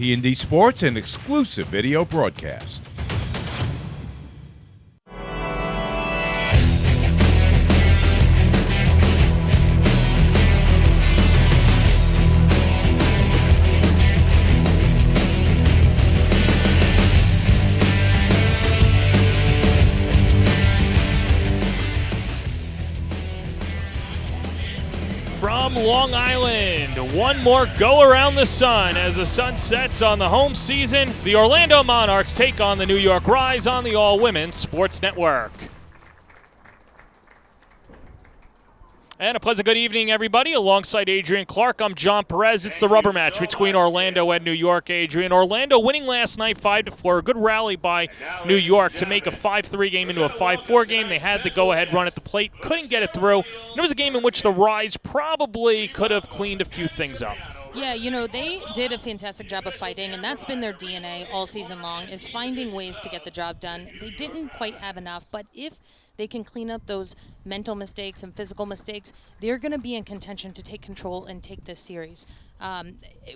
T&D Sports and exclusive video broadcast. From Long Island, one more go around the sun as the sun sets on the home season. The Orlando Monarchs take on the New York Rise on the All-Women's Sports Network. And a pleasant good evening, everybody. Alongside Adrian Clark, I'm John Perez. It's the rubber match between Orlando and New York, Adrian. Orlando winning last night 5-4. A good rally by New York to make a 5-3 game into a 5-4 game. They had the go-ahead run at the plate, couldn't get it through. And it was a game in which the Rise probably could have cleaned a few things up. Yeah, you know, they did a fantastic job of fighting, and that's been their DNA all season long, is finding ways to get the job done. They didn't quite have enough, but if they can clean up those mental mistakes and physical mistakes, they're going to be in contention to take control and take this series.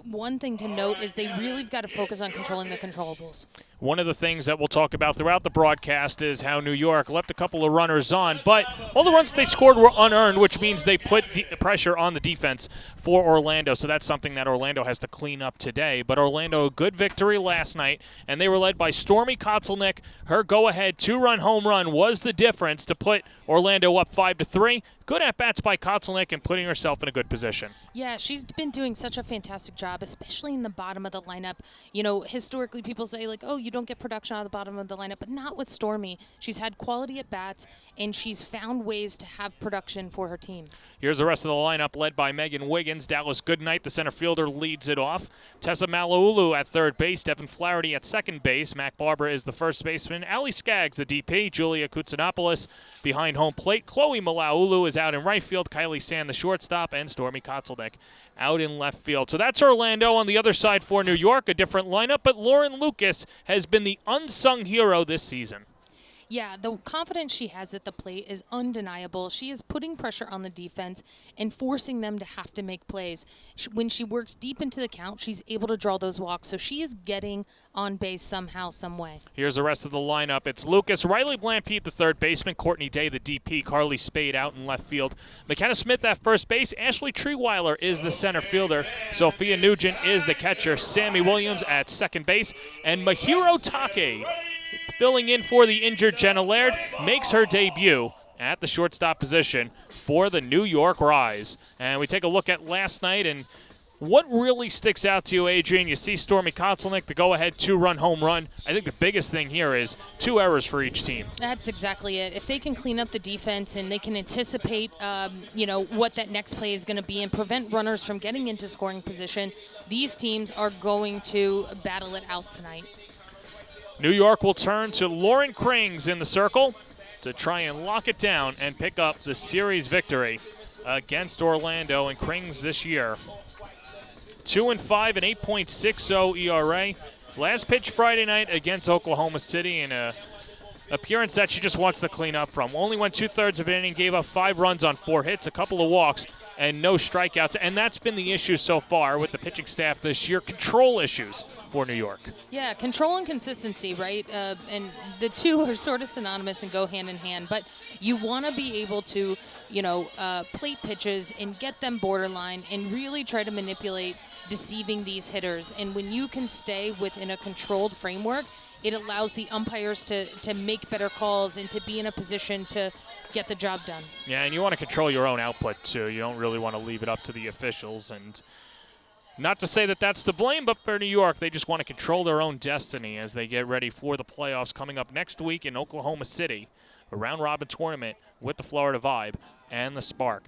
One thing to note is they really got to focus on controlling the controllables. One of the things that we'll talk about throughout the broadcast is how New York left a couple of runners on, but all the runs they scored were unearned, which means they put pressure on the defense for Orlando. So that's something that Orlando has to clean up today. But Orlando, a good victory last night, and they were led by Stormy Kotzelnick. Her go-ahead two-run home run was the difference to put Orlando up 5-3. Good at-bats by Kotzelnick and putting herself in a good position. Yeah, she's been doing such a fantastic job, especially in the bottom of the lineup. You know, historically people say, like, oh, you don't get production out of the bottom of the lineup, but not with Stormy. She's had quality at-bats, and she's found ways to have production for her team. Here's the rest of the lineup led by Megan Wiggins. Dallas Goodnight, the center fielder, leads it off. Tessa Malaulu at third base. Devin Flaherty at second base. Mac Barber is the first baseman. Ali Skaggs, the DP. Julia Koutsanopoulos behind home plate. Chloe Malaulu is out in right field. Kylie Sand, the shortstop, and Stormy Kotzelnick out in left field. So that's Orlando. On the other side for New York, a different lineup, but Lauren Lucas has been the unsung hero this season. Yeah, the confidence she has at the plate is undeniable. She is putting pressure on the defense and forcing them to have to make plays. When she works deep into the count, she's able to draw those walks. So she is getting on base somehow, some way. Here's the rest of the lineup. It's Lucas, Riley Blampete, the third baseman, Courtney Day, the DP, Carly Spade out in left field, McKenna Smith at first base, Ashley Treeweiler is the center fielder, Sophia Nugent is the catcher, Sammy Williams at second base, and Mahiro Take, filling in for the injured Jenna Laird, makes her debut at the shortstop position for the New York Rise. And we take a look at last night, and what really sticks out to you, Adrian? You see Stormy Kotzelnick, the go-ahead two-run home run. I think the biggest thing here is 2 errors for each team. That's exactly it. If they can clean up the defense and they can anticipate, what that next play is going to be and prevent runners from getting into scoring position, these teams are going to battle it out tonight. New York will turn to Lauren Krings in the circle to try and lock it down and pick up the series victory against Orlando. And Krings this year, 2-5, an 8.60 ERA. Last pitch Friday night against Oklahoma City in a appearance that she just wants to clean up from. Only went 2/3 of an inning, gave up 5 runs on 4 hits, a couple of walks, and no strikeouts. And that's been the issue so far with the pitching staff this year, control issues for New York. Yeah, control and consistency, right? And the two are sort of synonymous and go hand in hand. But you want to be able to, plate pitches and get them borderline and really try to manipulate deceiving these hitters. And when you can stay within a controlled framework, it allows the umpires to make better calls and to be in a position to get the job done. Yeah, and you want to control your own output, too. You don't really want to leave it up to the officials. And not to say that that's to blame, but for New York, they just want to control their own destiny as they get ready for the playoffs coming up next week in Oklahoma City, a round-robin tournament with the Florida Vibe and the Spark.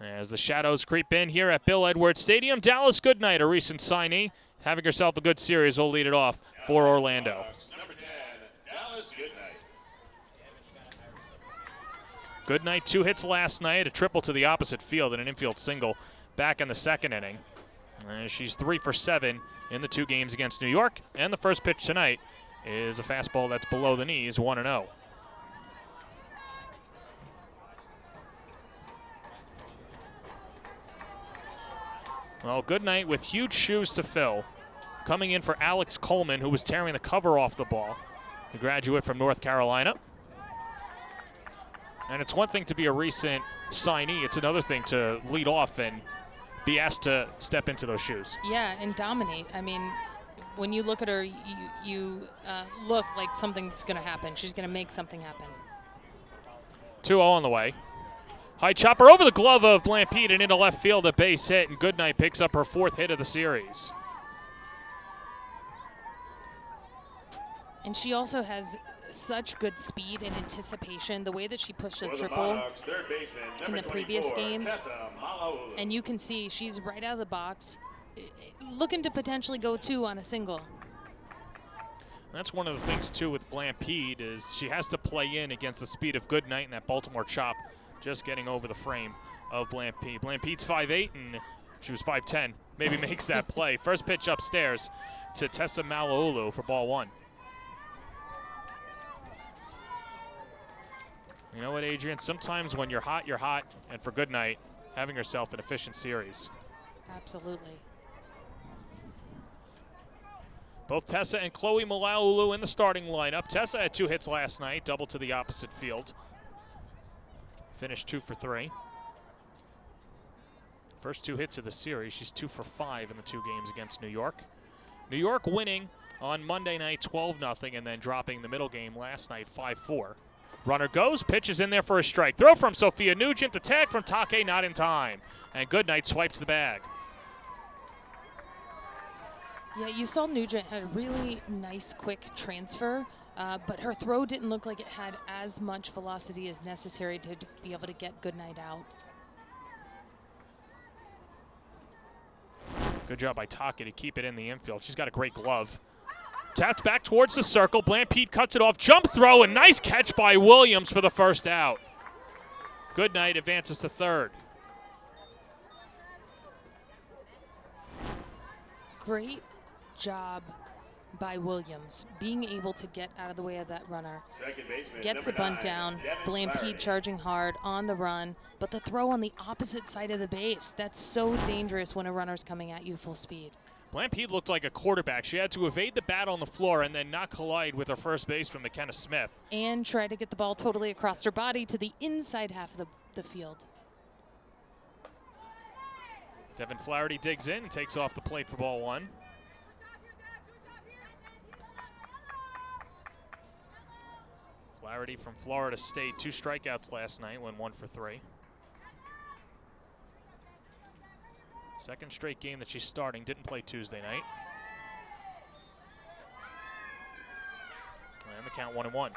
As the shadows creep in here at Bill Edwards Stadium, Dallas Goodnight, a recent signee, having herself a good series, will lead it off for Orlando. Number 10, Dallas Goodnight. Goodnight, 2 hits last night, a triple to the opposite field and an infield single back in the second inning. She's 3 for 7 in the 2 games against New York, and the first pitch tonight is a fastball that's below the knees, 1-0. Well, Goodnight with huge shoes to fill. Coming in for Alex Coleman, who was tearing the cover off the ball, the graduate from North Carolina. And it's one thing to be a recent signee. It's another thing to lead off and be asked to step into those shoes. Yeah, and dominate. I mean, when you look at her, you look like something's going to happen. She's going to make something happen. 2-0 on the way. High chopper over the glove of Blampede and into left field, a base hit, and Goodnight picks up her 4th hit of the series. And she also has such good speed and anticipation. The way that she pushed the triple in the previous game, and you can see she's right out of the box, looking to potentially go 2 on a single. That's one of the things, too, with Blampede is she has to play in against the speed of Goodnight and that Baltimore chop just getting over the frame of Blampede. Blampede's 5'8", and she was 5'10". Maybe makes that play. First pitch upstairs to Tessa Malaulu for ball 1. You know what, Adrian? Sometimes when you're hot, you're hot. And for Goodnight, having herself an efficient series. Absolutely. Both Tessa and Chloe Malaulu in the starting lineup. Tessa had 2 hits last night, double to the opposite field. Finished 2 for 3. First 2 hits of the series. She's 2 for 5 in the 2 games against New York. New York winning on Monday night 12-0 and then dropping the middle game last night 5-4. Runner goes, pitches in there for a strike. Throw from Sophia Nugent, the tag from Take not in time. And Goodnight swipes the bag. Yeah, you saw Nugent had a really nice, quick transfer, but her throw didn't look like it had as much velocity as necessary to be able to get Goodnight out. Good job by Take to keep it in the infield. She's got a great glove. Tapped back towards the circle. Blampede cuts it off. Jump throw, a nice catch by Williams for the first out. Goodnight advances to 3rd. Great job by Williams being able to get out of the way of that runner. Gets the bunt down. Blampede charging hard on the run, but the throw on the opposite side of the base. That's so dangerous when a runner's coming at you full speed. Blampede looked like a quarterback. She had to evade the bat on the floor and then not collide with her first baseman, McKenna Smith. And try to get the ball totally across her body to the inside half of the field. Devin Flaherty digs in and takes off the plate for ball 1. Flaherty from Florida State, 2 strikeouts last night, went 1 for 3. Second straight game that she's starting, didn't play Tuesday night. And the count 1-1.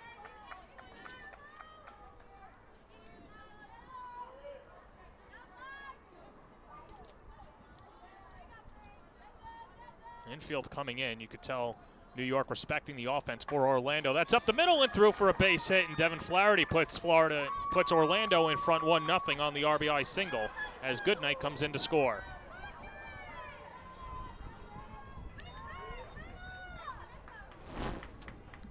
Infield coming in, you could tell New York respecting the offense for Orlando. That's up the middle and through for a base hit, and Devin Flaherty puts Orlando in front 1-0 on the RBI single as Goodnight comes in to score.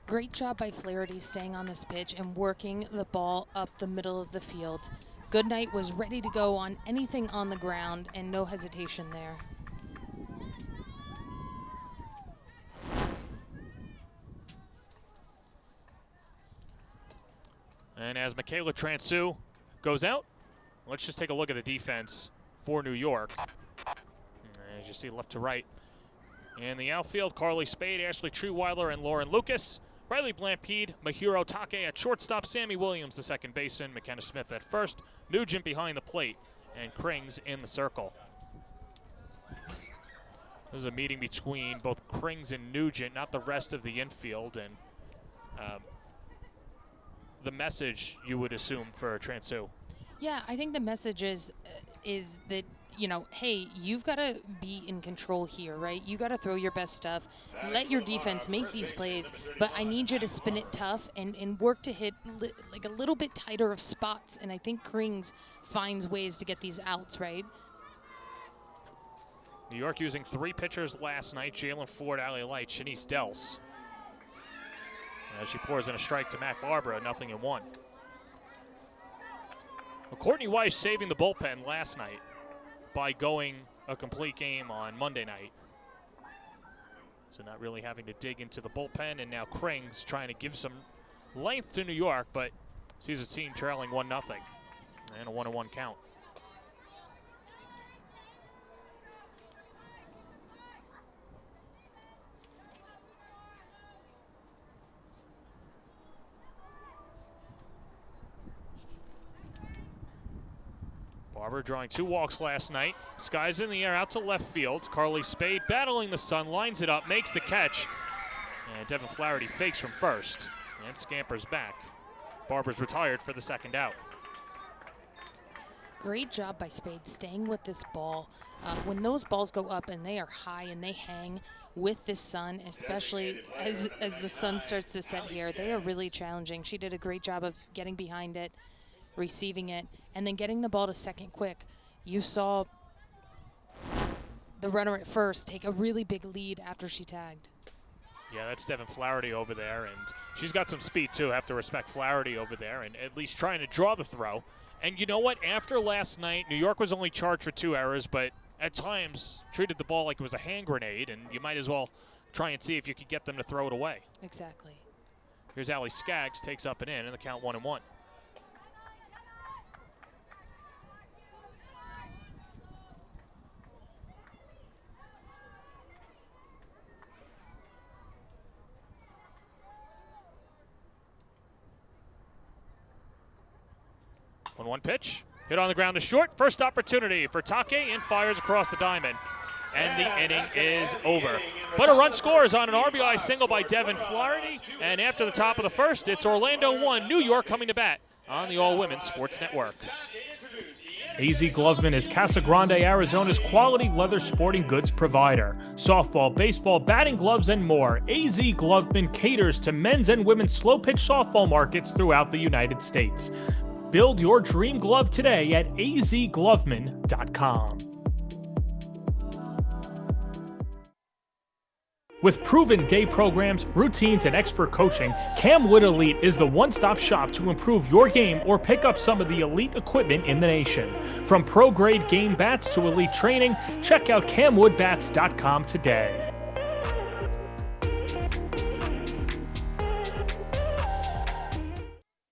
Great job by Flaherty staying on this pitch and working the ball up the middle of the field. Goodnight was ready to go on anything on the ground and no hesitation there. And as Michaela Transu goes out, let's just take a look at the defense for New York. As you see left to right. In the outfield, Carly Spade, Ashley Treeweiler, and Lauren Lucas. Riley Blampede, Mahiro Take at shortstop, Sammy Williams, the second baseman, McKenna Smith at first, Nugent behind the plate, and Krings in the circle. This is a meeting between both Krings and Nugent, not the rest of the infield, and the message you would assume for Transu. Yeah, I think the message is that, you know, hey, you've got to be in control here, right? You got to throw your best stuff. Let your defense make these plays, but I need you to spin it tough and work to hit like a little bit tighter of spots. And I think Krings finds ways to get these outs, right? New York using 3 pitchers last night: Jalen Ford, Allie Light, Shanice Dels. As she pours in a strike to Matt Barbara, 0-1. Well, Courtney Weiss saving the bullpen last night by going a complete game on Monday night. So not really having to dig into the bullpen, and now Kring's trying to give some length to New York, but sees a team trailing 1-0 and a 1-1 count. Barber drawing 2 walks last night. Skies in the air out to left field. Carly Spade battling the sun, lines it up, makes the catch. And Devin Flaherty fakes from first and scampers back. Barber's retired for the second out. Great job by Spade staying with this ball. When those balls go up and they are high and they hang with the sun, especially as the sun starts to set here, they are really challenging. She did a great job of getting behind it, receiving it, and then getting the ball to second quick. You saw the runner at first take a really big lead after she tagged. Yeah, that's Devin Flaherty over there, and she's got some speed too. Have to respect Flaherty over there, and at least trying to draw the throw. And you know what? After last night, New York was only charged for 2 errors, but at times treated the ball like it was a hand grenade, and you might as well try and see if you could get them to throw it away. Exactly. Here's Allie Skaggs, takes up and in, and the count 1-1. One pitch, hit on the ground to short. First opportunity for Take, and fires across the diamond. And the inning is over. But a run scores on an RBI single by Devin Flaherty. And after the top of the first, it's Orlando 1, New York coming to bat on the All-Women's Sports Network. AZ Gloveman is Casa Grande, Arizona's quality leather sporting goods provider. Softball, baseball, batting gloves, and more. AZ Gloveman caters to men's and women's slow-pitch softball markets throughout the United States. Build your dream glove today at azgloveman.com. With proven day programs, routines, and expert coaching, Camwood Elite is the one-stop shop to improve your game or pick up some of the elite equipment in the nation. From pro-grade game bats to elite training, check out camwoodbats.com today.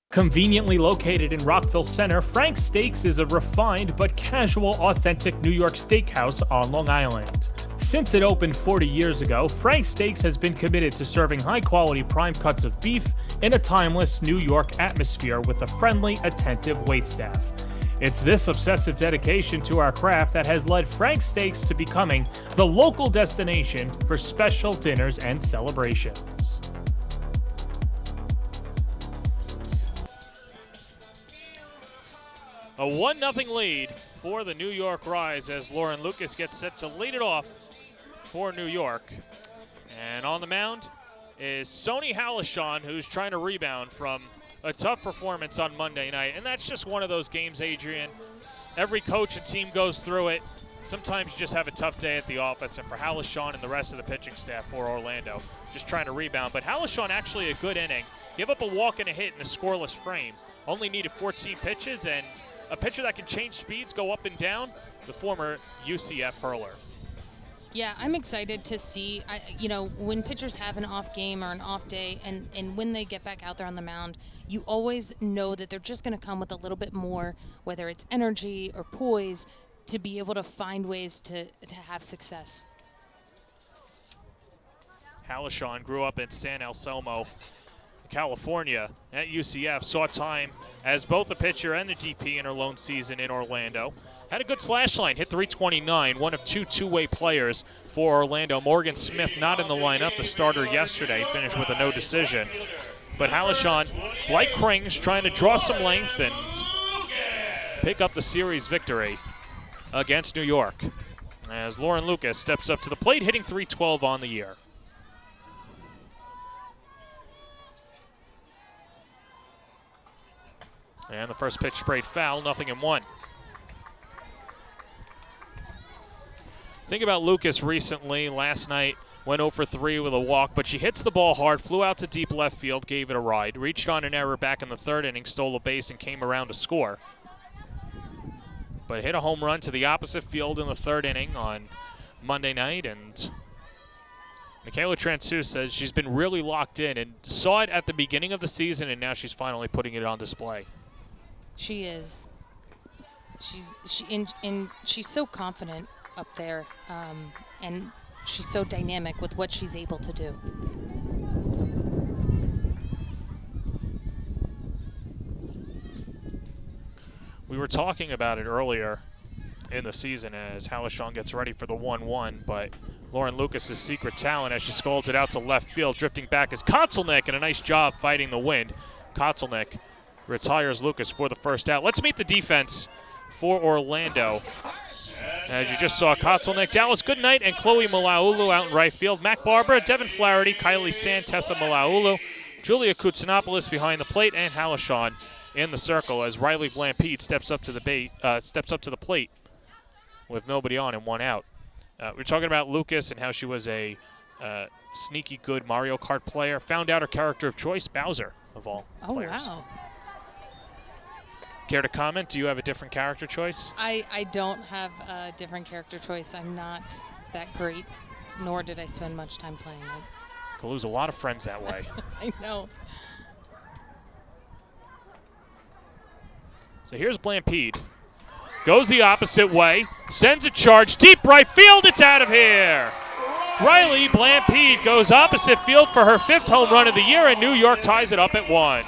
Conveniently located in Rockville Center, Frank's Steaks is a refined but casual, authentic New York steakhouse on Long Island. Since it opened 40 years ago, Frank's Steaks has been committed to serving high-quality prime cuts of beef in a timeless New York atmosphere with a friendly, attentive waitstaff. It's this obsessive dedication to our craft that has led Frank's Steaks to becoming the local destination for special dinners and celebrations. A 1-0 lead for the New York Rise as Lauren Lucas gets set to lead it off for New York. And on the mound is Sony Halishon, who's trying to rebound from a tough performance on Monday night. And that's just one of those games, Adrian. Every coach and team goes through it. Sometimes you just have a tough day at the office. And for Halishon and the rest of the pitching staff for Orlando, just trying to rebound. But Halishon actually a good inning. Give up a walk and a hit in a scoreless frame. Only needed 14 pitches, and a pitcher that can change speeds, go up and down, the former UCF hurler. Yeah, I'm excited to see, when pitchers have an off game or an off day, and when they get back out there on the mound, you always know that they're just going to come with a little bit more, whether it's energy or poise, to be able to find ways to have success. Halishon grew up in San Anselmo, California at UCF, saw time as both a pitcher and a DP in her lone season in Orlando. Had a good slash line, hit 329, one of two-way players for Orlando. Morgan Smith not in the lineup, the starter yesterday, finished with a no decision. But Halishon, like Krings, trying to draw some length and pick up the series victory against New York as Lauren Lucas steps up to the plate, hitting .312 on the year. And the first pitch sprayed foul, 0-1. Think about Lucas recently. Last night, went 0 for 3 with a walk, but she hits the ball hard, flew out to deep left field, gave it a ride, reached on an error back in the third inning, stole a base, and came around to score. But hit a home run to the opposite field in the third inning on Monday night, and Michaela Transu says she's been really locked in and saw it at the beginning of the season, and now she's finally putting it on display. She is. She's so confident up there, and she's so dynamic with what she's able to do. We were talking about it earlier in the season as Halishon gets ready for the 1-1, but Lauren Lucas's secret talent as she scolds it out to left field, drifting back is Kotzelnick, and a nice job fighting the wind. Kotzelnick retires Lucas for the first out. Let's meet the defense for Orlando. As you just saw, Kotzelnick, Dallas Goodnight, and Chloe Malaulu out in right field. Mac Barbara, Devin Flaherty, Kylie Sand, Tessa Malaulu, Julia Koutsanopoulos behind the plate, and Halishon in the circle as Riley Blampede steps up to the plate with nobody on and one out. We're talking about Lucas and how she was a sneaky good Mario Kart player. Found out her character of choice, Bowser, of all players. Oh, wow. Care to comment? Do you have a different character choice? I don't have a different character choice. I'm not that great, nor did I spend much time playing it. Could lose a lot of friends that way. I know. So here's Blampede. Goes the opposite way. Sends a charge. Deep right field. It's out of here. Riley Blampede goes opposite field for her 5th home run of the year, and New York ties it up at 1.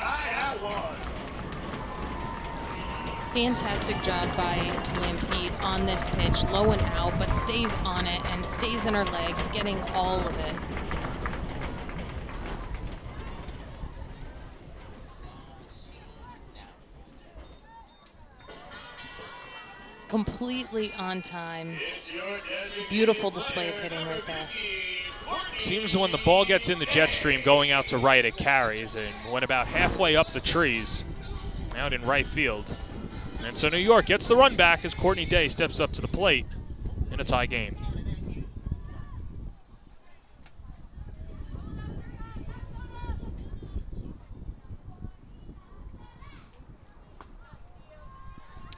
Fantastic job by Blampede on this pitch. Low and out, but stays on it and stays in her legs, getting all of it. Completely on time. Beautiful display of hitting right there. Seems when the ball gets in the jet stream going out to right, it carries, and went about halfway up the trees, out in right field. And so New York gets the run back as Courtney Day steps up to the plate in a tie game.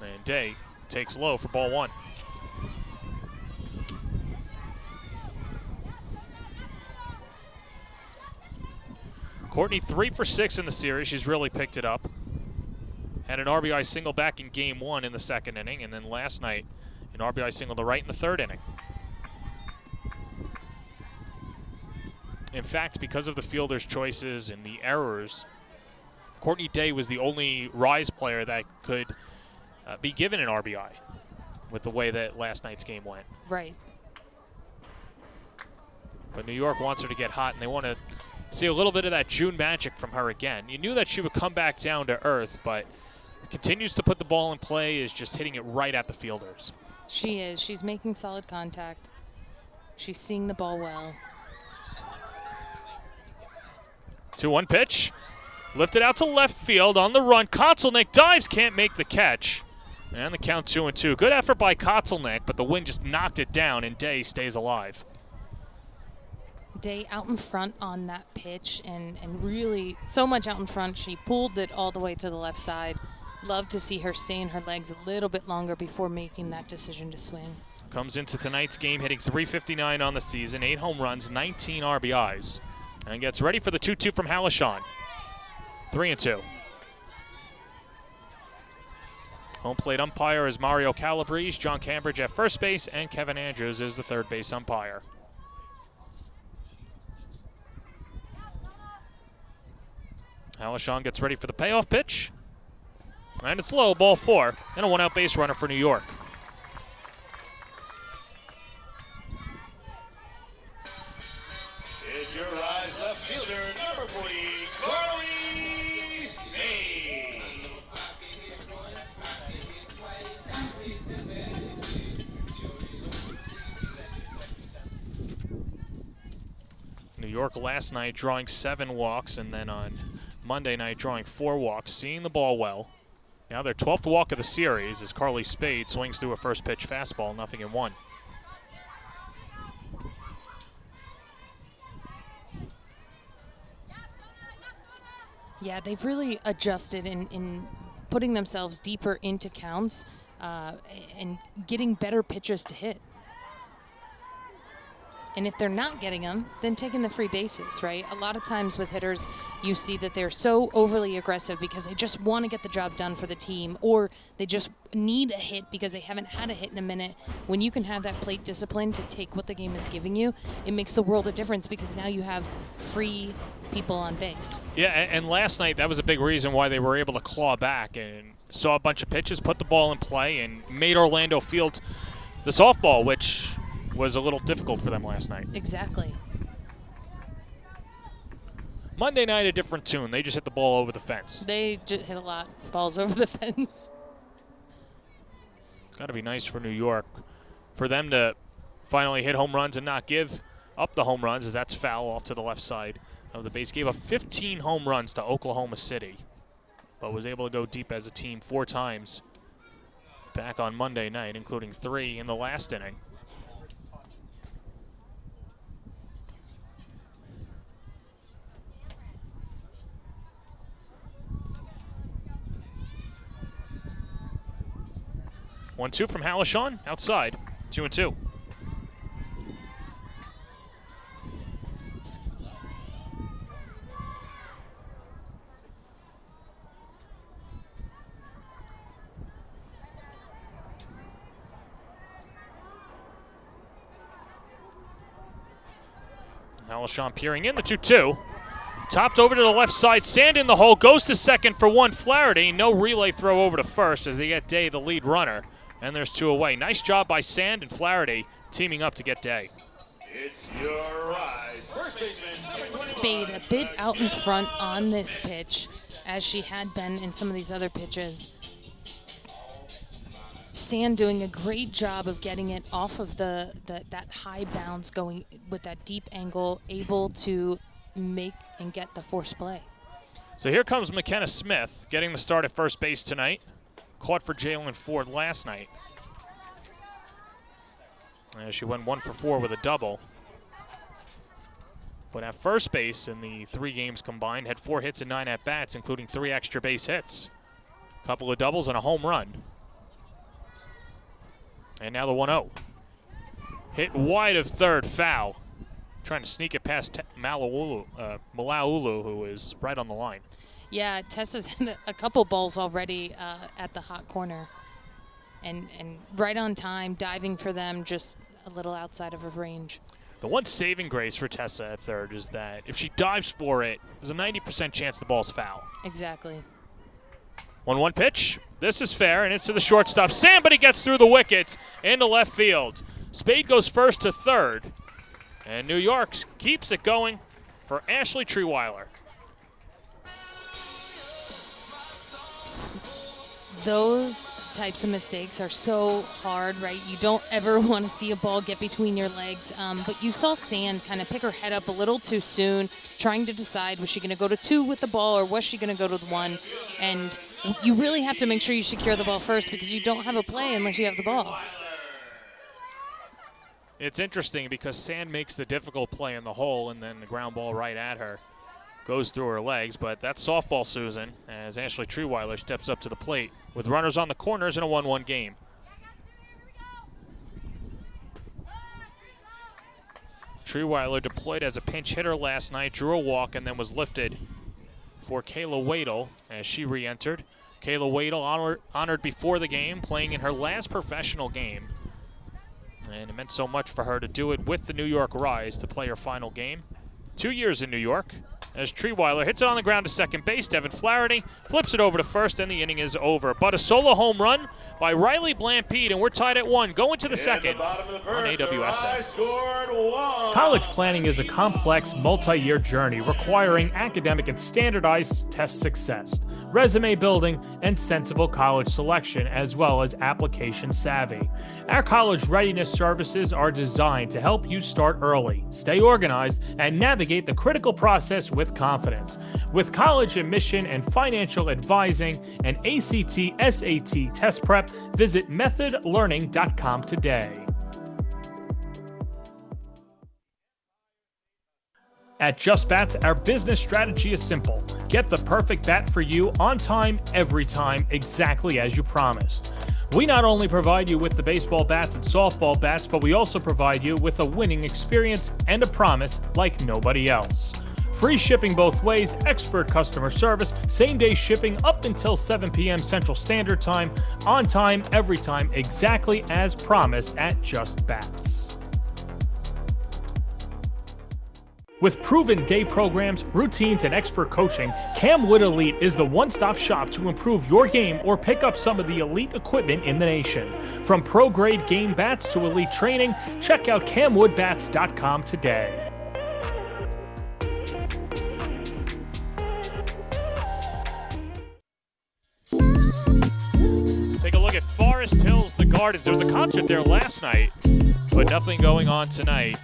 And Day takes low for ball 1. Courtney 3 for 6 in the series. She's really picked it up. Had an RBI single back in game 1 in the 2nd inning, and then last night an RBI single to right in the 3rd inning. In fact, because of the fielder's choices and the errors, Courtney Day was the only Rise player that could be given an RBI with the way that last night's game went. Right. But New York wants her to get hot, and they want to see a little bit of that June magic from her again. You knew that she would come back down to earth, but continues to put the ball in play, is just hitting it right at the fielders. She is. She's making solid contact. She's seeing the ball well. 2-1 pitch. Lifted out to left field on the run. Kotzelnick dives, can't make the catch. And the count 2-2. Good effort by Kotzelnick, but the wind just knocked it down, and Day stays alive. Day out in front on that pitch, and really so much out in front. She pulled it all the way to the left side. Love to see her stay in her legs a little bit longer before making that decision to swing. Comes into tonight's game hitting .359 on the season, 8 home runs, 19 RBIs. And gets ready for the 2-2 from Halishon. 3-2. Home plate umpire is Mario Calabrese, John Cambridge at first base, and Kevin Andrews is the third base umpire. Halishon gets ready for the payoff pitch. And it's low, ball 4, and a one-out base runner for New York. Is your Rise left fielder, number 40, Carly Spade. New York last night drawing 7 walks, and then on Monday night drawing 4 walks, seeing the ball well. Now their 12th walk of the series as Carly Spade swings through a first pitch fastball, 0-1. Yeah, they've really adjusted in putting themselves deeper into counts and getting better pitches to hit. And if they're not getting them, then taking the free bases, right? A lot of times with hitters, you see that they're so overly aggressive because they just want to get the job done for the team, or they just need a hit because they haven't had a hit in a minute. When you can have that plate discipline to take what the game is giving you, it makes the world of difference because now you have free people on base. Yeah, and last night, that was a big reason why they were able to claw back and saw a bunch of pitches, put the ball in play, and made Orlando field the softball, which was a little difficult for them last night. Exactly. Monday night, a different tune. They just hit the ball over the fence. They just hit a lot. Balls over the fence. It's got to be nice for New York for them to finally hit home runs and not give up the home runs, as that's foul off to the left side of the base. Gave up 15 home runs to Oklahoma City, but was able to go deep as a team 4 times back on Monday night, including 3 in the last inning. One-two from Halishon outside. 2-2. Halishon peering in the 2-2. Topped over to the left side. Sand in the hole. Goes to second for one. Flaherty. No relay throw over to first as they get Day, the lead runner. And there's 2 away. Nice job by Sand and Flaherty teaming up to get Day. It's your rise. First baseman. Spade a bit out in front on this pitch, as she had been in some of these other pitches. Sand doing a great job of getting it off of that high bounce, going with that deep angle, able to make and get the force play. So here comes McKenna Smith getting the start at first base tonight. Caught for Jalen Ford last night. She went 1 for 4 with a double. But at first base in the 3 games combined, had 4 hits and 9 at-bats, including 3 extra base hits. A couple of doubles and a home run. And now the 1-0. Hit wide of third, foul. Trying to sneak it past Malaulu, who is right on the line. Yeah, Tessa's had a couple balls already at the hot corner. And right on time, diving for them, just a little outside of her range. The one saving grace for Tessa at third is that if she dives for it, there's a 90% chance the ball's foul. Exactly. 1-1 pitch. This is fair, and it's to the shortstop. Somebody gets through the wickets into left field. Spade goes first to third, and New York keeps it going for Ashley Treeweiler. Those types of mistakes are so hard, right? You don't ever want to see a ball get between your legs. But you saw Sand kind of pick her head up a little too soon, trying to decide, was she going to go to 2 with the ball or was she going to go to 1? And you really have to make sure you secure the ball first because you don't have a play unless you have the ball. It's interesting because Sand makes the difficult play in the hole and then the ground ball right at her goes through her legs, but that's softball, Susan, as Ashley Treeweiler steps up to the plate with runners on the corners in a 1-1 game. Treeweiler deployed as a pinch hitter last night, drew a walk, and then was lifted for Kayla Wadle as she re-entered. Kayla Wadle honored before the game, playing in her last professional game. And it meant so much for her to do it with the New York Rise to play her final game. 2 years in New York. As Treeweiler hits it on the ground to second base, Devin Flaherty flips it over to first, and the inning is over. But a solo home run by Riley Blampede, and we're tied at 1. Going to the second on AWSF. College planning is a complex, multi-year journey requiring academic and standardized test success, resume building, and sensible college selection, as well as application savvy. Our college readiness services are designed to help you start early, stay organized, and navigate the critical process with confidence. With college admission and financial advising and ACT, SAT test prep, visit methodlearning.com today. At Just Bats, our business strategy is simple. Get the perfect bat for you on time, every time, exactly as you promised. We not only provide you with the baseball bats and softball bats, but we also provide you with a winning experience and a promise like nobody else. Free shipping both ways, expert customer service, same-day shipping up until 7 p.m. Central Standard Time, on time, every time, exactly as promised at Just Bats. With proven day programs, routines, and expert coaching, Camwood Elite is the one-stop shop to improve your game or pick up some of the elite equipment in the nation. From pro-grade game bats to elite training, check out CamwoodBats.com today. Take a look at Forest Hills, the Gardens. There was a concert there last night, but nothing going on tonight.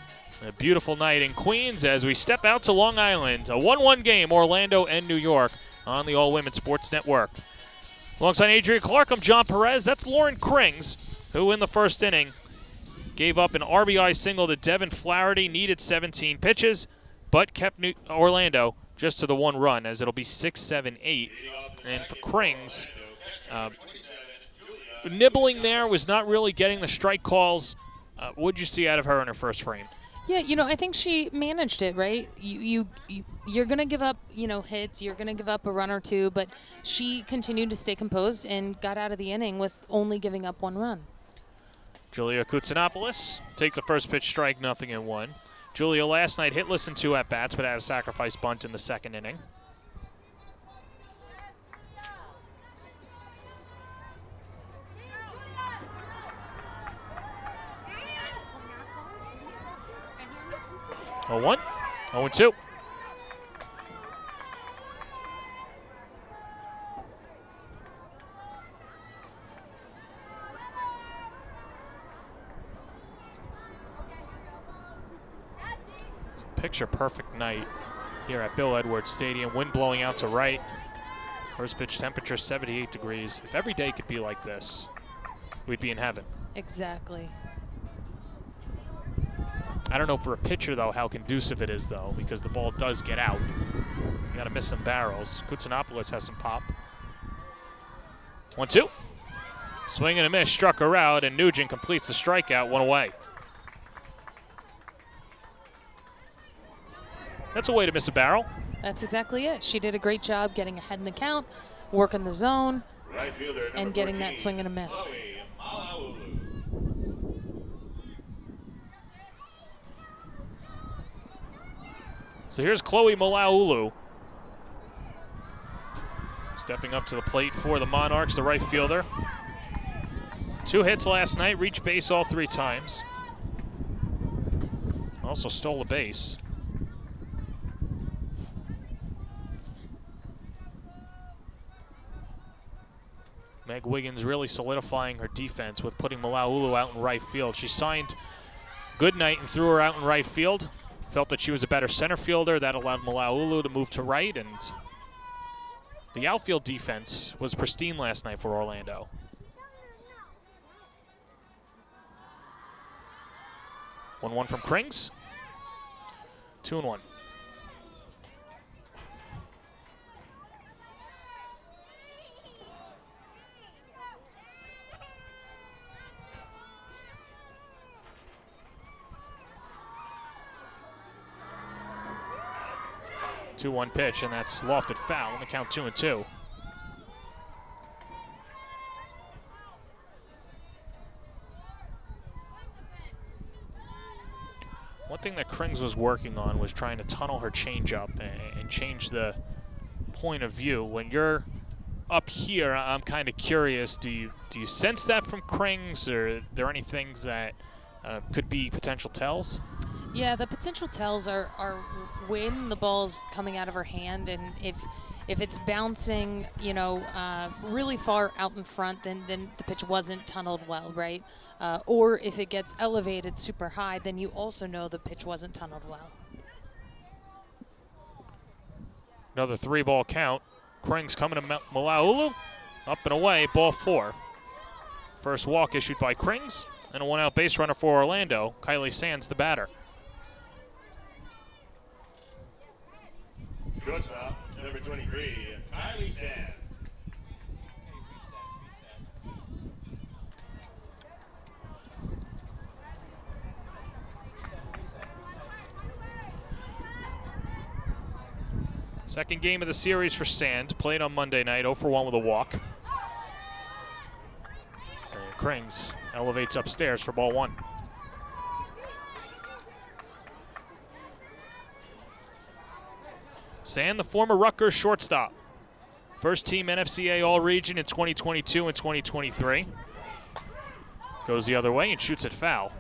A beautiful night in Queens as we step out to Long Island. A 1-1 game, Orlando and New York on the All-Women Sports Network. Alongside Adrian Clark, I'm John Perez. That's Lauren Krings, who in the first inning gave up an RBI single to Devin Flaherty, needed 17 pitches, but kept Orlando just to the 1 run as it'll be 6-7-8. And for Krings, nibbling there, was not really getting the strike calls. What did you see out of her in her first frame? Yeah, I think she managed it, right? You're going to give up, hits. You're going to give up a run or two, but she continued to stay composed and got out of the inning with only giving up 1 run. Julia Koutsanopoulos takes a first pitch strike, 0-1. Julia last night hitless in 2 at-bats, but had a sacrifice bunt in the second inning. Oh, 1, 0-2. It's a picture-perfect night here at Bill Edwards Stadium. Wind blowing out to right. First pitch temperature 78 degrees. If every day could be like this, we'd be in heaven. Exactly. I don't know for a pitcher, though, how conducive it is, though, because the ball does get out. You got to miss some barrels. Koutsanopoulos has some pop. 1-2. Swing and a miss, struck her out, and Nugent completes the strikeout, 1 away. That's a way to miss a barrel. That's exactly it. She did a great job getting ahead in the count, working the zone, and getting that swing and a miss. So here's Chloe Malaulu stepping up to the plate for the Monarchs, the right fielder. 2 hits last night, reached base all 3 times. Also stole a base. Meg Wiggins really solidifying her defense with putting Malaulu out in right field. She signed Goodnight and threw her out in right field. Felt that she was a better center fielder. That allowed Malaulu to move to right, and the outfield defense was pristine last night for Orlando. 1-1 from Krings. 2-1. Two-one pitch, and that's lofted foul on the count 2-2. One thing that Krings was working on was trying to tunnel her changeup and change the point of view. When you're up here, I'm kind of curious, do you sense that from Krings, or are there any things that could be potential tells? Yeah, the potential tells are when the ball's coming out of her hand, and if it's bouncing, really far out in front, then the pitch wasn't tunneled well, right? Or if it gets elevated super high, then you also know the pitch wasn't tunneled well. Another 3-ball count. Krings coming to Malaulu. Up and away, ball 4. First walk issued by Krings, and a 1-out base runner for Orlando. Kylie Sands, the batter. Shortstop, number 23, Kylie Sands. Second game of the series for Sand. Played on Monday night, 0 for 1 with a walk. And Krings elevates upstairs for ball 1. Sand, the former Rutgers shortstop. First team NFCA All-Region in 2022 and 2023. Goes the other way and shoots it foul.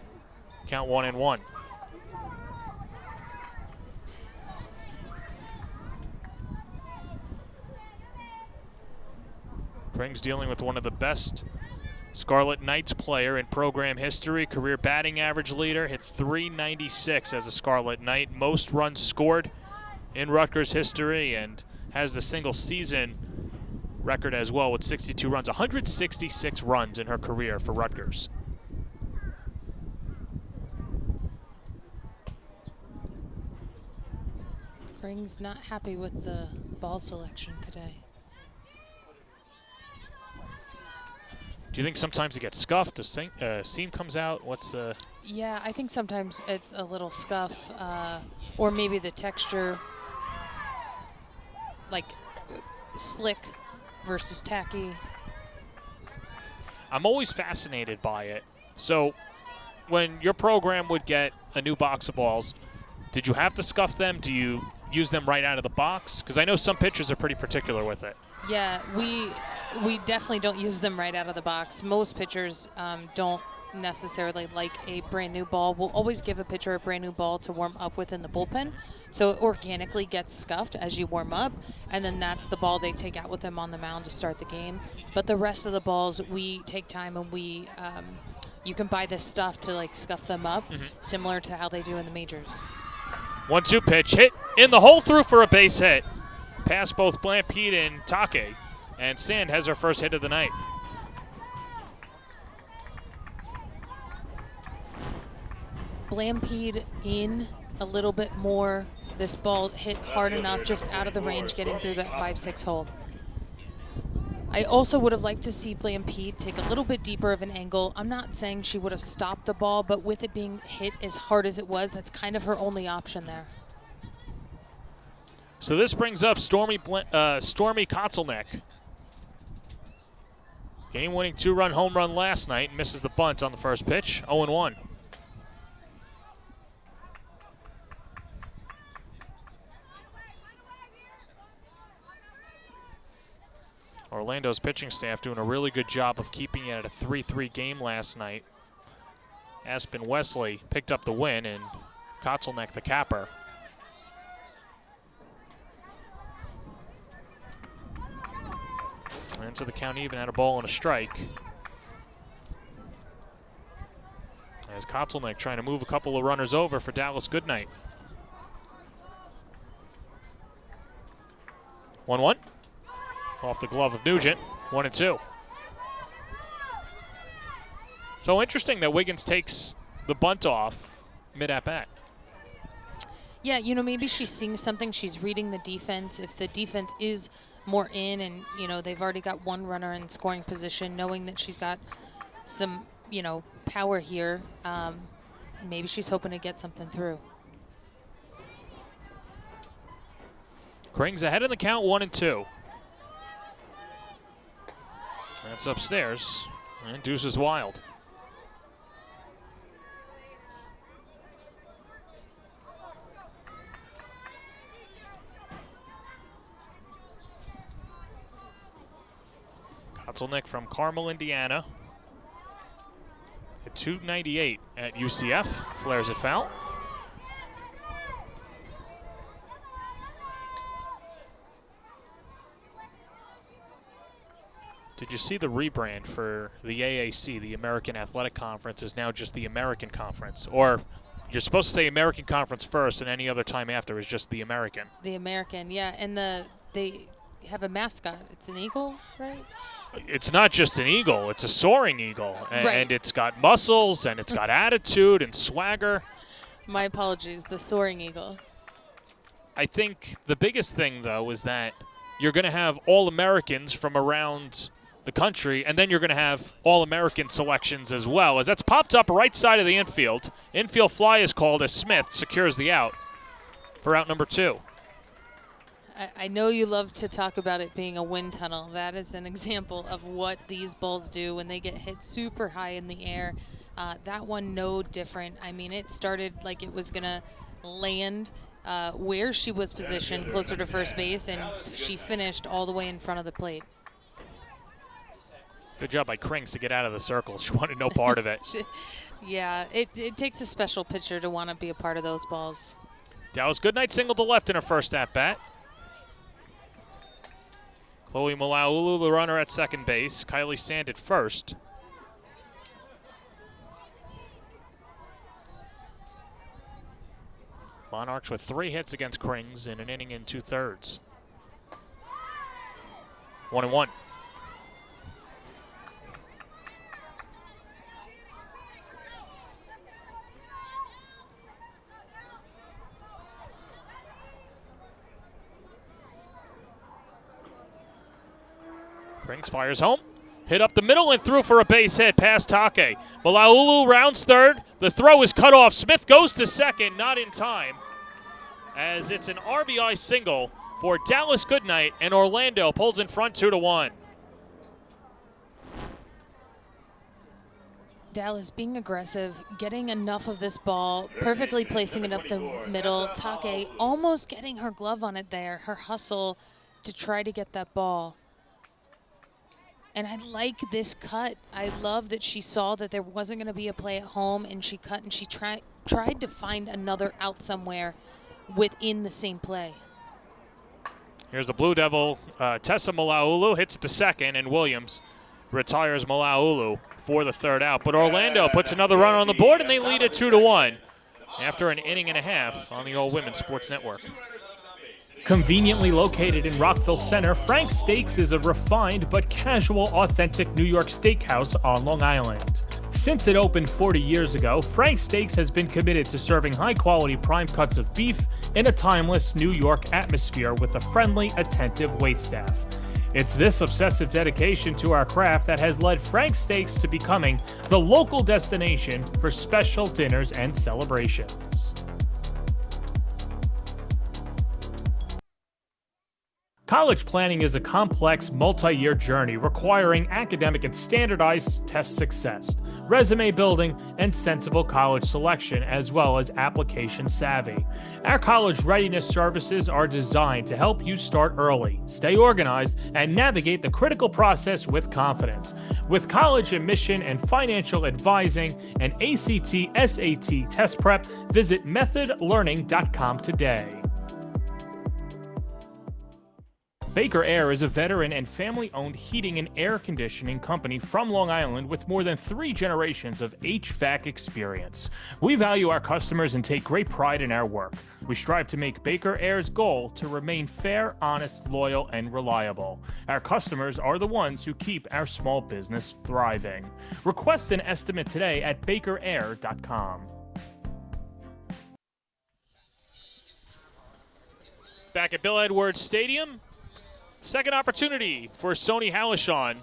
Count 1-1. Krings dealing with one of the best Scarlet Knights player in program history. Career batting average leader, hit .396 as a Scarlet Knight. Most runs scored in Rutgers history, and has the single season record as well with 62 runs. 166 runs in her career for Rutgers. Krings not happy with the ball selection today. Do you think sometimes it gets scuffed? A seam comes out? Yeah, I think sometimes it's a little scuff, or maybe the texture, like slick versus tacky. I'm always fascinated by it. So when your program would get a new box of balls, did you have to scuff them? Do you use them right out of the box? Because I know some pitchers are pretty particular with it. Yeah, we definitely don't use them right out of the box. Most pitchers don't necessarily like a brand new ball. We'll always give a pitcher a brand new ball to warm up with in the bullpen, so it organically gets scuffed as you warm up, and then that's the ball they take out with them on the mound to start the game. But the rest of the balls, we take time and we you can buy this stuff to like scuff them up, similar to how they do in the majors. 1-2 pitch, hit in the hole, through for a base hit. Past both Blampede and Take, and Sand has her first hit of the night. Blampede in a little bit more. This ball hit hard enough, just out of the range, getting through that 5-6 hole. I also would have liked to see Blampede take a little bit deeper of an angle. I'm not saying she would have stopped the ball, but with it being hit as hard as it was, that's kind of her only option there. So this brings up Stormy Kotzelneck. Game-winning 2-run home run last night. Misses the bunt on the first pitch. 0-1. Orlando's pitching staff doing a really good job of keeping it at a 3-3 game last night. Aspen Wesley picked up the win, and Kotzelneck the capper. Into the count even, had a ball and a strike. As Kotzelneck trying to move a couple of runners over for Dallas Goodnight. 1-1. Off the glove of Nugent. 1-2. So interesting that Wiggins takes the bunt off mid-at-bat. Yeah, you know, maybe she's seeing something. She's reading the defense. If the defense is more in and, you know, they've already got one runner in scoring position, knowing that she's got some, you know, power here, maybe she's hoping to get something through. Krings ahead in the count, 1-2. That's upstairs, and Deuce is wild. Kotzelneck from Carmel, Indiana. At .298 at UCF. Flares it foul. Did you see the rebrand for the AAC, the American Athletic Conference, is now just the American Conference? Or you're supposed to say American Conference first, and any other time after is just the American. The American, yeah, and they have a mascot. It's an eagle, right? It's not just an eagle, it's a soaring eagle. And, right. And it's got muscles, and it's got attitude and swagger. My apologies, the soaring eagle. I think the biggest thing, though, is that you're going to have All-Americans from around the country, and then you're going to have All-American selections as well, as that's popped up right side of the infield. Infield fly is called as Smith secures the out for out number 2. I know you love to talk about it being a wind tunnel. That is an example of what these balls do when they get hit super high in the air. That one, no different. I mean, it started like it was going to land where she was positioned, closer to first base, and she finished all the way in front of the plate. Good job by Krings to get out of the circle. She wanted no part of it. Yeah, it takes a special pitcher to want to be a part of those balls. Dallas Goodnight singled to left in her first at-bat. Chloe Malaulu, the runner at second base. Kylie Sand at first. Monarchs with 3 hits against Krings in an inning and 2/3. 1-1. Krings fires home. Hit up the middle and through for a base hit past Take. Malaulu rounds third. The throw is cut off. Smith goes to second, not in time, as it's an RBI single for Dallas Goodnight, and Orlando pulls in front 2-1. Dallas being aggressive, getting enough of this ball, perfectly placing it up the middle. Take almost getting her glove on it there, her hustle to try to get that ball. And I like this cut. I love that she saw that there wasn't going to be a play at home, and she cut, and she tried to find another out somewhere within the same play. Here's the Blue Devil. Tessa Malaulu hits it to second, and Williams retires Malaulu for the third out. But Orlando puts another run on the board, and they lead it 2-1 after an inning and a half on the All Women's Sports Network. Conveniently located in Rockville Center, Frank's Steaks is a refined but casual, authentic New York steakhouse on Long Island. Since it opened 40 years ago, Frank's Steaks has been committed to serving high-quality prime cuts of beef in a timeless New York atmosphere with a friendly, attentive waitstaff. It's this obsessive dedication to our craft that has led Frank's Steaks to becoming the local destination for special dinners and celebrations. College planning is a complex, multi-year journey requiring academic and standardized test success, resume building, and sensible college selection, as well as application savvy. Our college readiness services are designed to help you start early, stay organized, and navigate the critical process with confidence. With college admission and financial advising and ACT, SAT test prep, visit methodlearning.com today. Baker Air is a veteran and family-owned heating and air conditioning company from Long Island with more than 3 generations of HVAC experience. We value our customers and take great pride in our work. We strive to make Baker Air's goal to remain fair, honest, loyal, and reliable. Our customers are the ones who keep our small business thriving. Request an estimate today at bakerair.com. Back at Bill Edwards Stadium. Second opportunity for Sony Halishon.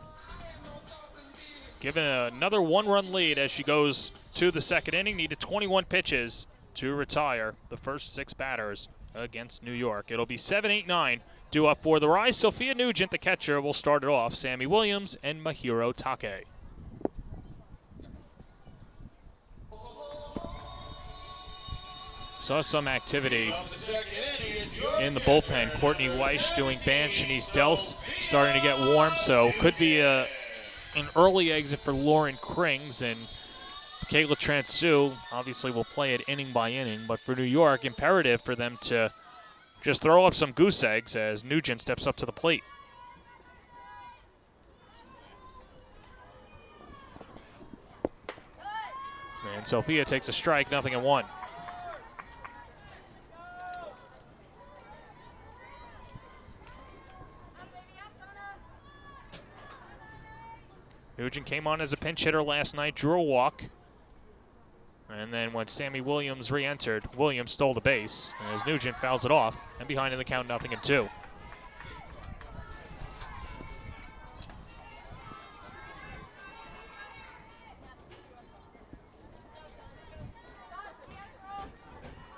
Given another 1-run lead as she goes to the second inning. Needed 21 pitches to retire the first 6 batters against New York. It'll be 7-8-9 due up for the rise. Sophia Nugent, the catcher, will start it off. Sammy Williams and Mahiro Take. Saw some activity in the bullpen. Courtney Weiss doing bench. Shanice Dels starting to get warm, so could be an early exit for Lauren Krings. And Kayla Transu obviously will play it inning by inning, but for New York, imperative for them to just throw up some goose eggs as Nugent steps up to the plate. And Sophia takes a strike, 0-1. Nugent came on as a pinch hitter last night, drew a walk. And then when Sammy Williams re-entered, Williams stole the base as Nugent fouls it off, and behind in the count, 0-2.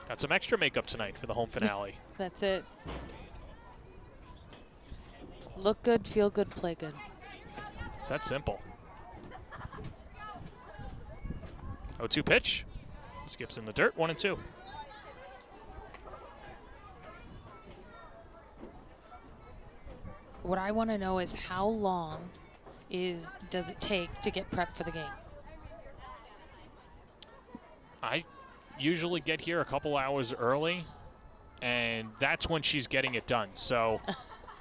Got some extra makeup tonight for the home finale. That's it. Look good, feel good, play good. It's that simple. 0-2 pitch. Skips in the dirt, 1-2. What I want to know is how long does it take to get prepped for the game? I usually get here a couple hours early, and that's when she's getting it done. So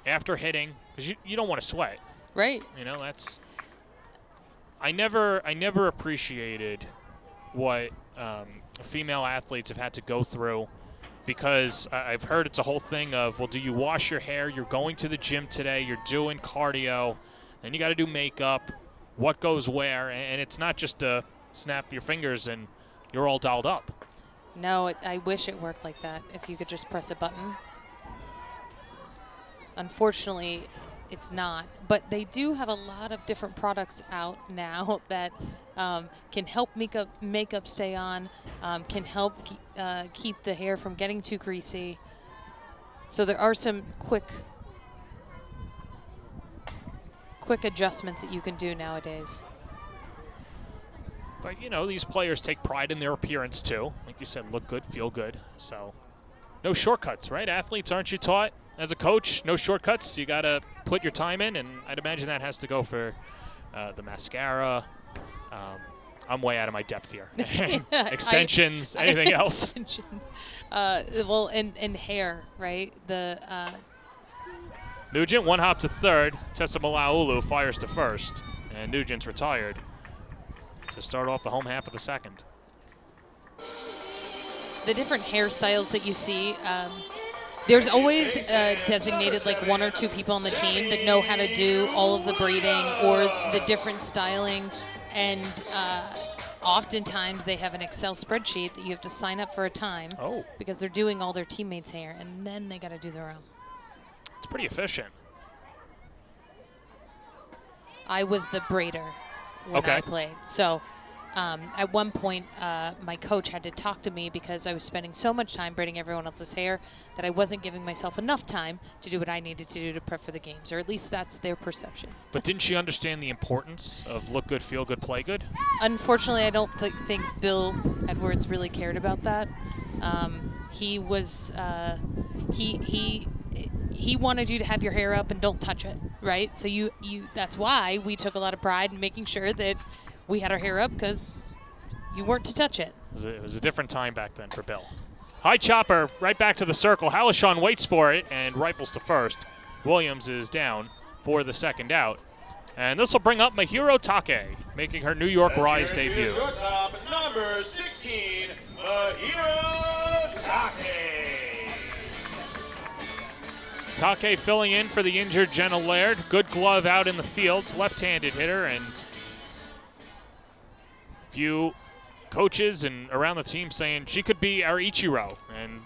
after hitting, because you don't want to sweat. Right. You know, that's I never appreciated what female athletes have had to go through, because I've heard it's a whole thing of, well, do you wash your hair? You're going to the gym today. You're doing cardio, and you got to do makeup. What goes where? And it's not just to snap your fingers and you're all dolled up. No, I wish it worked like that. If you could just press a button. Unfortunately, it's not. But they do have a lot of different products out now that can help makeup stay on, can help keep the hair from getting too greasy. So there are some quick adjustments that you can do nowadays. But, you know, these players take pride in their appearance, too. Like you said, look good, feel good. So no shortcuts, right? Athletes, aren't you taught as a coach? No shortcuts. You got to put your time in, and I'd imagine that has to go for the mascara. I'm way out of my depth here. Extensions, anything else? Extensions. Well, and hair, right? Nugent, one hop to third. Tessa Malaulu fires to first, and Nugent's retired to start off the home half of the second. The different hairstyles that you see, there's always designated like one or two people on the team that know how to do all of the braiding or the different styling, and oftentimes they have an Excel spreadsheet that you have to sign up for a time because they're doing all their teammates' hair, and then they got to do their own. It's pretty efficient. I was the braider when I played. So at one point, my coach had to talk to me because I was spending so much time braiding everyone else's hair that I wasn't giving myself enough time to do what I needed to do to prep for the games, or at least that's their perception. But didn't she understand the importance of look good, feel good, play good? Unfortunately, I don't think Bill Edwards really cared about that. He was he wanted you to have your hair up and don't touch it, right? So you that's why we took a lot of pride in making sure that we had our hair up, because you weren't to touch it. It was a different time back then for Bill. High chopper right back to the circle. Halishon waits for it and rifles to first. Williams is down for the second out. And this will bring up Mahiro Take, making her New York Rise debut. Shortstop, number 16, Mahiro Take. Take filling in for the injured Jenna Laird. Good glove out in the field. Left-handed hitter, and few coaches and around the team saying she could be our Ichiro, and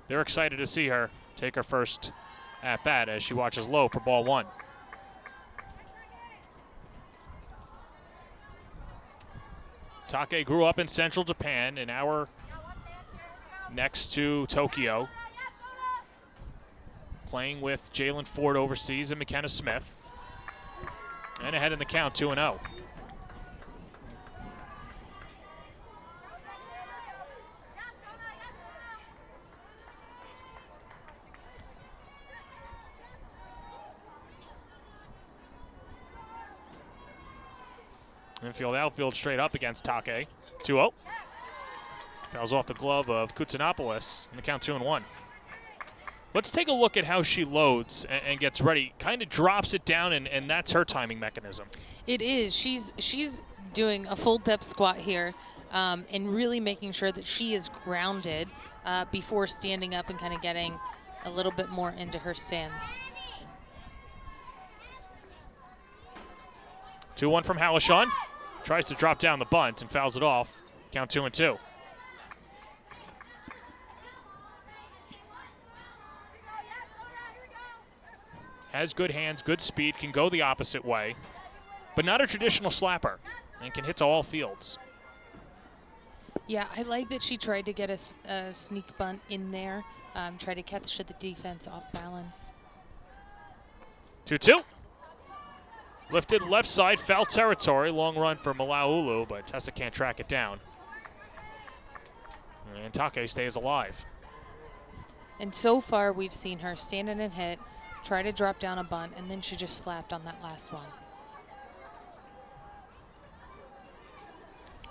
they're excited to see her take her first at-bat as she watches low for ball one. Take grew up in central Japan, an hour next to Tokyo, playing with Jalen Ford overseas and McKenna Smith, and ahead in the count 2-0. Infield, outfield straight up against Take. 2-0. Fouls off the glove of Koutsanopoulos in the count 2-1. Let's take a look at how she loads and gets ready. Kind of drops it down, and that's her timing mechanism. It is. She's doing a full depth squat here, and really making sure that she is grounded before standing up and kind of getting a little bit more into her stance. 2-1 from Halishon. Tries to drop down the bunt and fouls it off. Count 2-2. Has good hands, good speed, can go the opposite way, but not a traditional slapper, and can hit to all fields. Yeah, I like that she tried to get a sneak bunt in there, try to catch the defense off balance. 2-2. Lifted left side, foul territory. Long run for Malaulu, but Tessa can't track it down. And Take stays alive. And so far, we've seen her stand in and hit, try to drop down a bunt, and then she just slapped on that last one.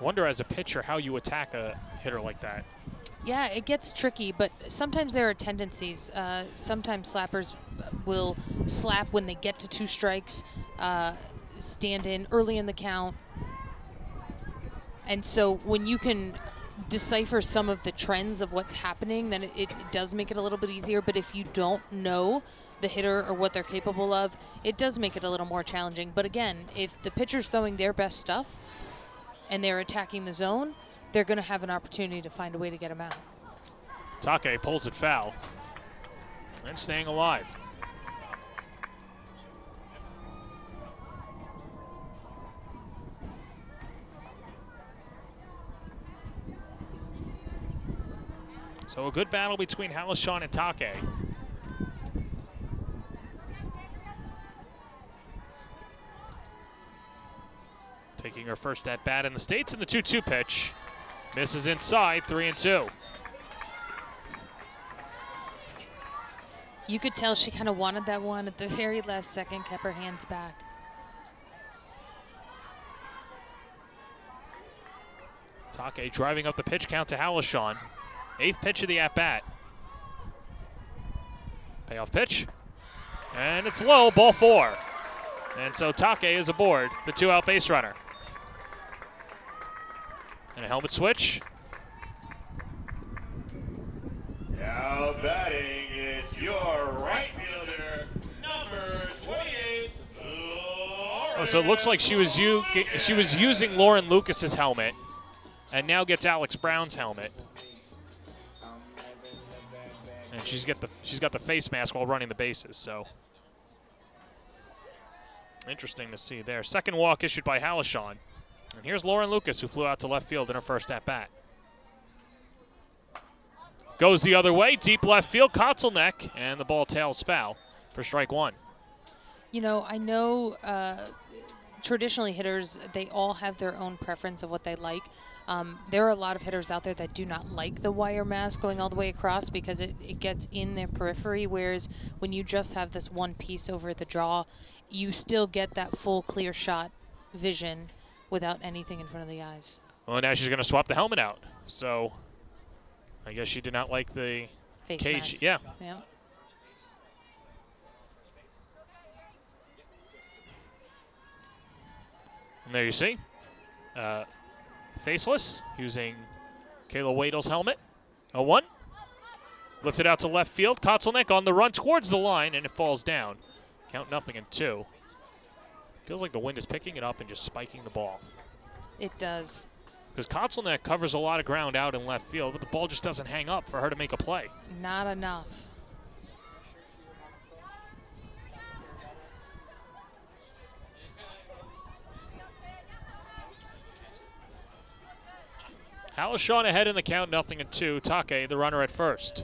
Wonder as a pitcher how you attack a hitter like that. Yeah, it gets tricky, but sometimes there are tendencies. Sometimes slappers will slap when they get to 2 strikes, stand in early in the count. And so when you can decipher some of the trends of what's happening, then it does make it a little bit easier. But if you don't know the hitter or what they're capable of, it does make it a little more challenging. But again, if the pitcher's throwing their best stuff and they're attacking the zone, they're going to have an opportunity to find a way to get him out. Take pulls it foul and staying alive. So a good battle between Halashan and Take. Taking her first at bat in the States in the 2-2 pitch. Misses inside, 3-2. You could tell she kind of wanted that one at the very last second, kept her hands back. Take driving up the pitch count to Halashan. 8th pitch of the at-bat. Payoff pitch. And it's low, ball 4. And so Take is aboard, the 2-out base runner. And a helmet switch. Now batting is your right fielder, number 28. Oh, so it looks like she was using Lauren Lucas's helmet, and now gets Alex Brown's helmet. And she's got the face mask while running the bases. So interesting to see there. Second walk issued by Halashan. And here's Lauren Lucas, who flew out to left field in her first at-bat. Goes the other way, deep left field, Kotzelneck, and the ball tails foul for strike 1. You know, I know traditionally hitters, they all have their own preference of what they like. There are a lot of hitters out there that do not like the wire mask going all the way across because it gets in their periphery, whereas when you just have this one piece over the jaw, you still get that full clear shot vision without anything in front of the eyes. Well, now she's going to swap the helmet out. So I guess she did not like the Face cage. mask. Yeah. Yeah. And there you see. Faceless, using Kayla Wadle's helmet. 0-1. Lifted out to left field. Kotzelneck on the run towards the line, and it falls down. Count 0-2. Feels like the wind is picking it up and just spiking the ball. It does. Because Kotzelneck covers a lot of ground out in left field, but the ball just doesn't hang up for her to make a play. Not enough. Halashan ahead in the count, 0-2. Take, the runner at first.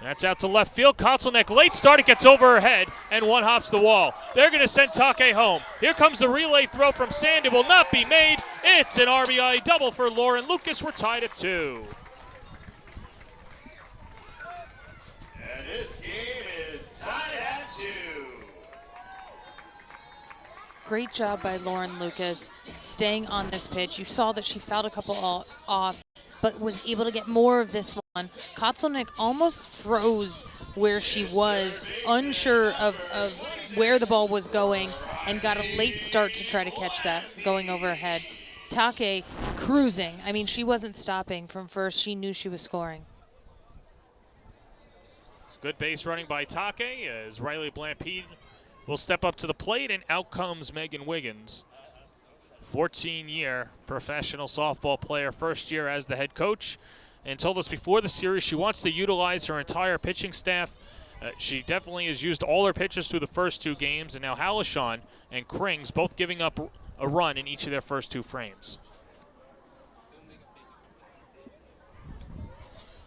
That's out to left field. Kotzelneck, late start. It gets over her head, and one hops the wall. They're going to send Take home. Here comes the relay throw from Sand. It will not be made. It's an RBI double for Lauren Lucas. We're tied at 2. And this game is tied at 2. Great job by Lauren Lucas staying on this pitch. You saw that she fouled a couple off, but was able to get more of this one. Kotzelneck almost froze where she was, unsure of where the ball was going, and got a late start to try to catch that going over her head. Take cruising. I mean, she wasn't stopping from first. She knew she was scoring. Good base running by Take as Riley Blampede will step up to the plate, and out comes Megan Wiggins. 14-year professional softball player, first year as the head coach, and told us before the series she wants to utilize her entire pitching staff. She definitely has used all her pitchers through the first 2 games, and now Halashan and Krings both giving up a run in each of their first 2 frames.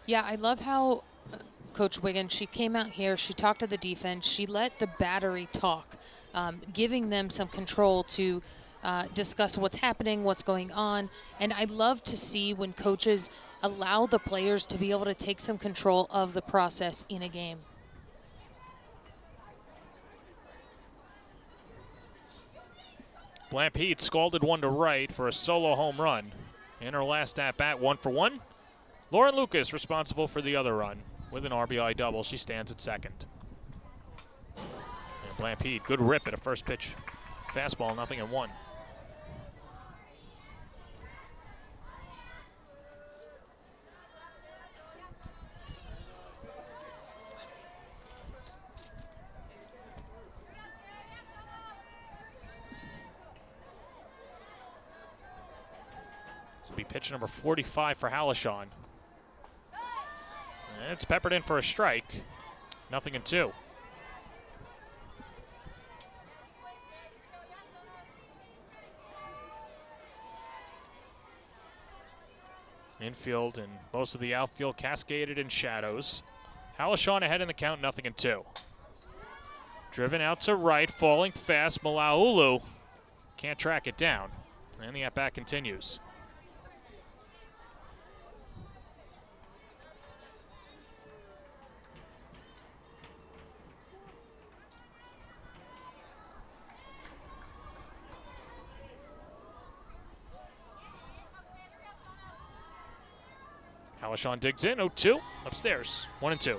Yeah, I love how Coach Wiggins. She came out here, she talked to the defense, she let the battery talk, giving them some control to discuss what's happening, what's going on. And I love to see when coaches allow the players to be able to take some control of the process in a game. Blampede scalded one to right for a solo home run. In her last at-bat, 1 for 1. Lauren Lucas responsible for the other run with an RBI double. She stands at second. And Blampede, good rip at a first pitch fastball, 0-1. This will be pitch number 45 for Halishon. It's peppered in for a strike. 0-2. Infield and most of the outfield cascaded in shadows. Halishon ahead in the count, 0-2. Driven out to right, falling fast. Malaulu can't track it down. And the at-bat continues. Halishon digs in, 0-2, upstairs, 1-2.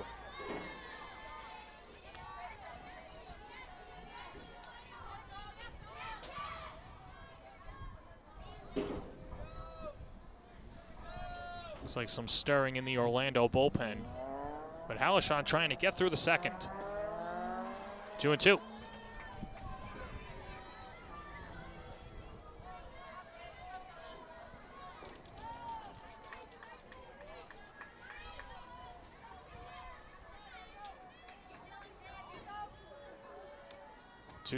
Looks like some stirring in the Orlando bullpen. But Halishon trying to get through the second. 2-2.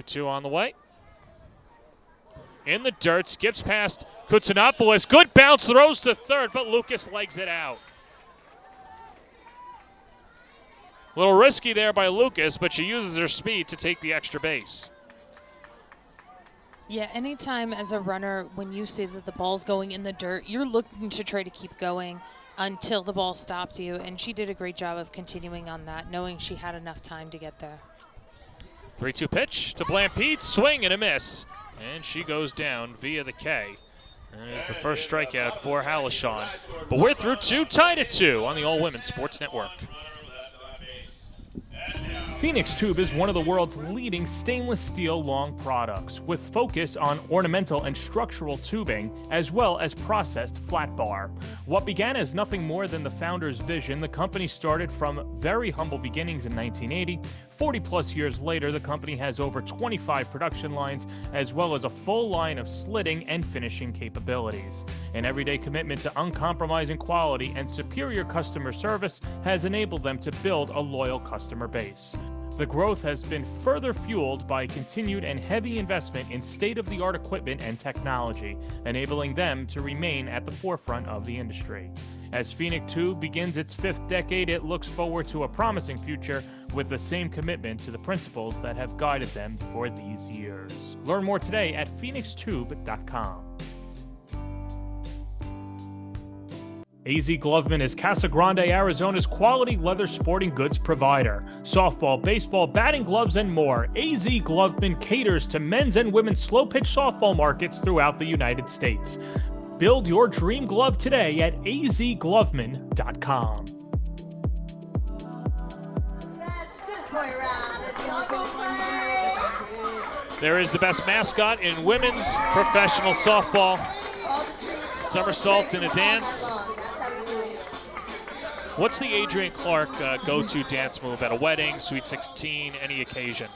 Two on the way. In the dirt, skips past Kutsinopoulos. Good bounce, throws to third, but Lucas legs it out. A little risky there by Lucas, but she uses her speed to take the extra base. Yeah, anytime as a runner, when you see that the ball's going in the dirt, you're looking to try to keep going until the ball stops you, and she did a great job of continuing on that, knowing she had enough time to get there. 3-2 pitch to Blampede, swing and a miss. And she goes down via the K. And it is the first strikeout for Halishon. But we're through 2, tied at 2 on the All Women's Sports Network. Phoenix Tube is one of the world's leading stainless steel long products, with focus on ornamental and structural tubing, as well as processed flat bar. What began as nothing more than the founder's vision, the company started from very humble beginnings in 1980. 40-plus years later, the company has over 25 production lines, as well as a full line of slitting and finishing capabilities. An everyday commitment to uncompromising quality and superior customer service has enabled them to build a loyal customer base. The growth has been further fueled by continued and heavy investment in state-of-the-art equipment and technology, enabling them to remain at the forefront of the industry. As Phoenix Tube begins its 5th decade, it looks forward to a promising future with the same commitment to the principles that have guided them for these years. Learn more today at phoenixtube.com. AZ Gloveman is Casa Grande, Arizona's quality leather sporting goods provider. Softball, baseball, batting gloves, and more. AZ Gloveman caters to men's and women's slow-pitch softball markets throughout the United States. Build your dream glove today at azgloveman.com. There is the best mascot in women's professional softball. Somersault and a dance. What's the Adrian Clark go-to dance move at a wedding, Sweet 16, any occasion?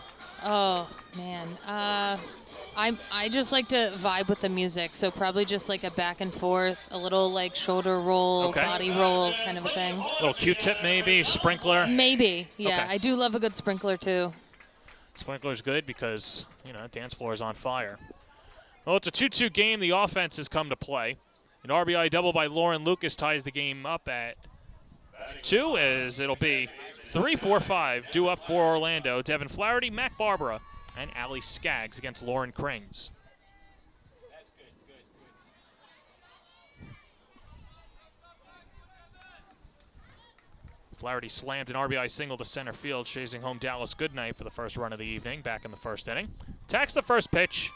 Oh, man. I just like to vibe with the music, so probably just like a back and forth, a little like shoulder roll, body roll kind of a thing. A little Q-tip maybe, sprinkler? Maybe, yeah. Okay. I do love a good sprinkler too. Sprinkler's good because, dance floor is on fire. Well, it's a 2-2 game. The offense has come to play. An RBI double by Lauren Lucas ties the game up at 2, as it'll be 3, 4, 5 due up for Orlando. Devin Flaherty, Mac Barbara, and Allie Skaggs against Lauren Krings. Flaherty slammed an RBI single to center field, chasing home Dallas Goodnight for the first run of the evening, back in the first inning. Attacks the first pitch,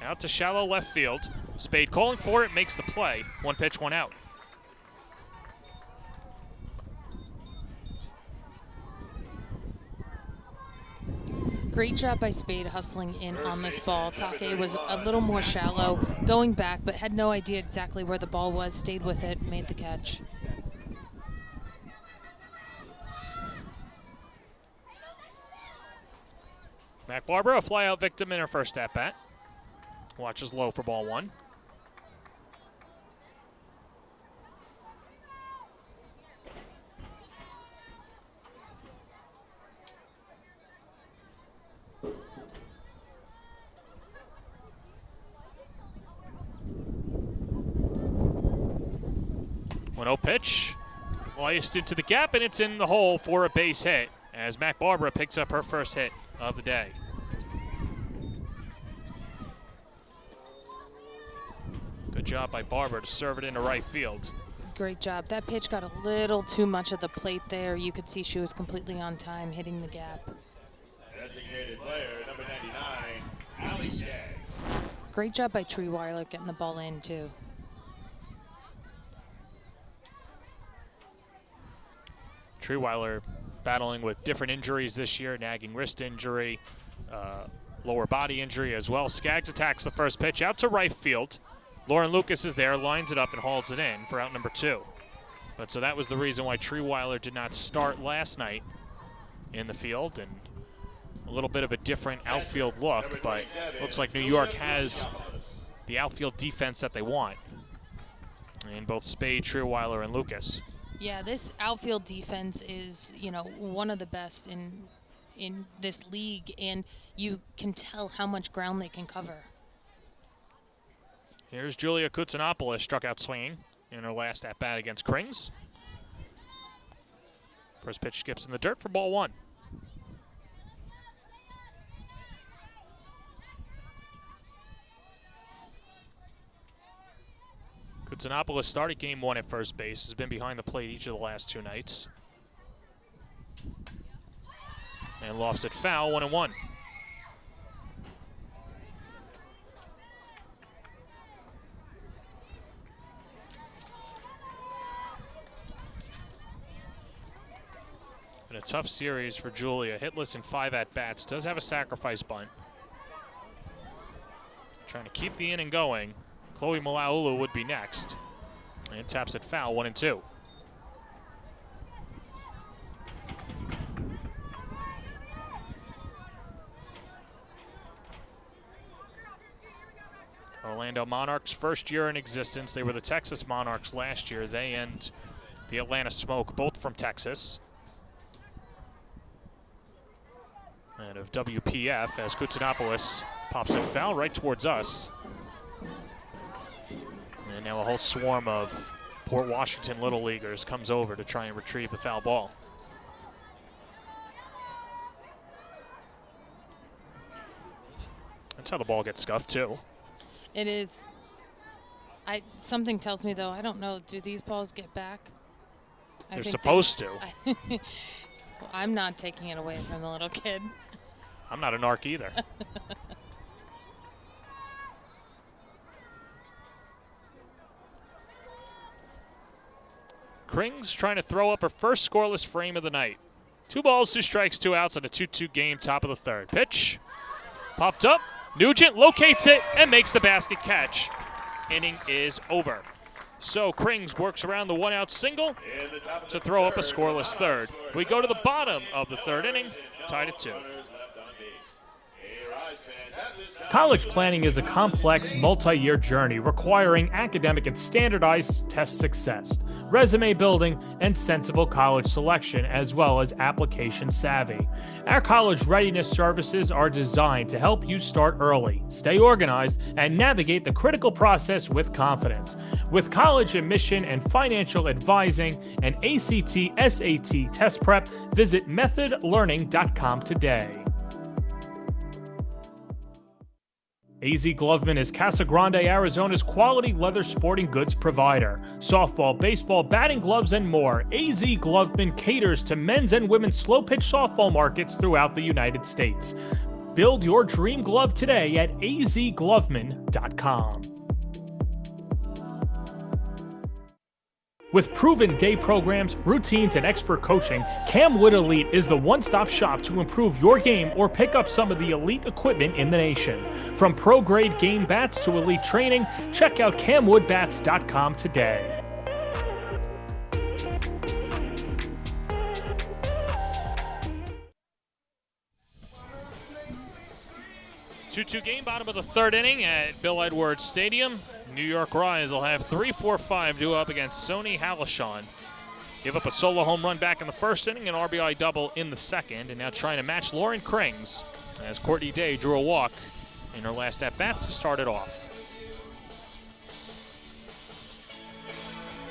out to shallow left field. Spade calling for it, makes the play. 1 pitch, 1 out. Great job by Spade hustling in on this ball. Take was a little more shallow, going back, but had no idea exactly where the ball was, stayed with it, made the catch. Mac Barbara, a flyout victim in her first at-bat. Watches low for ball 1. One-0 pitch, sliced into the gap, and it's in the hole for a base hit as Mac Barbara picks up her first hit of the day. Good job by Barbara to serve it into right field. Great job. That pitch got a little too much of the plate there. You could see she was completely on time, hitting the gap. Designated player, number 99, Allie Skaggs. Great job by Treeweiler getting the ball in, too. Treeweiler battling with different injuries this year, nagging wrist injury, lower body injury as well. Skaggs attacks the first pitch out to right field. Lauren Lucas is there, lines it up and hauls it in for out number 2. But so that was the reason why Treeweiler did not start last night in the field, and a little bit of a different outfield look, but looks like New York has the outfield defense that they want in both Spade, Treeweiler, and Lucas. Yeah, this outfield defense is, one of the best in this league, and you can tell how much ground they can cover. Here's Julia Kutsinopoulos, struck out swinging in her last at-bat against Krings. First pitch skips in the dirt for ball 1. Kutsinopoulos started game 1 at first base, has been behind the plate each of the last 2 nights. And lofts it foul, 1-1. Been a tough series for Julia. Hitless in 5 at-bats. Does have a sacrifice bunt. Trying to keep the inning going. Chloe Malaulu would be next. And taps it foul, 1-2. Orlando Monarchs, first year in existence. They were the Texas Monarchs last year. They and the Atlanta Smoke, both from Texas. And of WPF, as Kutsinopoulos pops it foul right towards us. And now a whole swarm of Port Washington Little Leaguers comes over to try and retrieve the foul ball. That's how the ball gets scuffed, too. It is. Something tells me, though, I don't know, do these balls get back? They're supposed to. Well, I'm not taking it away from the little kid. I'm not a narc either. Krings trying to throw up her first scoreless frame of the night. 2 balls, 2 strikes, 2 outs, and a 2-2 game, top of the 3rd. Pitch, popped up. Nugent locates it and makes the basket catch. Inning is over. So Krings works around the 1-out single to throw up a scoreless 3rd. We go to the bottom of the 3rd inning, tied at 2. A Rise fan at this time College planning is a complex, multi-year journey requiring academic and standardized test success, resume building, and sensible college selection, as well as application savvy. Our college readiness services are designed to help you start early, stay organized, and navigate the critical process with confidence. With college admission and financial advising and ACT, SAT test prep, visit methodlearning.com today. AZ Gloveman is Casa Grande, Arizona's quality leather sporting goods provider. Softball, baseball, batting gloves, and more. AZ Gloveman caters to men's and women's slow-pitch softball markets throughout the United States. Build your dream glove today at azgloveman.com. With proven day programs, routines, and expert coaching, Camwood Elite is the one-stop shop to improve your game or pick up some of the elite equipment in the nation. From pro-grade game bats to elite training, check out camwoodbats.com today. Two-two game, bottom of the third inning at Bill Edwards Stadium. New York Rise will have 3-4-5 due up against Sony Halishon. Give up a solo home run back in the first inning, an RBI double in the second, and now trying to match Lauren Krings as Courtney Day drew a walk in her last at-bat to start it off.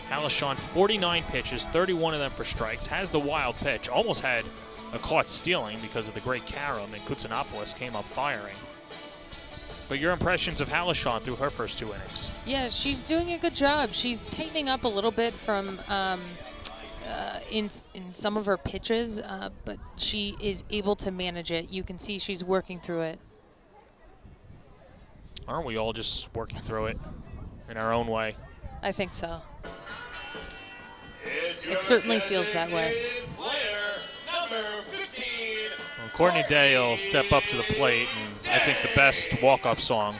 Halishon, 49 pitches, 31 of them for strikes, has the wild pitch, almost had a caught stealing because of the great Karam, and Kutsanopoulos came up firing. But your impressions of Halishon through her first two innings? Yeah, she's doing a good job. She's tightening up a little bit from in some of her pitches, but she is able to manage it. You can see she's working through it. Aren't we all just working through it in our own way? I think so. It certainly feels that way. Well, Courtney Day will step up to the plate, and I think the best walk-up song,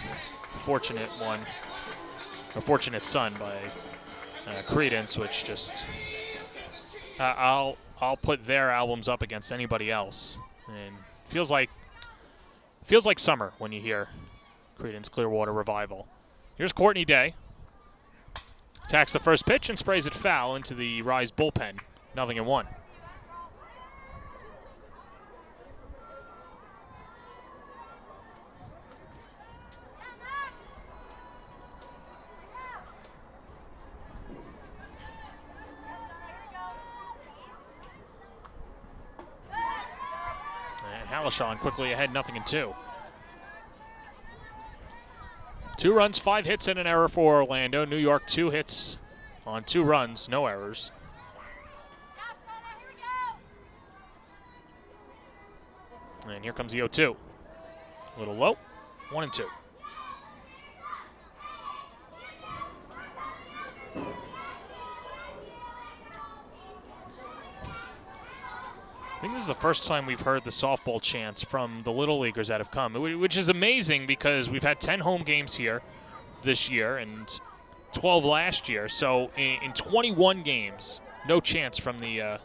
Fortunate One, or Fortunate Son by Creedence, which just, I'll put their albums up against anybody else. And feels like summer when you hear Creedence Clearwater Revival. Here's Courtney Day. Attacks the first pitch and sprays it foul into the Rise bullpen. 0-1. And Halishon quickly ahead, 0-2. 2 runs, 5 hits, and an error for Orlando. New York, 2 hits on 2 runs, no errors. And here comes the 0-2. A little low, 1-2. I think this is the first time we've heard the softball chants from the Little Leaguers that have come, which is amazing because we've had 10 home games here this year and 12 last year. So in 21 games, no chants from the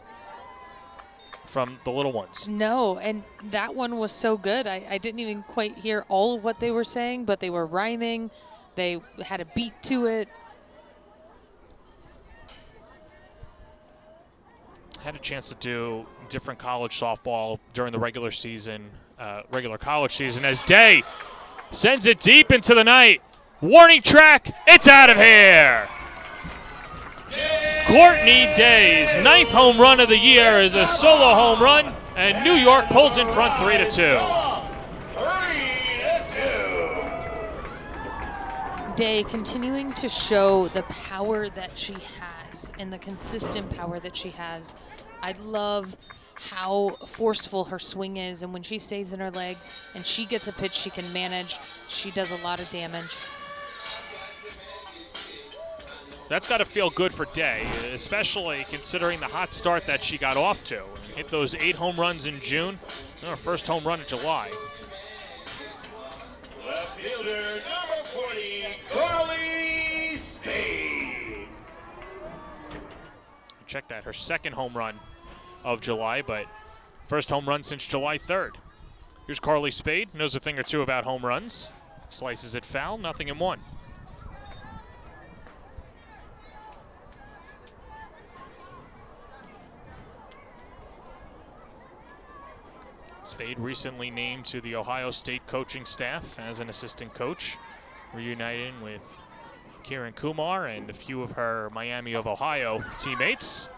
little ones. No, and that one was so good. I didn't even quite hear all of what they were saying, but they were rhyming. They had a beat to it. Had a chance to do different college softball during the regular college season as Day sends it deep into the night. Warning track, it's out of here. Courtney Day's 9th home run of the year is a solo home run, and New York pulls in front 3-2. 3-2. Day continuing to show the power that she has and the consistent power that she has. I love how forceful her swing is, and when she stays in her legs and she gets a pitch she can manage, she does a lot of damage. That's got to feel good for Day, especially considering the hot start that she got off to. Hit those 8 home runs in June, and her first home run in July. Left fielder, number 40, Carly Spade. Check that, her second home run of July, but first home run since July 3rd. Here's Carly Spade, knows a thing or two about home runs. Slices it foul, 0-1. Spade recently named to the Ohio State coaching staff as an assistant coach, reuniting with Kieran Kumar and a few of her Miami of Ohio teammates.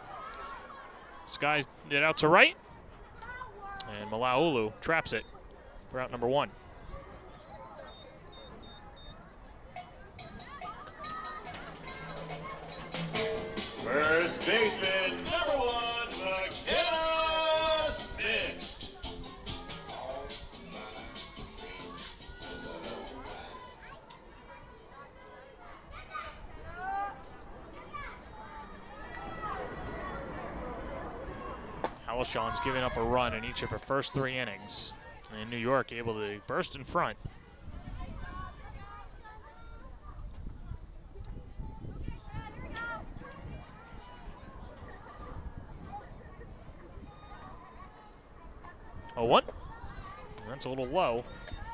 Skies it out to right, and Malaulu traps it for out number 1. First baseman, number 1, McKenna Smith. Alshon's giving up a run in each of her first 3 innings. And New York able to burst in front. Oh, 1. That's a little low.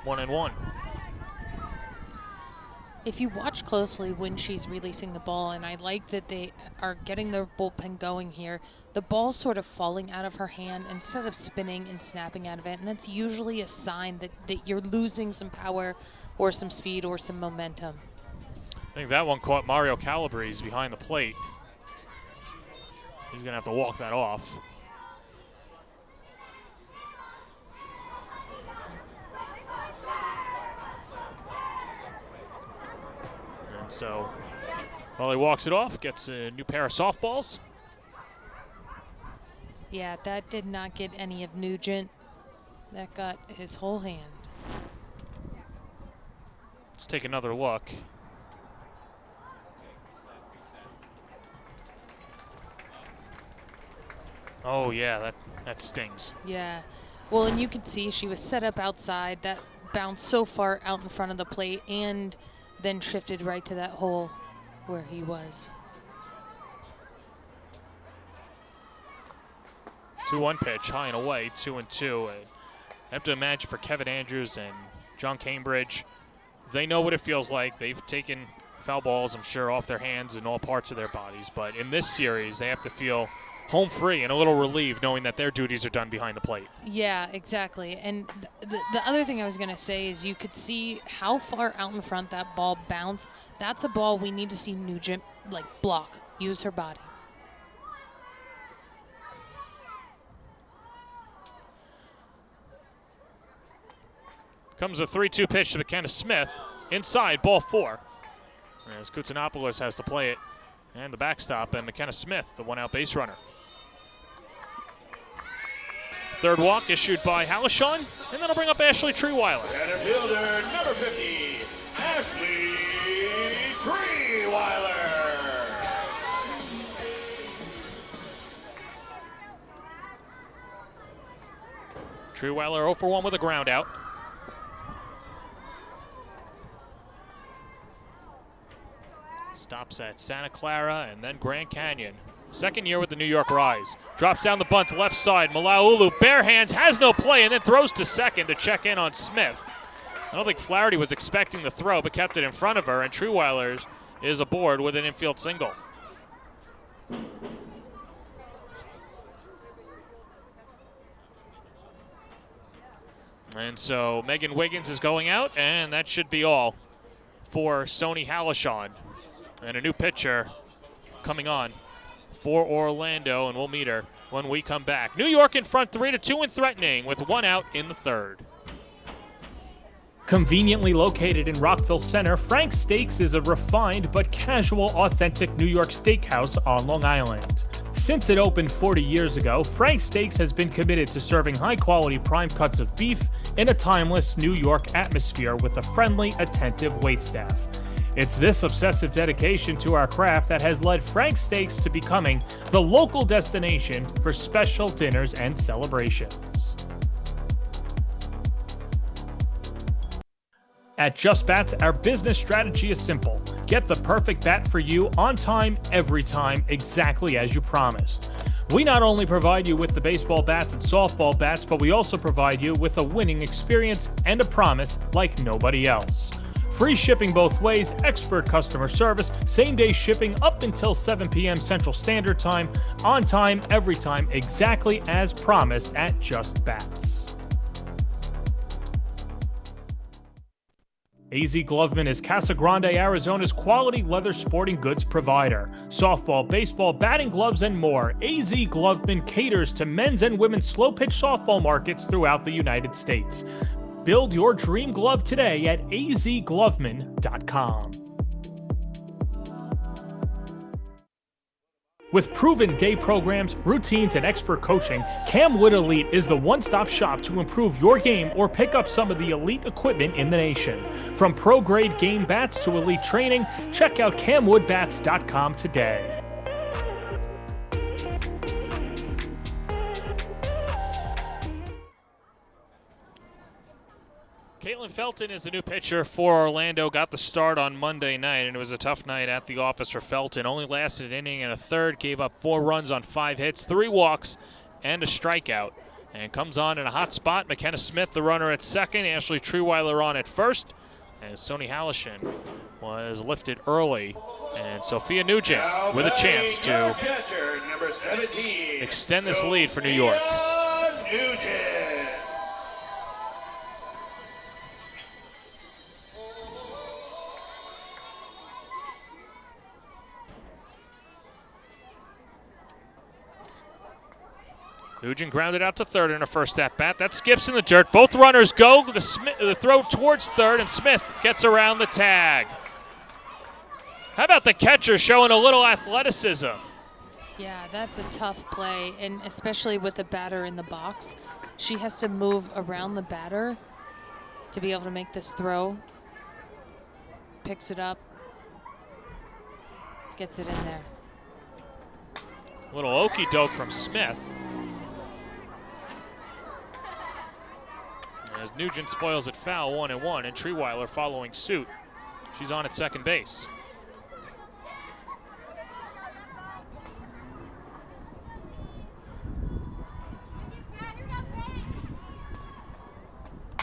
1-1. If you watch closely when she's releasing the ball, and I like that they are getting their bullpen going here, the ball's sort of falling out of her hand instead of spinning and snapping out of it, and that's usually a sign that you're losing some power or some speed or some momentum. I think that one caught Mario Calabrese behind the plate. He's going to have to walk that off. So, while he walks it off, gets a new pair of softballs. Yeah, that did not get any of Nugent. That got his whole hand. Let's take another look. Oh, yeah, that stings. Yeah. Well, and you can see she was set up outside. That bounced so far out in front of the plate and then shifted right to that hole where he was. 2-1 pitch, high and away, 2-2. I have to imagine for Kevin Andrews and John Cambridge, they know what it feels like. They've taken foul balls, I'm sure, off their hands and all parts of their bodies. But in this series, they have to feel home free and a little relieved knowing that their duties are done behind the plate. Yeah, exactly. And the other thing I was going to say is you could see how far out in front that ball bounced. That's a ball we need to see Nugent, block, use her body. Comes a 3-2 pitch to McKenna Smith. Inside, ball 4. As Koutsanopoulos has to play it. And the backstop, and McKenna Smith, the one-out base runner. Third walk issued by Halishon, and that'll bring up Ashley Trewiler. Center fielder, number 50, Ashley Trewiler. Trewiler 0 for 1 with a ground out. Stops at Santa Clara and then Grand Canyon. Second year with the New York Rise. Drops down the bunt left side. Malaulu bare hands, has no play, and then throws to second to check in on Smith. I don't think Flaherty was expecting the throw, but kept it in front of her, and Trewiler is aboard with an infield single. And so Megan Wiggins is going out, and that should be all for Sony Halishon. And a new pitcher coming on for Orlando, and we'll meet her when we come back. New York in front 3-2 and threatening with 1 out in the 3rd. Conveniently located in Rockville Center, Frank's Steaks is a refined but casual, authentic New York steakhouse on Long Island. Since it opened 40 years ago, Frank's Steaks has been committed to serving high-quality prime cuts of beef in a timeless New York atmosphere with a friendly, attentive waitstaff. It's this obsessive dedication to our craft that has led Frank's Steaks to becoming the local destination for special dinners and celebrations. At Just Bats, our business strategy is simple. Get the perfect bat for you on time, every time, exactly as you promised. We not only provide you with the baseball bats and softball bats, but we also provide you with a winning experience and a promise like nobody else. Free shipping both ways, expert customer service, same-day shipping up until 7 p.m. Central Standard Time, on time, every time, exactly as promised at Just Bats. AZ Gloveman is Casa Grande, Arizona's quality leather sporting goods provider. Softball, baseball, batting gloves, and more. AZ Gloveman caters to men's and women's slow-pitch softball markets throughout the United States. Build your dream glove today at azgloveman.com. With proven day programs, routines, and expert coaching, Camwood Elite is the one-stop shop to improve your game or pick up some of the elite equipment in the nation. From pro-grade game bats to elite training, check out camwoodbats.com today. Caitlin Felton is the new pitcher for Orlando. Got the start on Monday night, and it was a tough night at the office for Felton. Only lasted an inning and a third, gave up 4 runs on 5 hits, 3 walks, and a strikeout. And comes on in a hot spot. McKenna Smith, the runner at second. Ashley Treweiler on at first. And Sony Hallishin was lifted early. And Sophia Nugent with a chance to extend this lead for New York. Nugent grounded out to third in her first at-bat. That skips in the dirt. Both runners go. The throw towards third, and Smith gets around the tag. How about the catcher showing a little athleticism? Yeah, that's a tough play, and especially with the batter in the box. She has to move around the batter to be able to make this throw. Picks it up. Gets it in there. Little okey-doke from Smith. As Nugent spoils it foul, 1-1, and Treweiler following suit. She's on at second base.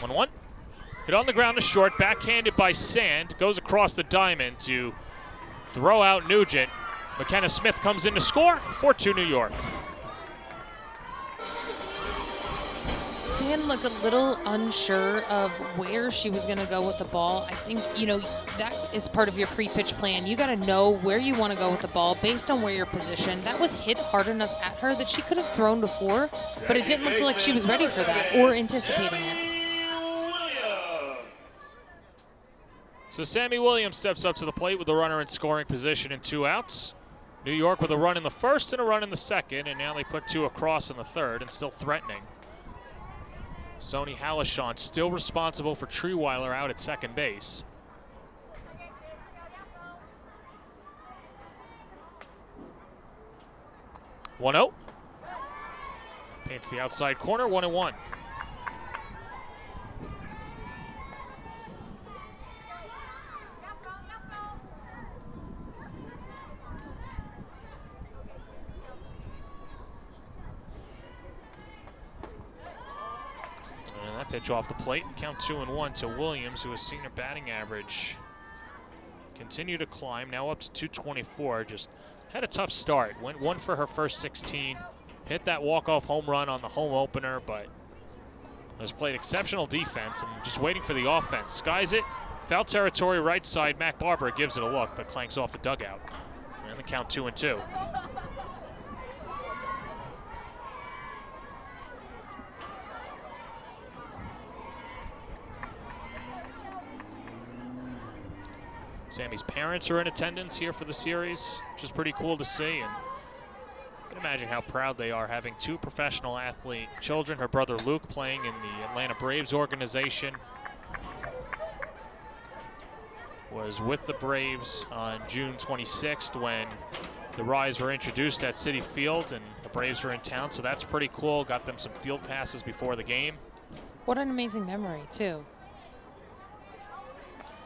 One. Hit on the ground to short, backhanded by Sand, goes across the diamond to throw out Nugent. McKenna Smith comes in to score, 4-2 New York. Sand looked a little unsure of where she was going to go with the ball. I think, that is part of your pre-pitch plan. You got to know where you want to go with the ball based on where you're positioned. That was hit hard enough at her that she could have thrown before, but it didn't look like she was ready for that or anticipating it. So Sammy Williams steps up to the plate with a runner in scoring position and 2 outs. New York with a run in the first and a run in the second, and now they put 2 across in the third and still threatening. Sony Hallishin still responsible for Treweiler out at second base. One 0. Paints the outside corner, 1-1. Pitch off the plate, count 2-1 to Williams, who has seen her batting average continue to climb, now up to 224. Just had a tough start. Went 1 for her first 16. Hit that walk-off home run on the home opener, but has played exceptional defense and just waiting for the offense. Skies it, foul territory right side. Mac Barber gives it a look, but clanks off the dugout. And the count 2-2. Sammy's parents are in attendance here for the series, which is pretty cool to see. And you can imagine how proud they are having 2 professional athlete children. Her brother Luke playing in the Atlanta Braves organization. Was with the Braves on June 26th when the Rise were introduced at Citi Field and the Braves were in town, so that's pretty cool. Got them some field passes before the game. What an amazing memory, too.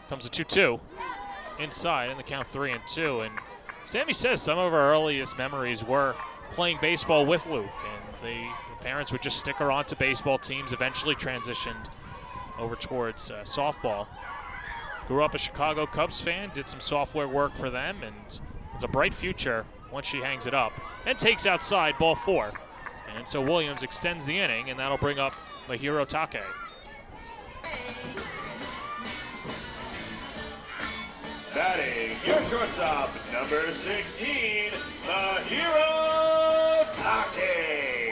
Comes a 2-2. Inside in the count 3-2, and Sammy says some of her earliest memories were playing baseball with Luke, and the parents would just stick her onto baseball teams, eventually transitioned over towards softball. Grew up a Chicago Cubs fan, did some software work for them, and has a bright future once she hangs it up. And takes outside, ball 4. And so Williams extends the inning, and that'll bring up Mahiro Take. Batting your shortstop, number 16, Mahiro Take.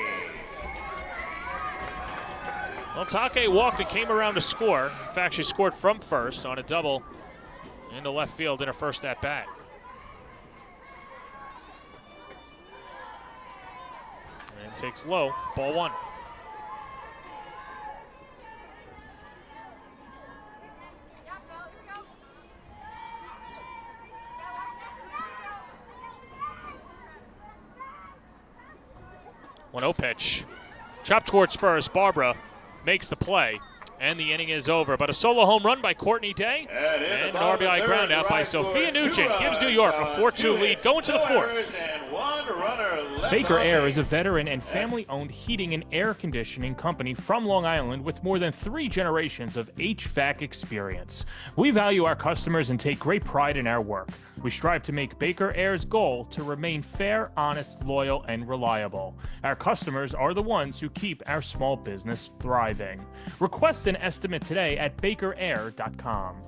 Well, Take walked and came around to score. In fact, she scored from first on a double into left field in her first at-bat. And takes low, ball 1. One 0 pitch. Chopped towards first. Barbara makes the play, and the inning is over. But a solo home run by Courtney Day, and an RBI ground out by Sophia Nugent gives New York a 4-2 lead going to the 4th. Baker Air is a veteran and family-owned heating and air conditioning company from Long Island with more than 3 generations of HVAC experience. We value our customers and take great pride in our work. We strive to make Baker Air's goal to remain fair, honest, loyal, and reliable. Our customers are the ones who keep our small business thriving. Request an estimate today at bakerair.com.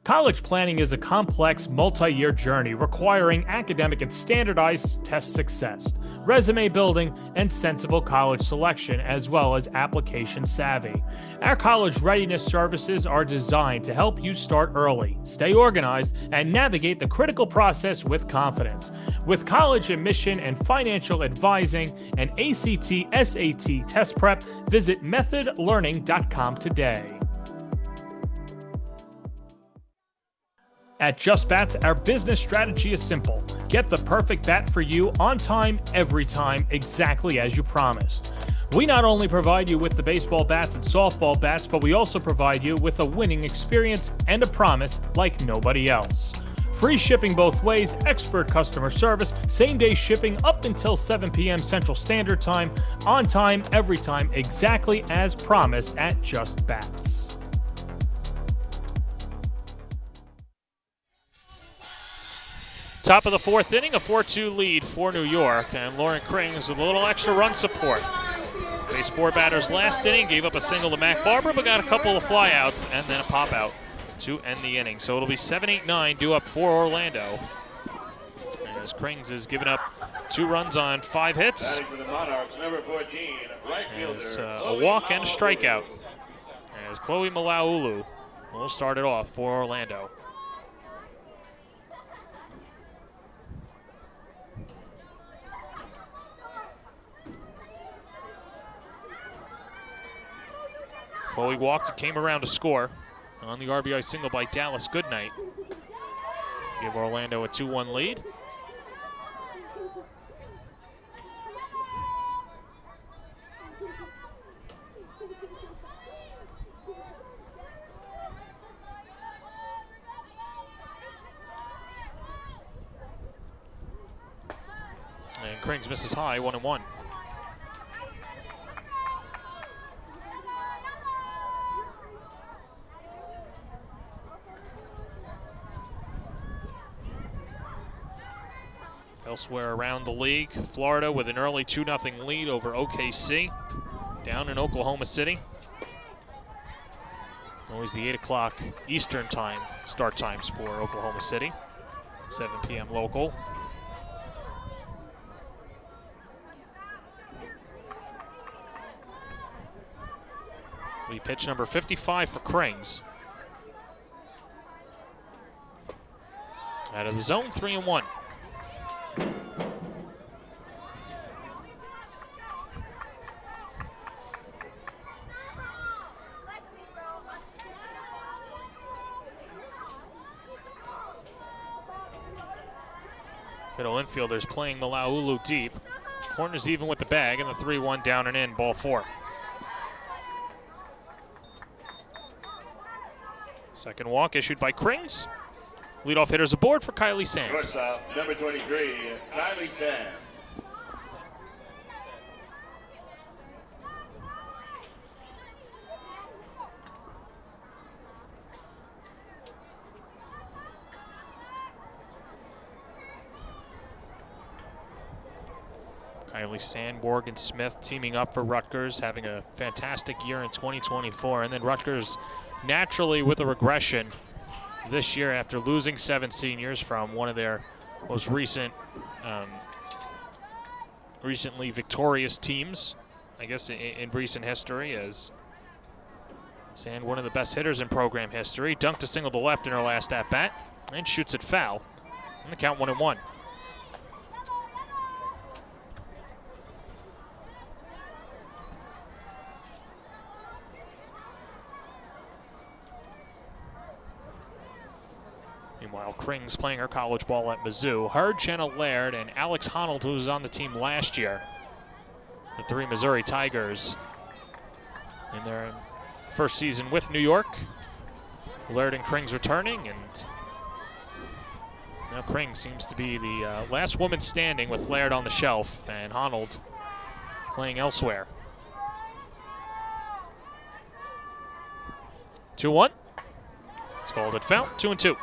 College planning is a complex, multi-year journey requiring academic and standardized test success, resume building, and sensible college selection, as well as application savvy. Our college readiness services are designed to help you start early, stay organized, and navigate the critical process with confidence. With college admission and financial advising and ACT, SAT test prep, visit methodlearning.com today. At Just Bats, our business strategy is simple. Get the perfect bat for you on time, every time, exactly as you promised. We not only provide you with the baseball bats and softball bats, but we also provide you with a winning experience and a promise like nobody else. Free shipping both ways, expert customer service, same-day shipping up until 7 p.m. Central Standard Time, on time, every time, exactly as promised at Just Bats. Top of the 4th inning, a 4-2 lead for New York, and Lauren Krings with a little extra run support. Faced 4 batters last inning, gave up a single to Mac Barber, but got a couple of flyouts and then a pop-out to end the inning. So it'll be 7-8-9 due up for Orlando. As Krings has given up 2 runs on 5 hits. Batting for the Monarchs, number 14, right fielder, A walk and a strikeout. As Chloe Malaulu will start it off for Orlando. Chloe walked and came around to score on the RBI single by Dallas Goodnight. Give Orlando a 2-1 lead. And Krings misses high, 1-1. Elsewhere around the league, Florida with an early 2-0 lead over OKC down in Oklahoma City. Always the 8 o'clock Eastern time start times for Oklahoma City, 7 p.m. local. So we pitch number 55 for Krings. Out of the zone, 3-1. Middle infielders playing Malaulu deep. Corners even with the bag, and the 3-1 down and in, ball 4. Second walk issued by Krings. Leadoff hitters aboard for Kylie Sam. shortstop, number 23, Kylie Sam. Riley Sandborg and Smith teaming up for Rutgers, having a fantastic year in 2024. And then Rutgers naturally with a regression this year after losing 7 seniors from one of their most recently victorious teams, I guess, in recent history, as Sand, one of the best hitters in program history, dunked a single to left in her last at-bat and shoots it foul. And the count 1-1. Meanwhile, Krings playing her college ball at Mizzou. Her, Jenna Laird, and Alex Honnold, who was on the team last year. The 3 Missouri Tigers in their first season with New York. Laird and Krings returning, and now Krings seems to be the last woman standing with Laird on the shelf and Honnold playing elsewhere. 2-1. It's called at foul. 2-2.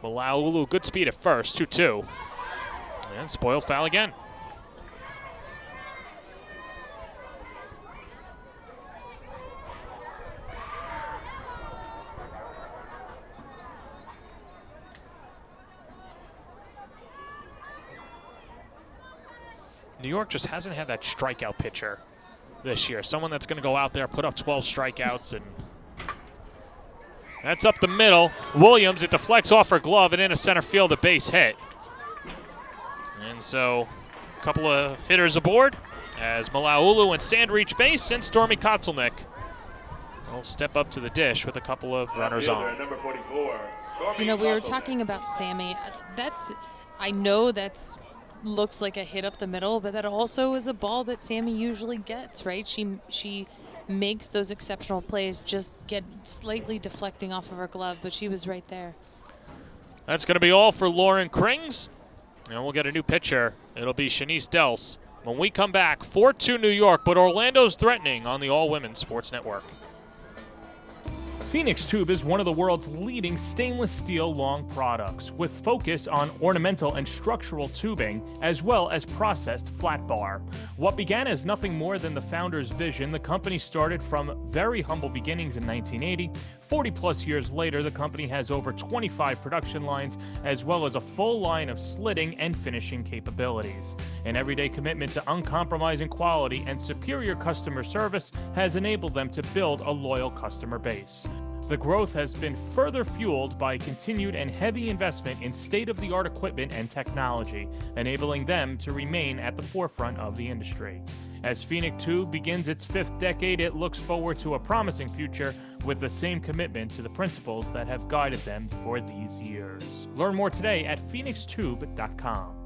Malaulu, good speed at first, 2-2. And spoiled foul again. New York just hasn't had that strikeout pitcher this year. Someone that's going to go out there, put up 12 strikeouts, and that's up the middle. Williams, it deflects off her glove and into center field, a base hit. And so a couple of hitters aboard as Malaulu and Sand reach base, and Stormy Kotzelnick will step up to the dish with a couple of runners on. Number 44, You know, we were talking about Sammy. I know that's looks like a hit up the middle, but that also is a ball that Sammy usually gets, right? She makes those exceptional plays, just get slightly deflecting off of her glove, but she was right there. That's going to be all for Lauren Krings. And we'll get a new pitcher. It'll be Shanice Dels. When we come back, 4-2 New York, but Orlando's threatening on the All-Women Sports Network. Phoenix Tube is one of the world's leading stainless steel long products, with focus on ornamental and structural tubing, as well as processed flat bar. What began as nothing more than the founder's vision, the company started from very humble beginnings in 1980. 40-plus years later, the company has over 25 production lines, as well as a full line of slitting and finishing capabilities. An everyday commitment to uncompromising quality and superior customer service has enabled them to build a loyal customer base. The growth has been further fueled by continued and heavy investment in state-of-the-art equipment and technology, enabling them to remain at the forefront of the industry. As Phoenix Tube begins its 5th decade, it looks forward to a promising future with the same commitment to the principles that have guided them for these years. Learn more today at phoenixtube.com.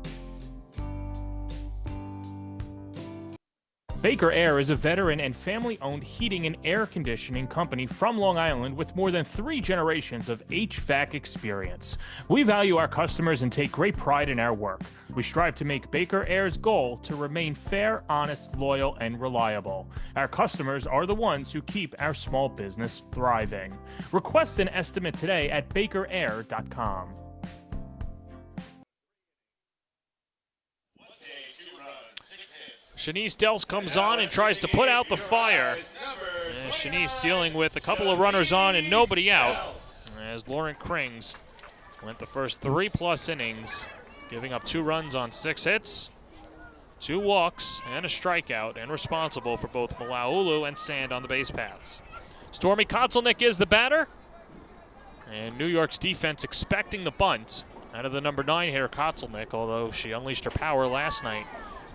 Baker Air is a veteran and family-owned heating and air conditioning company from Long Island with more than 3 generations of HVAC experience. We value our customers and take great pride in our work. We strive to make Baker Air's goal to remain fair, honest, loyal, and reliable. Our customers are the ones who keep our small business thriving. Request an estimate today at bakerair.com. Shanice Dels comes on and tries to put out the fire. And Shanice dealing with a couple of runners on and nobody out, as Lauren Krings went the first 3+ innings, giving up 2 runs on 6 hits, 2 walks, and a strikeout, and responsible for both Malaulu and Sand on the base paths. Stormy Kotzelnick is the batter, and New York's defense expecting the bunt out of the number 9 hitter, Kotzelnick, although she unleashed her power last night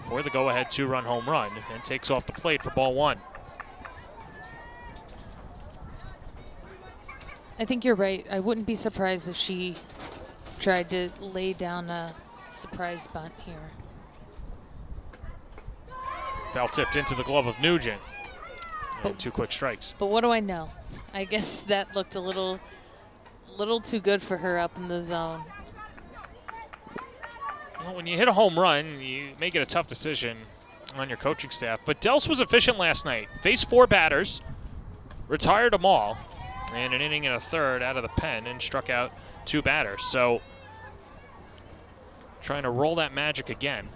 for the go-ahead 2-run home run and takes off the plate for ball 1. I think you're right. I wouldn't be surprised if she tried to lay down a surprise bunt here. Foul tipped into the glove of Nugent. And 2 quick strikes. But what do I know? I guess that looked a little A little too good for her up in the zone. Well, when you hit a home run, you make it a tough decision on your coaching staff. But Dels was efficient last night. Faced 4 batters, retired them all, and an inning and a third out of the pen, and struck out 2 batters. So trying to roll that magic again.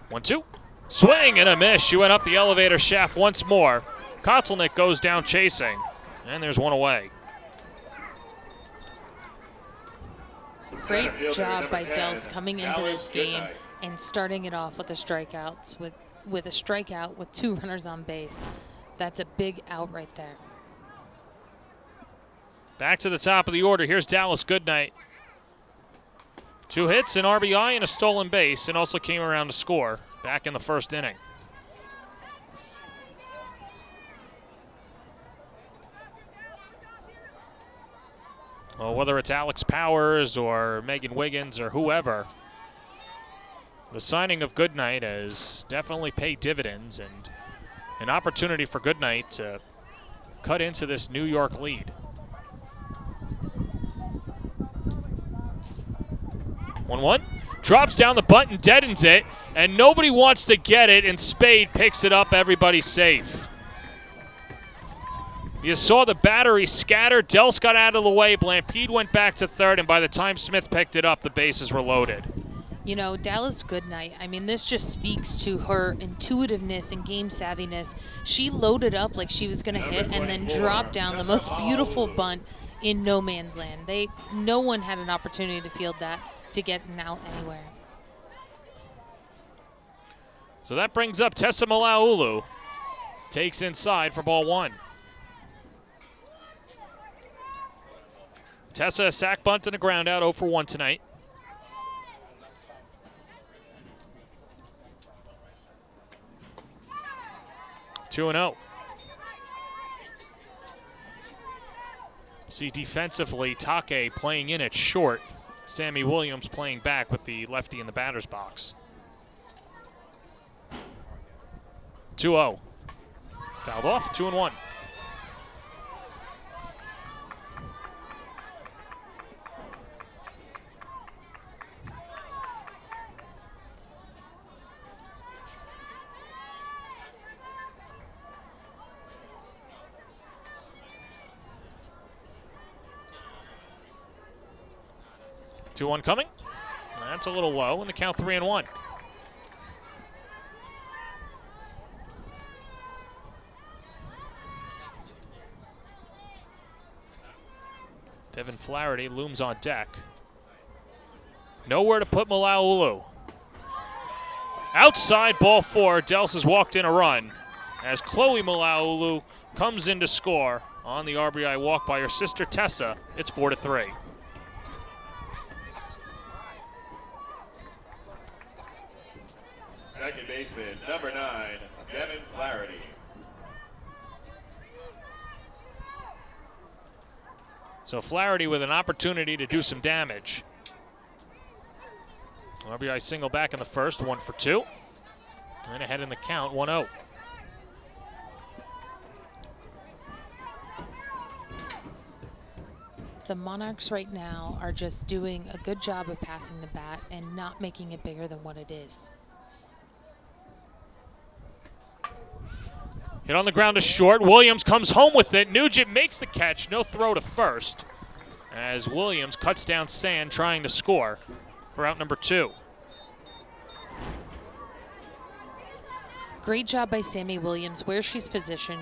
One, two. Swing and a miss. She went up the elevator shaft once more. Kotzelnick goes down chasing. And there's one away. Great job by Dels coming into this game and starting it off with a strikeout with 2 runners on base. That's a big out right there. Back to the top of the order. Here's Dallas Goodnight. 2 hits, an RBI, and a stolen base, and also came around to score back in the first inning. Well, whether it's Alex Powers or Megan Wiggins or whoever, the signing of Goodnight has definitely paid dividends and an opportunity for Goodnight to cut into this New York lead. 1-1. Drops down the bunt and deadens it, and nobody wants to get it, and Spade picks it up. Everybody's safe. You saw the battery scatter. Dels got out of the way. Blampede went back to third, and by the time Smith picked it up, the bases were loaded. You know, Dallas Goodnight, I mean, this just speaks to her intuitiveness and game savviness. She loaded up like she was going to hit and then dropped down the most beautiful bunt in no man's land. No one had an opportunity to field that, to get an out anywhere. So that brings up Tessa Malaulu. Takes inside for ball 1. Tessa, a sack bunt and a ground out, 0 for 1 tonight. Two and 0. See defensively, Take playing in at short. Sammy Williams playing back with the lefty in the batter's box. 2-0. Fouled off, 2-1. Two one coming. That's a little low, and the count 3-1. Devin Flaherty looms on deck. Nowhere to put Malaulu. Outside, ball 4. Dels has walked in a run as Chloe Malaulu comes in to score on the RBI walk by her sister Tessa. It's 4-3. Second baseman, number 9, Devin Flaherty. So Flaherty with an opportunity to do some damage. RBI single back in the first, 1 for 2. And ahead in the count, 1-0. The Monarchs right now are just doing a good job of passing the bat and not making it bigger than what it is. Hit on the ground to short. Williams comes home with it. Nugent makes the catch. No throw to first as Williams cuts down Sand trying to score for out number 2. Great job by Sammy Williams where she's positioned.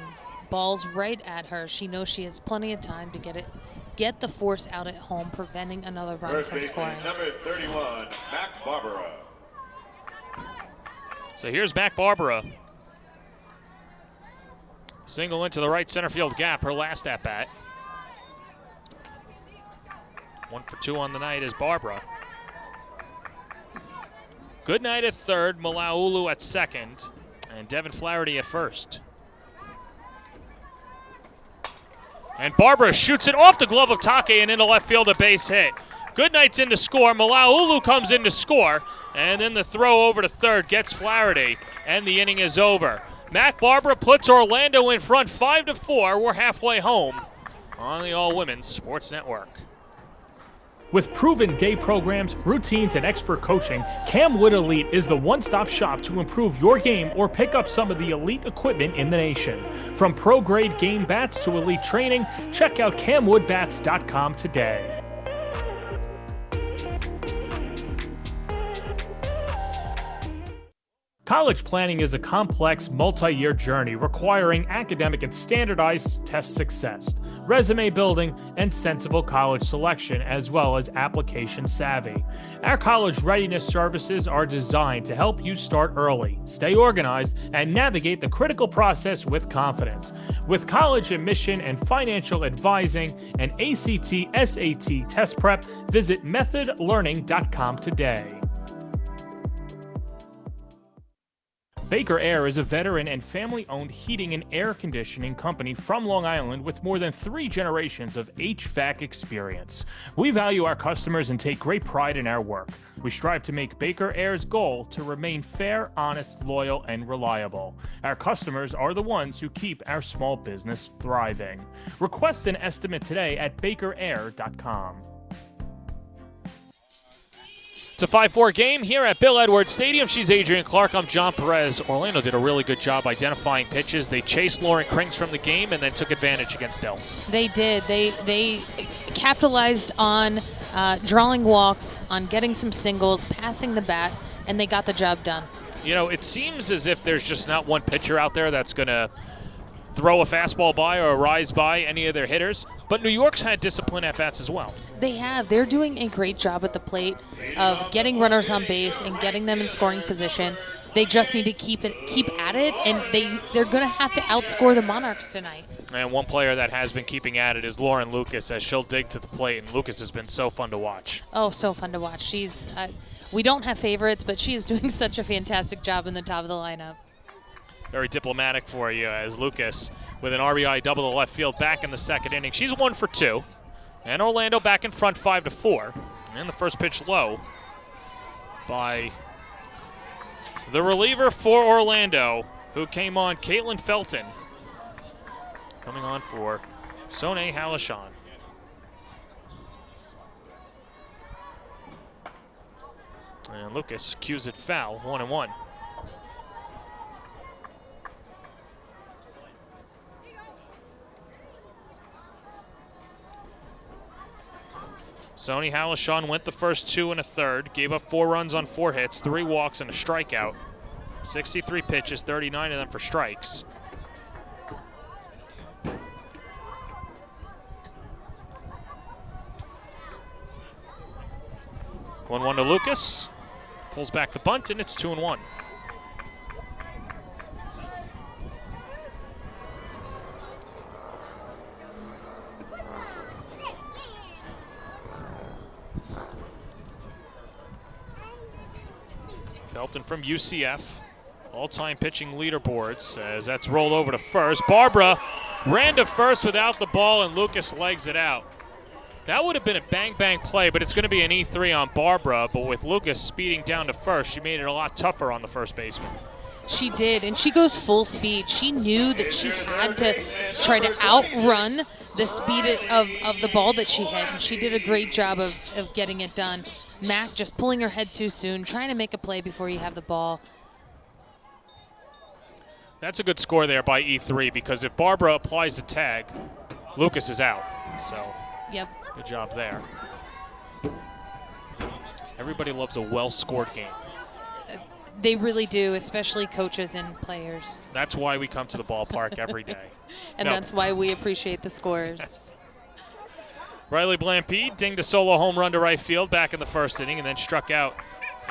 Ball's right at her. She knows she has plenty of time to get the force out at home, preventing another run First from baseman, scoring. number 31, Mac Barbara. So here's Mac Barbara. Single into the right center field gap, her last at bat. 1 for 2 on the night is Barbara. Goodnight at third, Malaulu at second, and Devin Flaherty at first. And Barbara shoots it off the glove of Take and into left field, a base hit. Goodnight's in to score. Malaulu comes in to score. And then the throw over to third gets Flaherty, and the inning is over. Mac Barbara puts Orlando in front 5-4. We're halfway home on the All Women's Sports Network. With proven day programs, routines, and expert coaching, Camwood Elite is the one-stop shop to improve your game or pick up some of the elite equipment in the nation. From pro-grade game bats to elite training, check out camwoodbats.com today. College planning is a complex, multi-year journey requiring academic and standardized test success, resume building, and sensible college selection, as well as application savvy. Our college readiness services are designed to help you start early, stay organized, and navigate the critical process with confidence. With college admission and financial advising and ACT, SAT test prep, visit methodlearning.com today. Baker Air is a veteran and family-owned heating and air conditioning company from Long Island with more than 3 generations of HVAC experience. We value our customers and take great pride in our work. We strive to make Baker Air's goal to remain fair, honest, loyal, and reliable. Our customers are the ones who keep our small business thriving. Request an estimate today at bakerair.com. It's a 5-4 game here at Bill Edwards Stadium. She's Adrian Clark. I'm John Perez. Orlando did a really good job identifying pitches. They chased Lauren Krings from the game and then took advantage against Els. They did. They capitalized on drawing walks, on getting some singles, passing the bat, and they got the job done. You know, it seems as if there's just not one pitcher out there that's going to throw a fastball by or a rise by any of their hitters. But New York's had discipline at bats as well. They have. They're doing a great job at the plate of getting runners on base and getting them in scoring position. They just need to keep at it, and they're going to have to outscore the Monarchs tonight. And one player that has been keeping at it is Lauren Lucas, as she'll dig to the plate, and Lucas has been so fun to watch. Oh, so fun to watch. She's we don't have favorites, but she is doing such a fantastic job in the top of the lineup. Very diplomatic for you, as Lucas with an RBI double to left field back in the second inning. She's 1 for 2. And Orlando back in front 5-4. And the first pitch low by the reliever for Orlando, who came on, Caitlin Felton, coming on for Soné Halashan. And Lucas cues it foul, 1-1. Soné Halashan went the first 2 1/3, gave up 4 runs on 4 hits, 3 walks, and a strikeout. 63 pitches, 39 of them for strikes. One to Lucas. Pulls back the bunt, and it's 2-1. Felton from UCF, all-time pitching leaderboards, as that's rolled over to first. Barbara ran to first without the ball, and Lucas legs it out. That would have been a bang-bang play, but it's going to be an E3 on Barbara. But with Lucas speeding down to first, she made it a lot tougher on the first baseman. She did, and she goes full speed. She knew that she had to try to outrun the speed of the ball that she hit, and she did a great job of getting it done. Mac just pulling her head too soon, trying to make a play before you have the ball. That's a good score there by E3, because if Barbara applies the tag, Lucas is out. So, yep. Good job there. Everybody loves a well-scored game. They really do, especially coaches and players. That's why we come to the ballpark every day. And that's why we appreciate the scores. Riley Blampede dinged a solo home run to right field back in the first inning and then struck out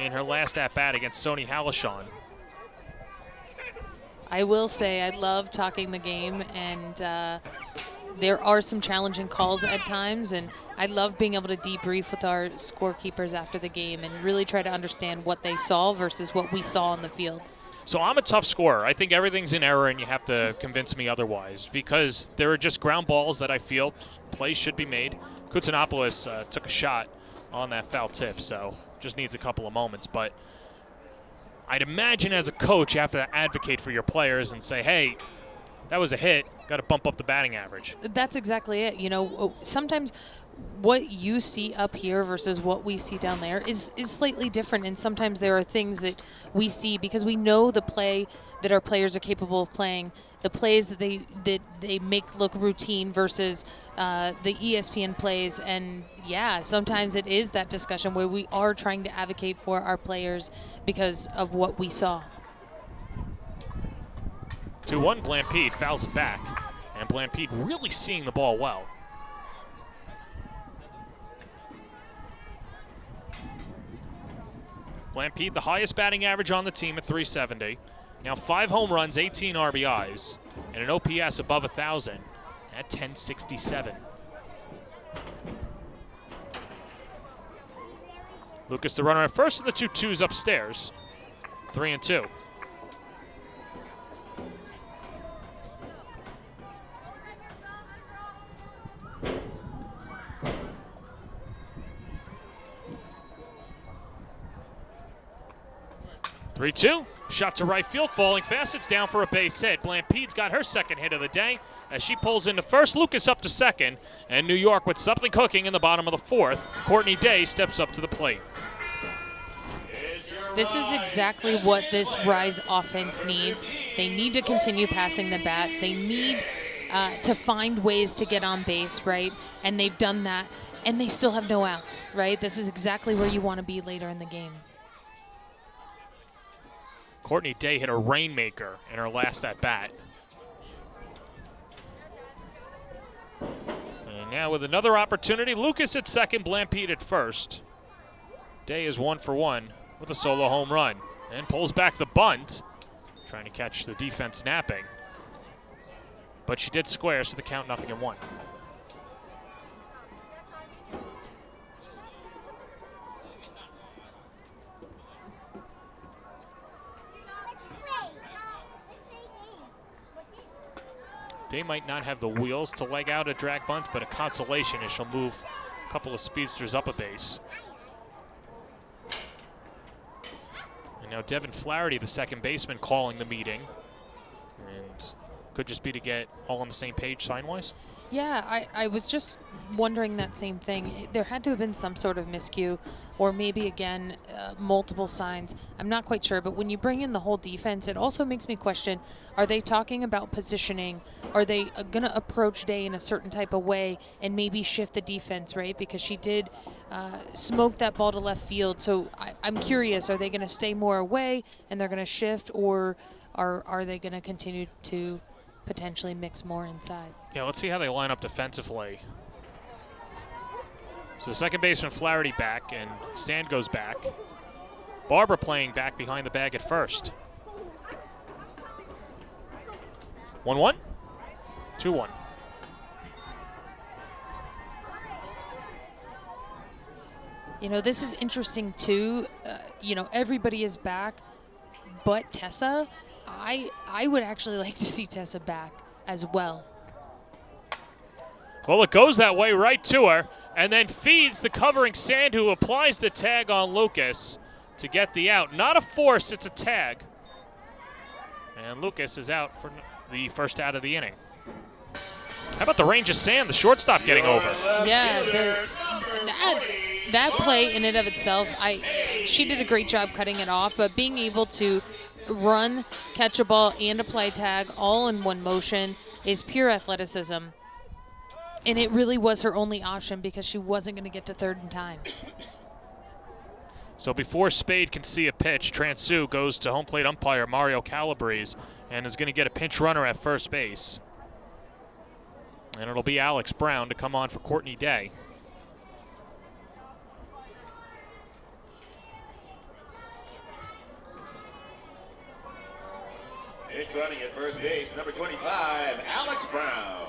in her last at-bat against Soné Halashan. I will say I love talking the game, and there are some challenging calls at times, and I love being able to debrief with our scorekeepers after the game and really try to understand what they saw versus what we saw on the field. So I'm a tough scorer. I think everything's in error, and you have to convince me otherwise, because there are just ground balls that I feel plays should be made. Koutsanopoulos took a shot on that foul tip, so just needs a couple of moments. But I'd imagine as a coach, you have to advocate for your players and say, hey, that was a hit. Got to bump up the batting average. That's exactly it. You know, sometimes what you see up here versus what we see down there is slightly different, and sometimes there are things that we see because we know the play that our players are capable of playing, the plays that they make look routine versus the ESPN plays. And yeah, sometimes it is that discussion where we are trying to advocate for our players because of what we saw. 2-1, Blampede fouls it back, and Blampede really seeing the ball well. Blampede, the highest batting average on the team at 370. Now 5 home runs, 18 RBIs, and an OPS above 1,000 at 1067. Lucas the runner at first, and the 2-2s upstairs. 3-2. Three-two, shot to right field, falling fast. It's down for a base hit. Blampede's got her second hit of the day as she pulls into first. Lucas up to second, and New York with something cooking in the bottom of the fourth. Courtney Day steps up to the plate. This is exactly what this Rise offense needs. They need to continue passing the bat. They need to find ways to get on base, right? And they've done that, and they still have no outs, right? This is exactly where you want to be later in the game. Courtney Day hit a rainmaker in her last at bat. And now with another opportunity, Lucas at second, Blampede at first. Day is 1 for 1 with a solo home run and pulls back the bunt, trying to catch the defense napping. But she did square, so the count 0-1. Day might not have the wheels to leg out a drag bunt, but a consolation is she'll move a couple of speedsters up a base. And now Devin Flaherty, the second baseman, calling the meeting. And could just be to get all on the same page sign-wise. Yeah, I was just wondering that same thing. There had to have been some sort of miscue, or maybe, again, multiple signs. I'm not quite sure, but when you bring in the whole defense, it also makes me question, are they talking about positioning? Are they going to approach Day in a certain type of way and maybe shift the defense, right? Because she did smoke that ball to left field. So I'm curious, are they going to stay more away and they're going to shift, or are they going to continue to potentially mix more inside? Yeah, let's see how they line up defensively. So second baseman Flaherty back, and Sand goes back. Barbara playing back behind the bag at first. 1-1, 2-1. You know, this is interesting too. You know, everybody is back but Tessa. I would actually like to see Tessa back as well. Well, it goes that way right to her, and then feeds the covering Sand, who applies the tag on Lucas to get the out. Not a force, it's a tag. And Lucas is out for the first out of the inning. How about the range of Sand, the shortstop getting over? Yeah, that play in and of itself, she did a great job cutting it off, but being able to run, catch a ball, and apply tag all in one motion is pure athleticism. And it really was her only option because she wasn't going to get to third in time. So before Spade can see a pitch, Transu goes to home plate umpire Mario Calabrese and is going to get a pinch runner at first base. And it'll be Alex Brown to come on for Courtney Day. Pitch running at first base, number 25, Alex Brown.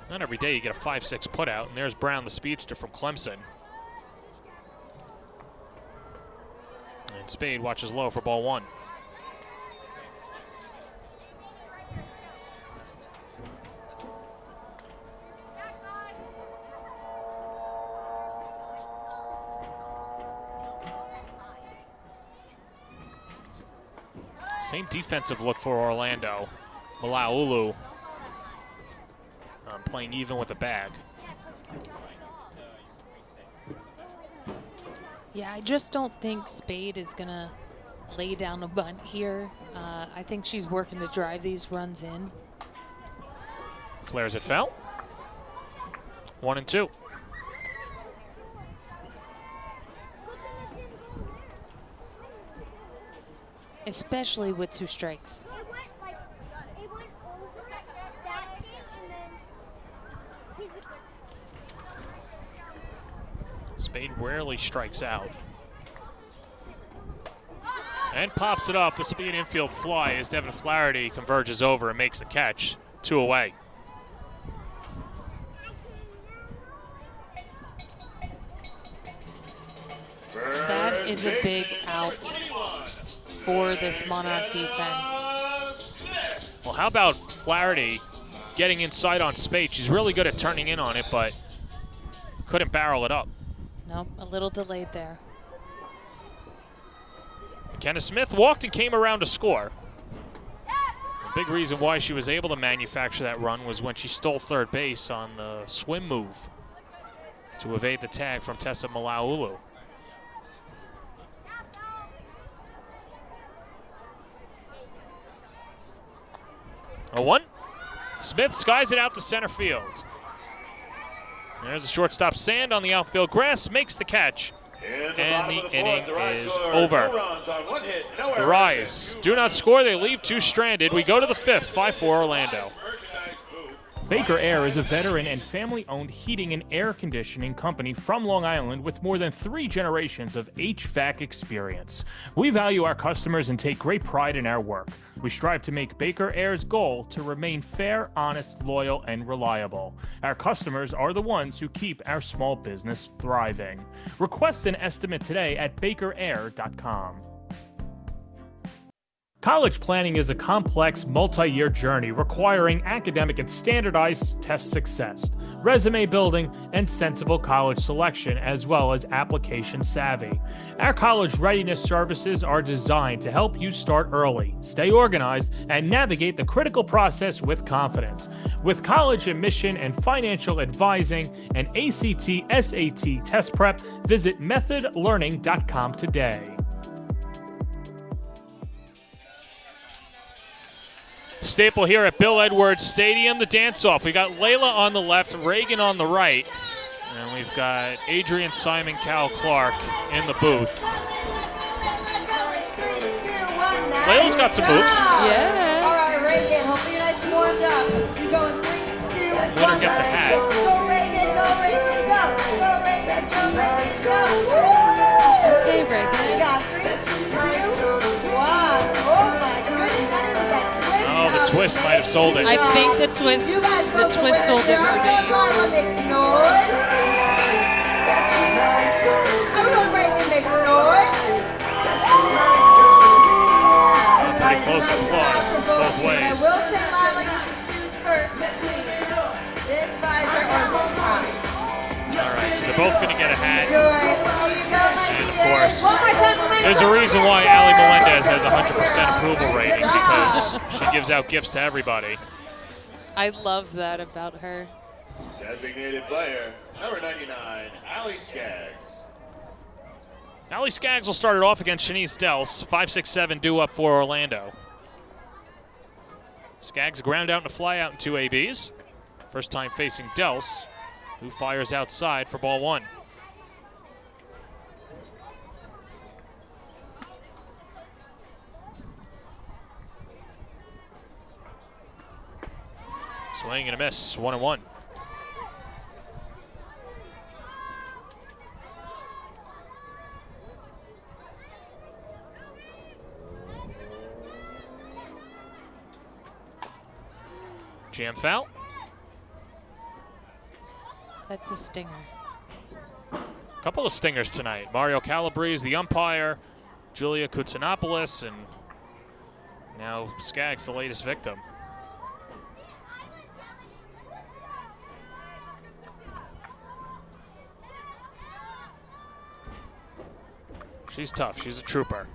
Not every day you get a 5-6 putout, and there's Brown, the speedster from Clemson. And Spade watches low for ball one. Same defensive look for Orlando. Malaulu playing even with the bag. Yeah, I just don't think Spade is going to lay down a bunt here. I think she's working to drive these runs in. Flares it foul. 1-2. Especially with 2 strikes. Spade rarely strikes out. And pops it up. This will be an infield fly as Devin Flaherty converges over and makes the catch. 2 away. That is a big out for this Monarch defense. Well, how about Flaherty getting inside on Spade? She's really good at turning in on it, but couldn't barrel it up. Nope, a little delayed there. McKenna Smith walked and came around to score. A big reason why she was able to manufacture that run was when she stole third base on the swim move to evade the tag from Tessa Malaulu. A 1. Smith skies it out to center field. There's the shortstop Sand on the outfield grass, makes the catch. And the inning is over. The Rise do not score. They leave 2 stranded. We go to the 5th, 5-4 Orlando. Baker Air is a veteran and family-owned heating and air conditioning company from Long Island with more than 3 generations of HVAC experience. We value our customers and take great pride in our work. We strive to make Baker Air's goal to remain fair, honest, loyal, and reliable. Our customers are the ones who keep our small business thriving. Request an estimate today at bakerair.com. College planning is a complex, multi-year journey requiring academic and standardized test success, resume building, and sensible college selection, as well as application savvy. Our college readiness services are designed to help you start early, stay organized, and navigate the critical process with confidence. With college admission and financial advising and ACT, SAT test prep, visit methodlearning.com today. Staple here at Bill Edwards Stadium, the dance-off. We got Layla on the left, Reagan on the right, and we've got Adrian Simon Cal Clark in the booth. Layla's got some moves. Yeah. All right, Reagan, hopefully you're nice and warmed up. You go in 3, 2, 1. Winner gets a hat. Go, Reagan, go, Reagan, go. Go, Reagan, go, Reagan, go. Okay, We Reagan. got 3, 2, 1. Oh my goodness, I didn't know that twist. Oh, the twist might have sold it. I think the twist sold it for me. Makes noise. Are we going Reagan makes noise? Pretty close applause both I ways. will say Lila, you can choose first between this visor or this tie. All right, so they're both going to get a hat. Good. Here you go, my And of dear. course, One more time for there's a Lisa. reason why Ali Melendez has a 100% approval rating, because she gives out gifts to everybody. I love that about her. Designated player, number 99, Ali Skaggs. Ali Skaggs will start it off against Shanice Dels. 5-6-7 due up for Orlando. Skaggs ground out and a fly out in 2 ABs. First time facing Dels, who fires outside for ball 1. Swing and a miss, 1-1. Jam foul. That's a stinger. Couple of stingers tonight. Mario Calabrese, the umpire, Julia Koutsanopoulos, and now Skaggs, the latest victim. She's tough. She's a trooper.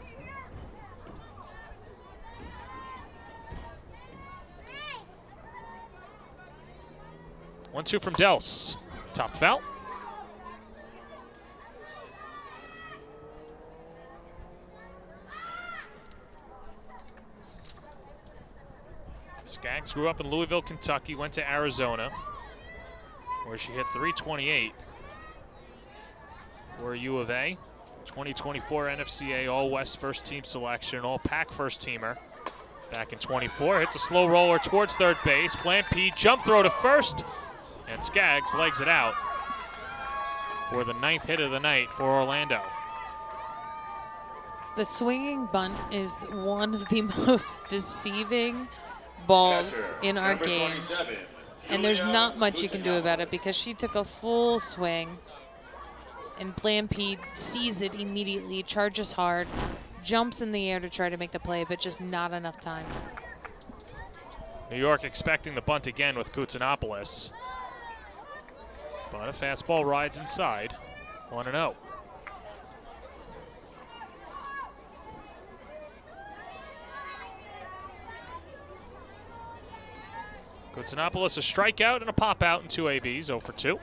1-2 from Dels. Top foul. Skaggs grew up in Louisville, Kentucky, went to Arizona, where she hit .328 for U of A. 2024 NFCA All-West first team selection, All-Pac first teamer. Back in 24, hits a slow roller towards third base. Blampede jump throw to first, and Skaggs legs it out for the 9th hit of the night for Orlando. The swinging bunt is one of the most deceiving balls in our game. And there's not much you can do about it because she took a full swing and Blampede sees it immediately, charges hard, jumps in the air to try to make the play, but just not enough time. New York expecting the bunt again with Koutsanopoulos. But a fastball rides inside, 1-0. Koutsanopoulos a strikeout and a pop out in 2 ABs, 0 for 2.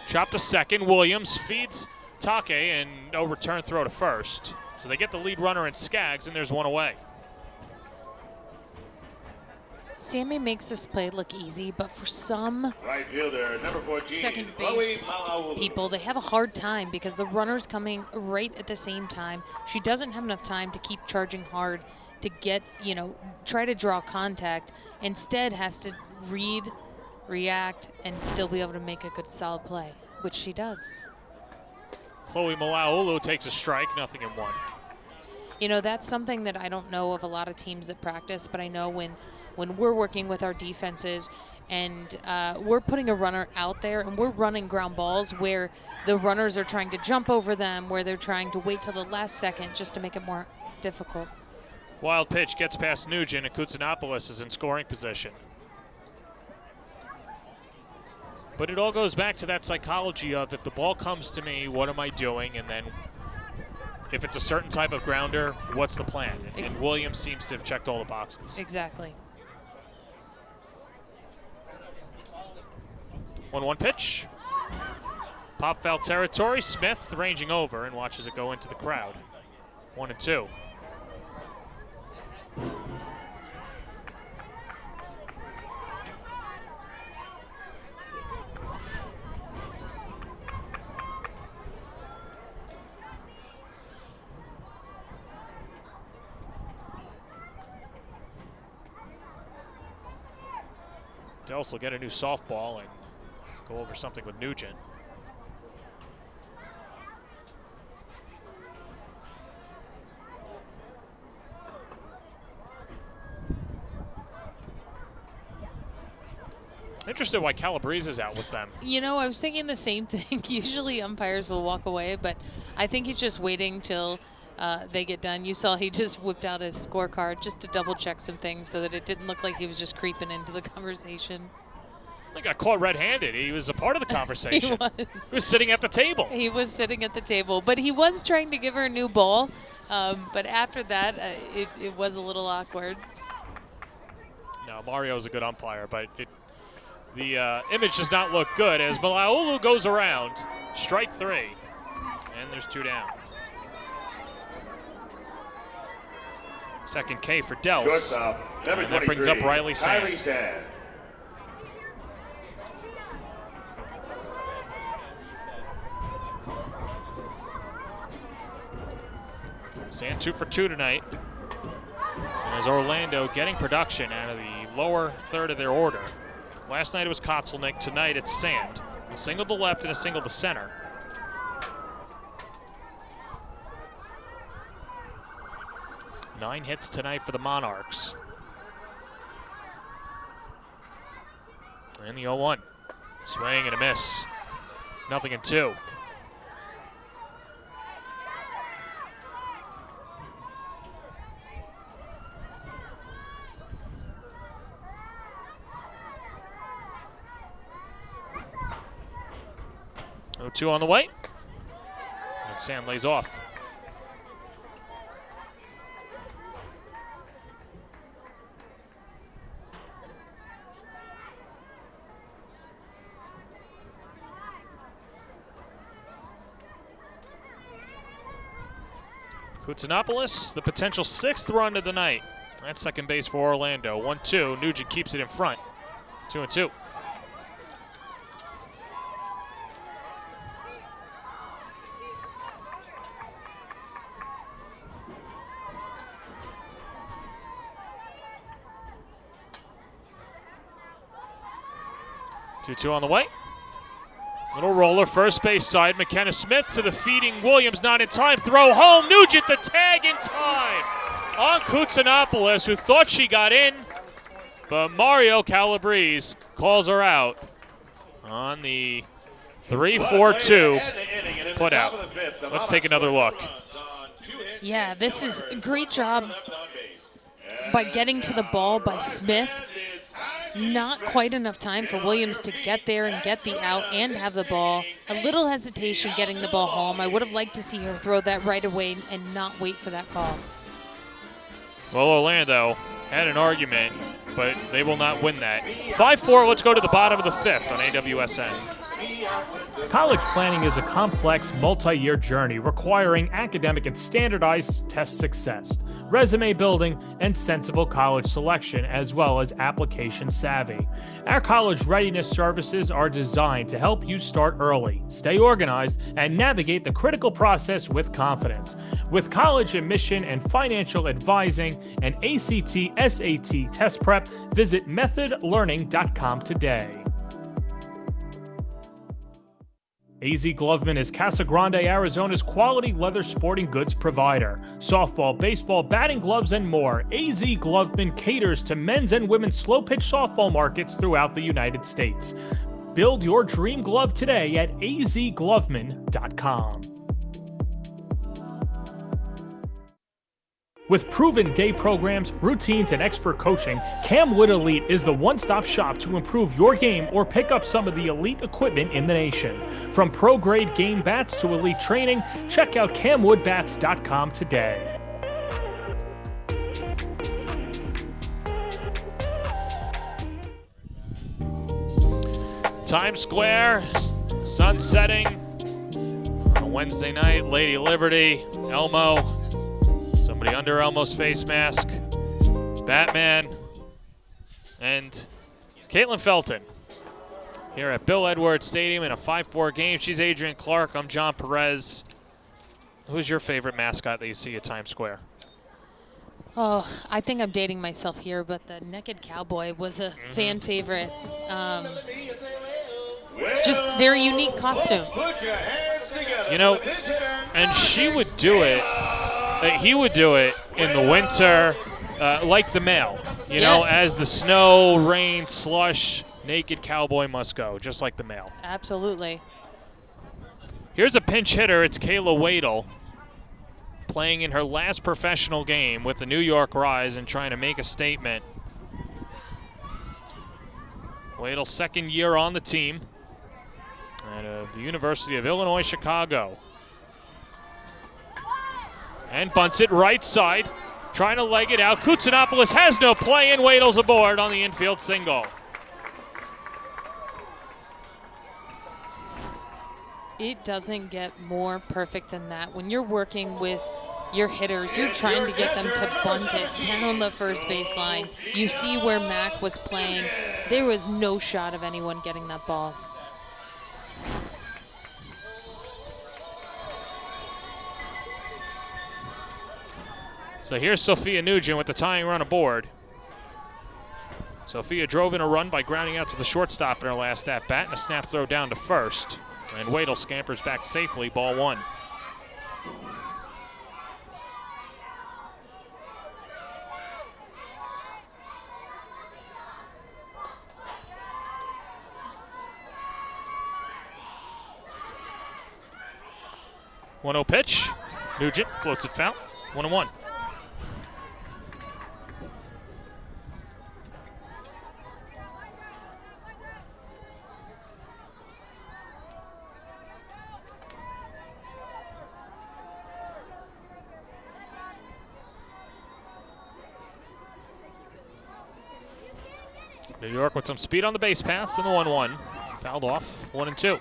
Chop to second. Williams feeds Take, and no return throw to first. So they get the lead runner in Skaggs, and there's one away. Sammy makes this play look easy, but for some Right fielder, number 14, second base Chloe Malaulu. people, they have a hard time because the runner's coming right at the same time. She doesn't have enough time to keep charging hard to get, try to draw contact. Instead has to read, react, and still be able to make a good solid play, which she does. Chloe Malaulu takes a strike, 0-1. That's something that I don't know of a lot of teams that practice, but I know when we're working with our defenses and we're putting a runner out there and we're running ground balls where the runners are trying to jump over them, where they're trying to wait till the last second just to make it more difficult. Wild pitch gets past Nugent, and Koutsanopoulos is in scoring position. But it all goes back to that psychology of if the ball comes to me, what am I doing? And then if it's a certain type of grounder, what's the plan? And Williams seems to have checked all the boxes. Exactly. 1-1 pitch. Pop foul territory. Smith ranging over and watches it go into the crowd. 1-2. Dels will get a new softball and go over something with Nugent. Interested why Calabrese's out with them. I was thinking the same thing. Usually umpires will walk away, but I think he's just waiting till they get done. You saw he just whipped out his scorecard just to double check some things so that it didn't look like he was just creeping into the conversation. He got caught red-handed. He was a part of the conversation. He was sitting at the table. He was sitting at the table, but he was trying to give her a new ball. But after that, it was a little awkward. No, Mario's a good umpire, but the image does not look good as Malaulu goes around. Strike 3, and there's 2 down. Second K for Dels. Shortstop, number And that brings up 23, Riley Sand. Sand. Sand 2 for 2 tonight. And as Orlando getting production out of the lower third of their order. Last night it was Kotzelnick. Tonight it's Sand. A single to left and a single to center. Nine hits tonight for the Monarchs. And the 0-1. Swing and a miss. 0-2. 2-2 on the way. And Sand lays off. Koutsounopolis, the potential 6th run of the night. That's second base for Orlando. 1-2. Nugent keeps it in front. 2-2. Two on the way. Little roller, first base side. McKenna Smith to the feeding Williams, not in time. Throw home. Nugent the tag in time on Koutsounopolis, who thought she got in, but Mario Calabrese calls her out on the 3-4-2 put out. Let's take another look. Yeah, this is a great job by getting to the ball by Smith. Not quite enough time for Williams to get there and get the out and have the ball. A little hesitation getting the ball home. I would have liked to see her throw that right away and not wait for that call. Well, Orlando had an argument, but they will not win that. 5-4, let's go to the bottom of the 5th on AWSN. College planning is a complex, multi-year journey requiring academic and standardized test success, resume building, and sensible college selection, as well as application savvy. Our college readiness services are designed to help you start early, stay organized, and navigate the critical process with confidence. With college admission and financial advising and ACT, SAT test prep, visit methodlearning.com today. AZ Gloveman is Casa Grande, Arizona's quality leather sporting goods provider. Softball, baseball, batting gloves, and more. AZ Gloveman caters to men's and women's slow-pitch softball markets throughout the United States. Build your dream glove today at azgloveman.com. With proven day programs, routines, and expert coaching, Camwood Elite is the one-stop shop to improve your game or pick up some of the elite equipment in the nation. From pro-grade game bats to elite training, check out camwoodbats.com today. Times Square, sun setting on a Wednesday night. Lady Liberty, Elmo. Somebody under Elmo's face mask, Batman, and Caitlin Felton here at Bill Edwards Stadium in a 5-4 game. She's Adrian Clark. I'm John Perez. Who's your favorite mascot that you see at Times Square? Oh, I think I'm dating myself here, but the Naked Cowboy was a fan favorite. Just very unique costume. You know, and she would do it. He would do it in the winter, like the male. You know, as the snow, rain, slush, Naked Cowboy must go, just like the male. Absolutely. Here's a pinch hitter. It's Kayla Wadle playing in her last professional game with the New York Rise and trying to make a statement. Wadle, second year on the team out of the University of Illinois, Chicago. And bunts it right side, trying to leg it out. Koutsounopolis has no play, and Wadle's aboard on the infield single. It doesn't get more perfect than that. When you're working with your hitters, you're trying to get them to bunt it down the first baseline. You see where Mac was playing. There was no shot of anyone getting that ball. So here's Sophia Nugent with the tying run aboard. Sophia drove in a run by grounding out to the shortstop in her last at-bat and a snap throw down to first. And Wadle scampers back safely, ball one. One 0 pitch. Nugent floats it foul. 1-1. New York with some speed on the base paths in the 1-1. Fouled off, 1-2.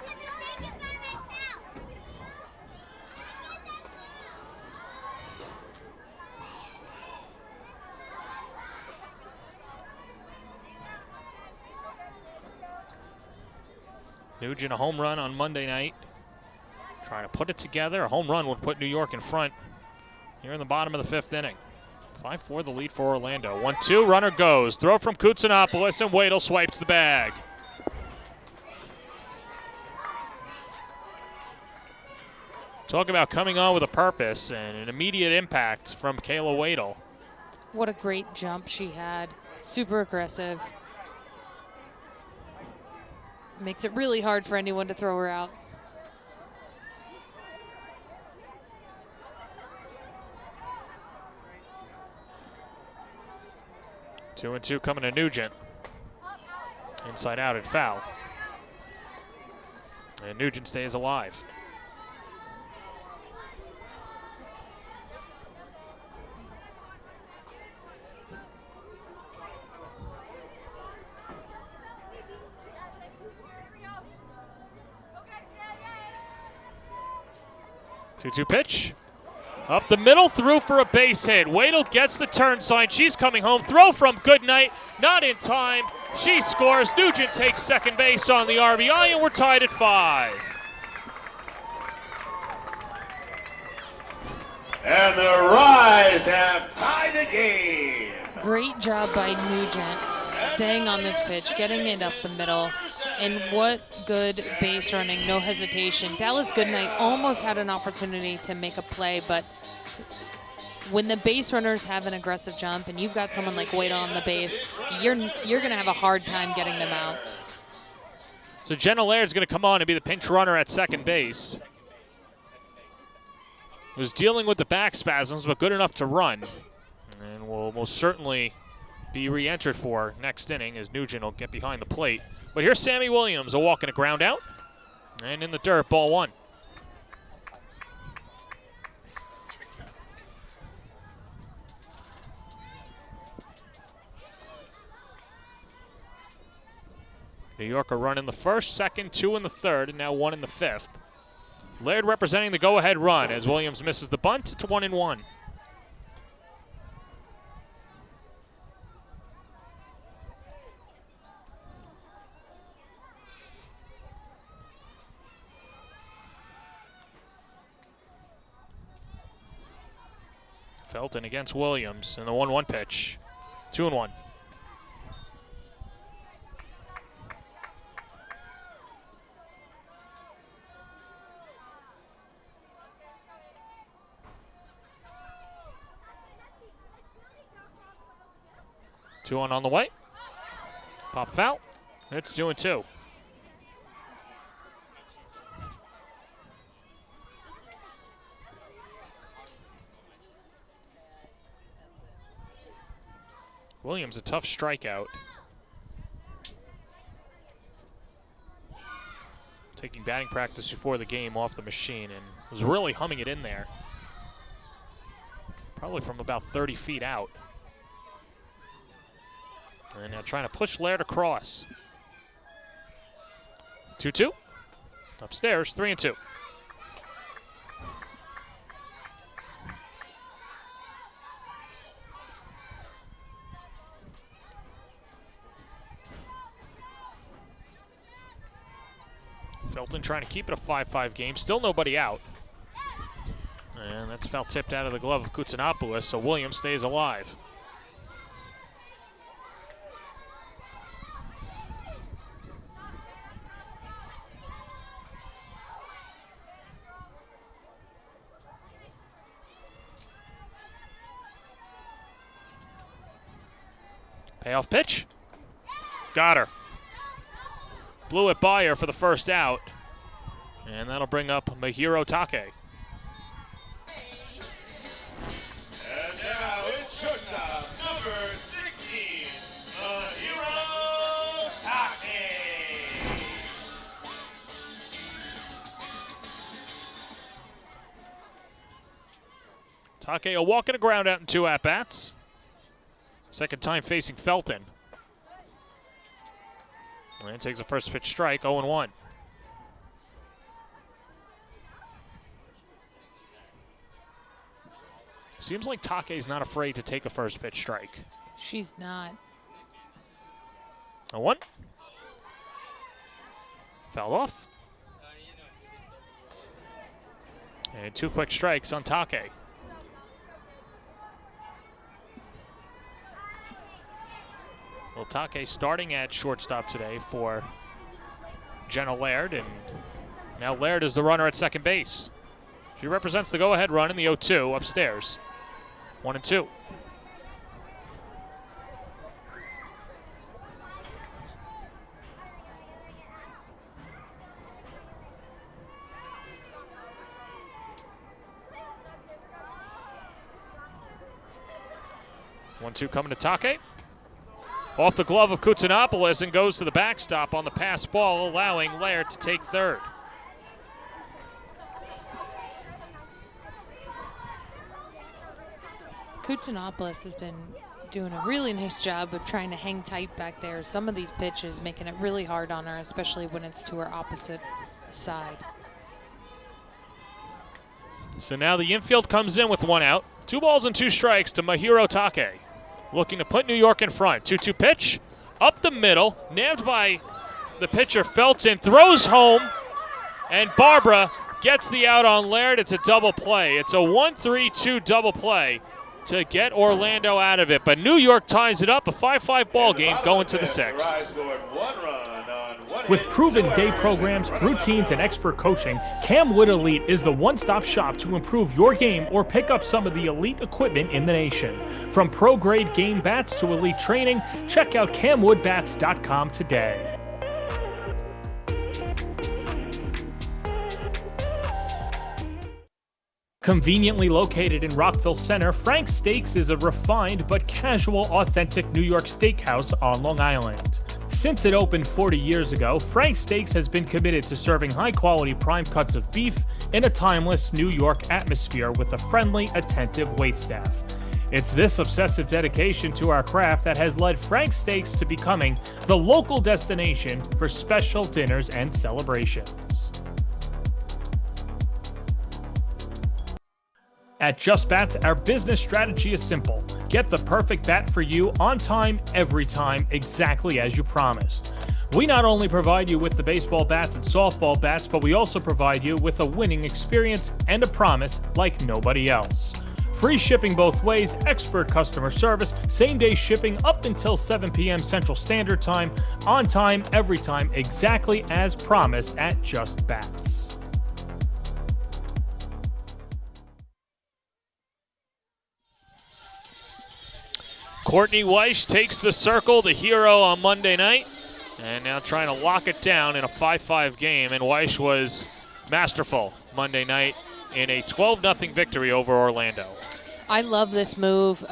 Nugent a home run on Monday night. Trying to put it together. A home run would put New York in front here in the bottom of the 5th inning. 5-4 the lead for Orlando. 1-2, runner goes. Throw from Koutsanopoulos, and Wadle swipes the bag. Talk about coming on with a purpose and an immediate impact from Kayla Wadle. What a great jump she had. Super aggressive. Makes it really hard for anyone to throw her out. Two and two coming to Nugent. Inside out and foul. And Nugent stays alive. Two-two pitch. Up the middle, through for a base hit. Wadle gets the turn sign. She's coming home. Throw from Goodnight. Not in time. She scores. Nugent takes second base on the RBI, and we're tied at 5. And the Rise have tied the game. Great job by Nugent staying on this pitch, getting it up the middle. And what good base running, no hesitation. Dallas Goodnight almost had an opportunity to make a play, but when the base runners have an aggressive jump and you've got someone like Wadle on the base, you're going to have a hard time getting them out. So Jenna Laird's going to come on and be the pinch runner at second base. Was dealing with the back spasms, but good enough to run. And will most certainly be re-entered for next inning as Nugent will get behind the plate. But here's Sammy Williams, a walk and a ground out. And in the dirt, ball 1. New York a run in the first, second, 2 in the third, and now 1 in the 5th. Laird representing the go-ahead run as Williams misses the bunt. It's 1-1. Felton against Williams in the 1-1 pitch. 2-1. Two on the way. Pop foul. It's 2-2. Williams, a tough strikeout. Taking batting practice before the game off the machine and was really humming it in there. Probably from about 30 feet out. And now trying to push Laird across. 2-2. Upstairs, 3-2. Felton trying to keep it a 5-5 game. Still nobody out. And that's foul tipped out of the glove of Koutsanopoulos, so Williams stays alive. Payoff pitch. Got her. Blew it by her for the first out. And that'll bring up Mahiro Take. And now it's shortstop number 16, Mahiro Take. Take a walk and a ground out in 2 at-bats. Second time facing Felton. And takes a first pitch strike, 0-1. Seems like Take's not afraid to take a first pitch strike. She's not. 0-1. Fouled off. And 2 quick strikes on Take. Well, Take starting at shortstop today for Jenna Laird, and now Laird is the runner at second base. She represents the go-ahead run in the 0-2 upstairs. 1-2. One-two coming to Take. Off the glove of Koutsanopoulos and goes to the backstop on the pass ball, allowing Laird to take third. Koutsanopoulos has been doing a really nice job of trying to hang tight back there. Some of these pitches making it really hard on her, especially when it's to her opposite side. So now the infield comes in with 1 out. 2 balls and 2 strikes to Mahiro Take. Looking to put New York in front. 2-2 pitch. Up the middle. Nabbed by the pitcher Felton. Throws home. And Barbara gets the out on Laird. It's a double play. It's a 1-3-2 double play to get Orlando out of it. But New York ties it up. A 5-5 ball game going to the 6th. With proven day programs, routines, and expert coaching, Camwood Elite is the one-stop shop to improve your game or pick up some of the elite equipment in the nation. From pro-grade game bats to elite training, check out camwoodbats.com today. Conveniently located in Rockville Center, Frank's Steaks is a refined but casual, authentic New York steakhouse on Long Island. Since it opened 40 years ago, Frank's Steaks has been committed to serving high-quality prime cuts of beef in a timeless New York atmosphere with a friendly, attentive waitstaff. It's this obsessive dedication to our craft that has led Frank's Steaks to becoming the local destination for special dinners and celebrations. At Just Bats, our business strategy is simple. Get the perfect bat for you on time, every time, exactly as you promised. We not only provide you with the baseball bats and softball bats, but we also provide you with a winning experience and a promise like nobody else. Free shipping both ways, expert customer service, same-day shipping up until 7 p.m. Central Standard Time, on time, every time, exactly as promised at Just Bats. Courtney Weish takes the circle, the hero on Monday night, and now trying to lock it down in a 5-5 game. And Weish was masterful Monday night in a 12-0 victory over Orlando. I love this move.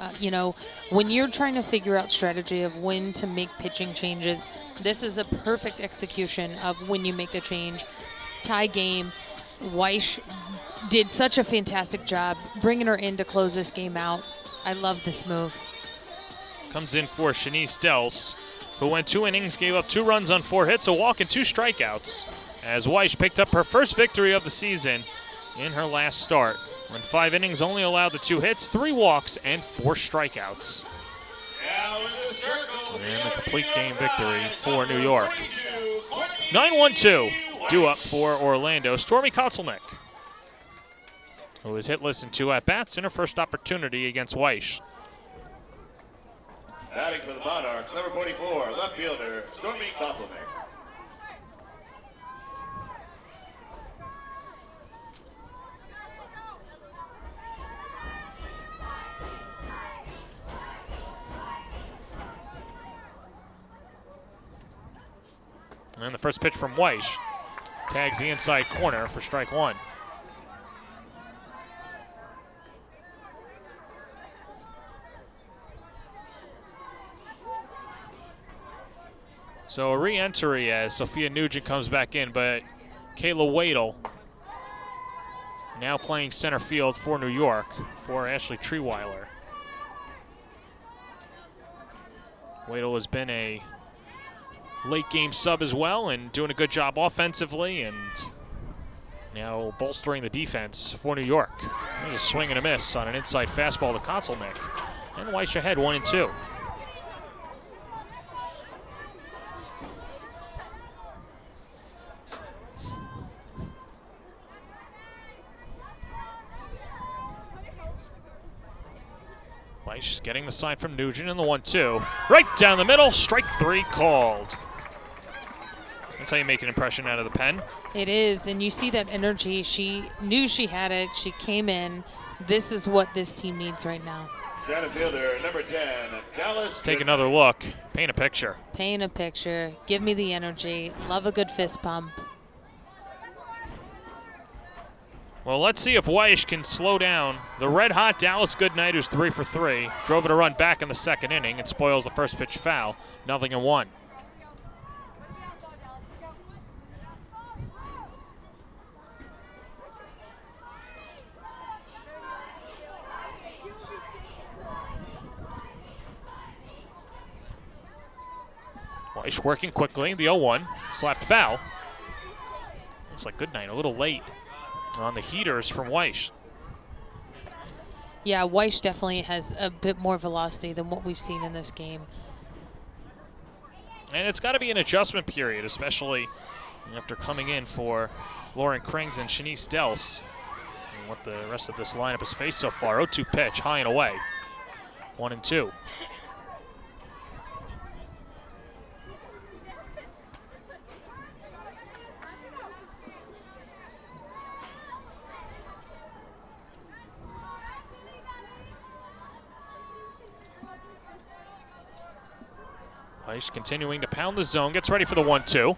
When you're trying to figure out strategy of when to make pitching changes, this is a perfect execution of when you make the change. Tie game. Weish did such a fantastic job bringing her in to close this game out. I love this move. Comes in for Shanice Dels, who went 2 innings, gave up 2 runs on 4 hits, a walk, and 2 strikeouts, as Weish picked up her first victory of the season in her last start. When 5 innings, only allowed the 2 hits, 3 walks, and 4 strikeouts. And the complete game victory for New York. 9-1-2, due up for Orlando. Stormy Kotzelnick, who was hitless in 2 at-bats in her first opportunity against Weish. Batting for the Monarchs, number 44, left fielder, Stormy Kotzelnick. And the first pitch from Weish tags the inside corner for strike 1. So a re-entry as Sophia Nugent comes back in, but Kayla Wadle now playing center field for New York for Ashley Treeweiler. Wadle has been a late game sub as well and doing a good job offensively and now bolstering the defense for New York. There's a swing and a miss on an inside fastball to Konselnick. And Weish ahead 1-2. Weish getting the sign from Nugent in the 1-2. Right down the middle, strike 3 called. That's how you make an impression out of the pen. It is, and you see that energy. She knew she had it. She came in. This is what this team needs right now. Center fielder, number 10, Dallas. Let's take another look. Paint a picture. Paint a picture. Give me the energy. Love a good fist pump. Well, let's see if Weish can slow down the red-hot Dallas Goodnight, who's 3 for 3. Drove it a run back in the second inning and spoils the first pitch foul. 0-1. Weish working quickly, the 0-1, slapped foul. Looks like Goodnight a little late on the heaters from Weish. Yeah, Weish definitely has a bit more velocity than what we've seen in this game. And it's got to be an adjustment period, especially after coming in for Lauren Krings and Shanice Dels. And what the rest of this lineup has faced so far. 0-2 pitch, high and away. 1-2. Weish continuing to pound the zone, gets ready for the 1-2.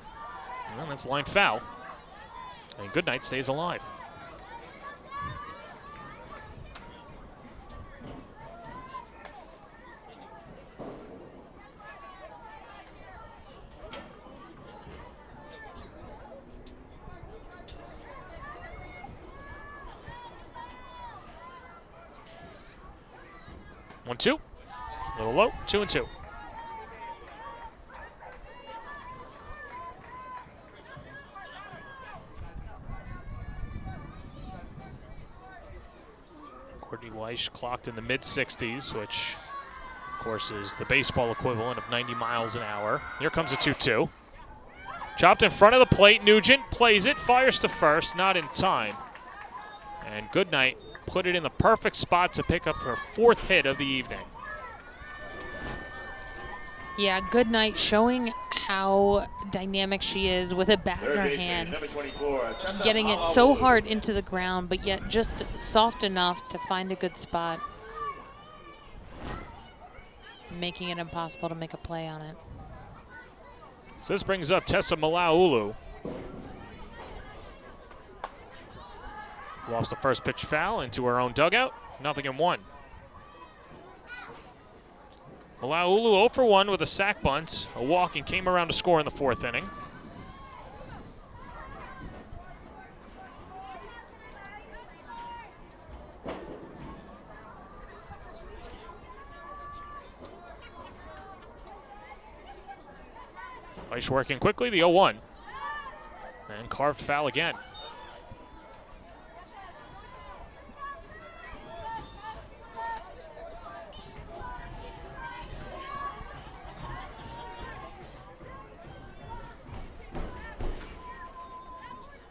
And that's line foul. And Goodnight stays alive. One, two. A little low. 2-2. Courtney Weish clocked in the mid-60s, which, of course, is the baseball equivalent of 90 miles an hour. Here comes a 2-2. Chopped in front of the plate. Nugent plays it, fires to first, not in time. And Goodnight put it in the perfect spot to pick up her 4th hit of the evening. Yeah, Goodnight showing how dynamic she is with a bat in her hand. Getting it so hard into the ground, but yet just soft enough to find a good spot. Making it impossible to make a play on it. So this brings up Tessa Malaulu. Lost the first pitch foul into her own dugout. 0-1. Malaulu 0 for 1 with a sac bunt, a walk, and came around to score in the 4th inning. Weish working quickly, the 0-1. And carved foul again.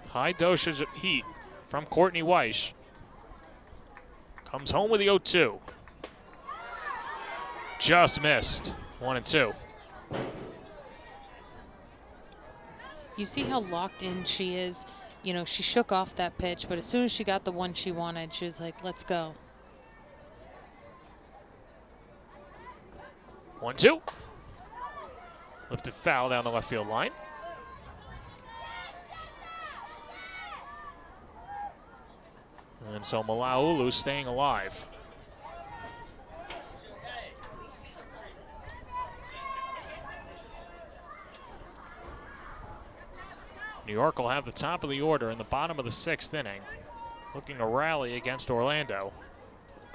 High dosage of heat from Courtney Weish. Comes home with the 0-2. Just missed. 1-2. You see how locked in she is. You know, she shook off that pitch, but as soon as she got the one she wanted, she was like, let's go. 1-2. Lifted foul down the left field line. And so Malaulu staying alive. New York will have the top of the order in the bottom of the 6th inning. Looking to rally against Orlando.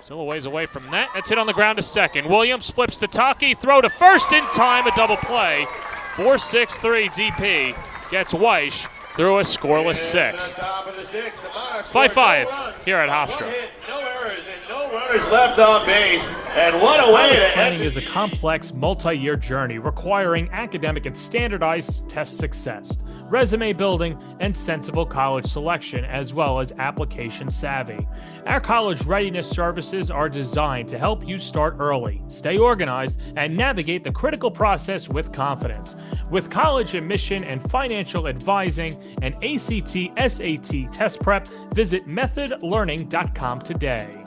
Still a ways away from that. That's hit on the ground to second. Williams flips to Taki. Throw to first in time. A double play 4-6-3 DP gets Weish through a scoreless sixth. 5-5 here at Hofstra. No errors and no runners left on base. And what a way to College planning end is a complex, multi-year journey requiring academic and standardized test success, resume building, and sensible college selection, as well as application savvy. Our college readiness services are designed to help you start early, stay organized, and navigate the critical process with confidence. With college admission and financial advising and ACT, SAT test prep, visit methodlearning.com today.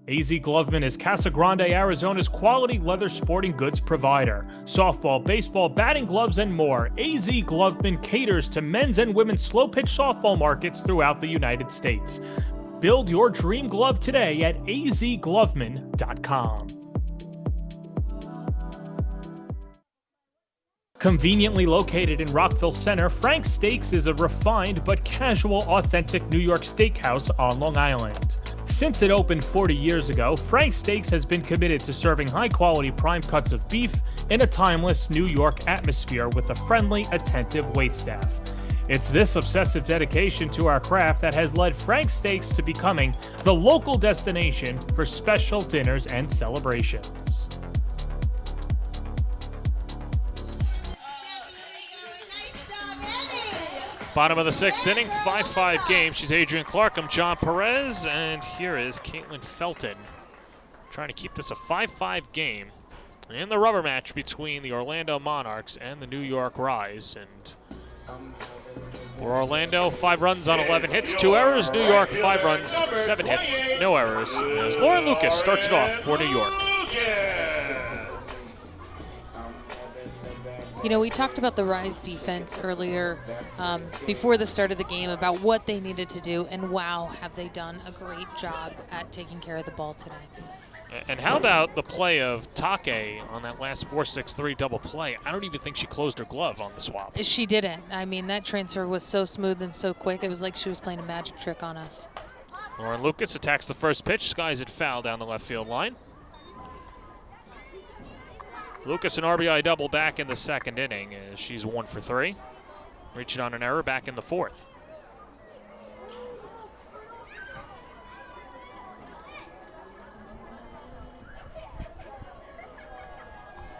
AZ Gloveman is Casa Grande, Arizona's quality leather sporting goods provider. Softball, baseball, batting gloves, and more. AZ Gloveman caters to men's and women's slow-pitch softball markets throughout the United States. Build your dream glove today at azgloveman.com. Conveniently located in Rockville Center, Frank's Steaks is a refined but casual, authentic New York steakhouse on Long Island. Since it opened 40 years ago, Frank's Steaks has been committed to serving high-quality prime cuts of beef in a timeless New York atmosphere with a friendly, attentive waitstaff. It's this obsessive dedication to our craft that has led Frank's Steaks to becoming the local destination for special dinners and celebrations. Bottom of the sixth inning, 5-5 game. She's Adrian Clark. I'm John Perez, and here is Caitlin Felton trying to keep this a 5-5 game in the rubber match between the Orlando Monarchs and the New York Rise. And for Orlando, 5 runs on 11 hits, 2 errors. New York, 5 runs, 7 hits, no errors. As Lauren Lucas starts it off for New York. You know, we talked about the Rise defense earlier before the start of the game about what they needed to do, and wow, have they done a great job at taking care of the ball today. And how about the play of Take on that last 4-6-3 double play? I don't even think she closed her glove on the swap. She didn't. I mean, that transfer was so smooth and so quick. It was like she was playing a magic trick on us. Lauren Lucas attacks the first pitch, skies it foul down the left field line. Lucas an RBI double back in the second inning as she's 1 for 3. Reaching on an error back in the fourth.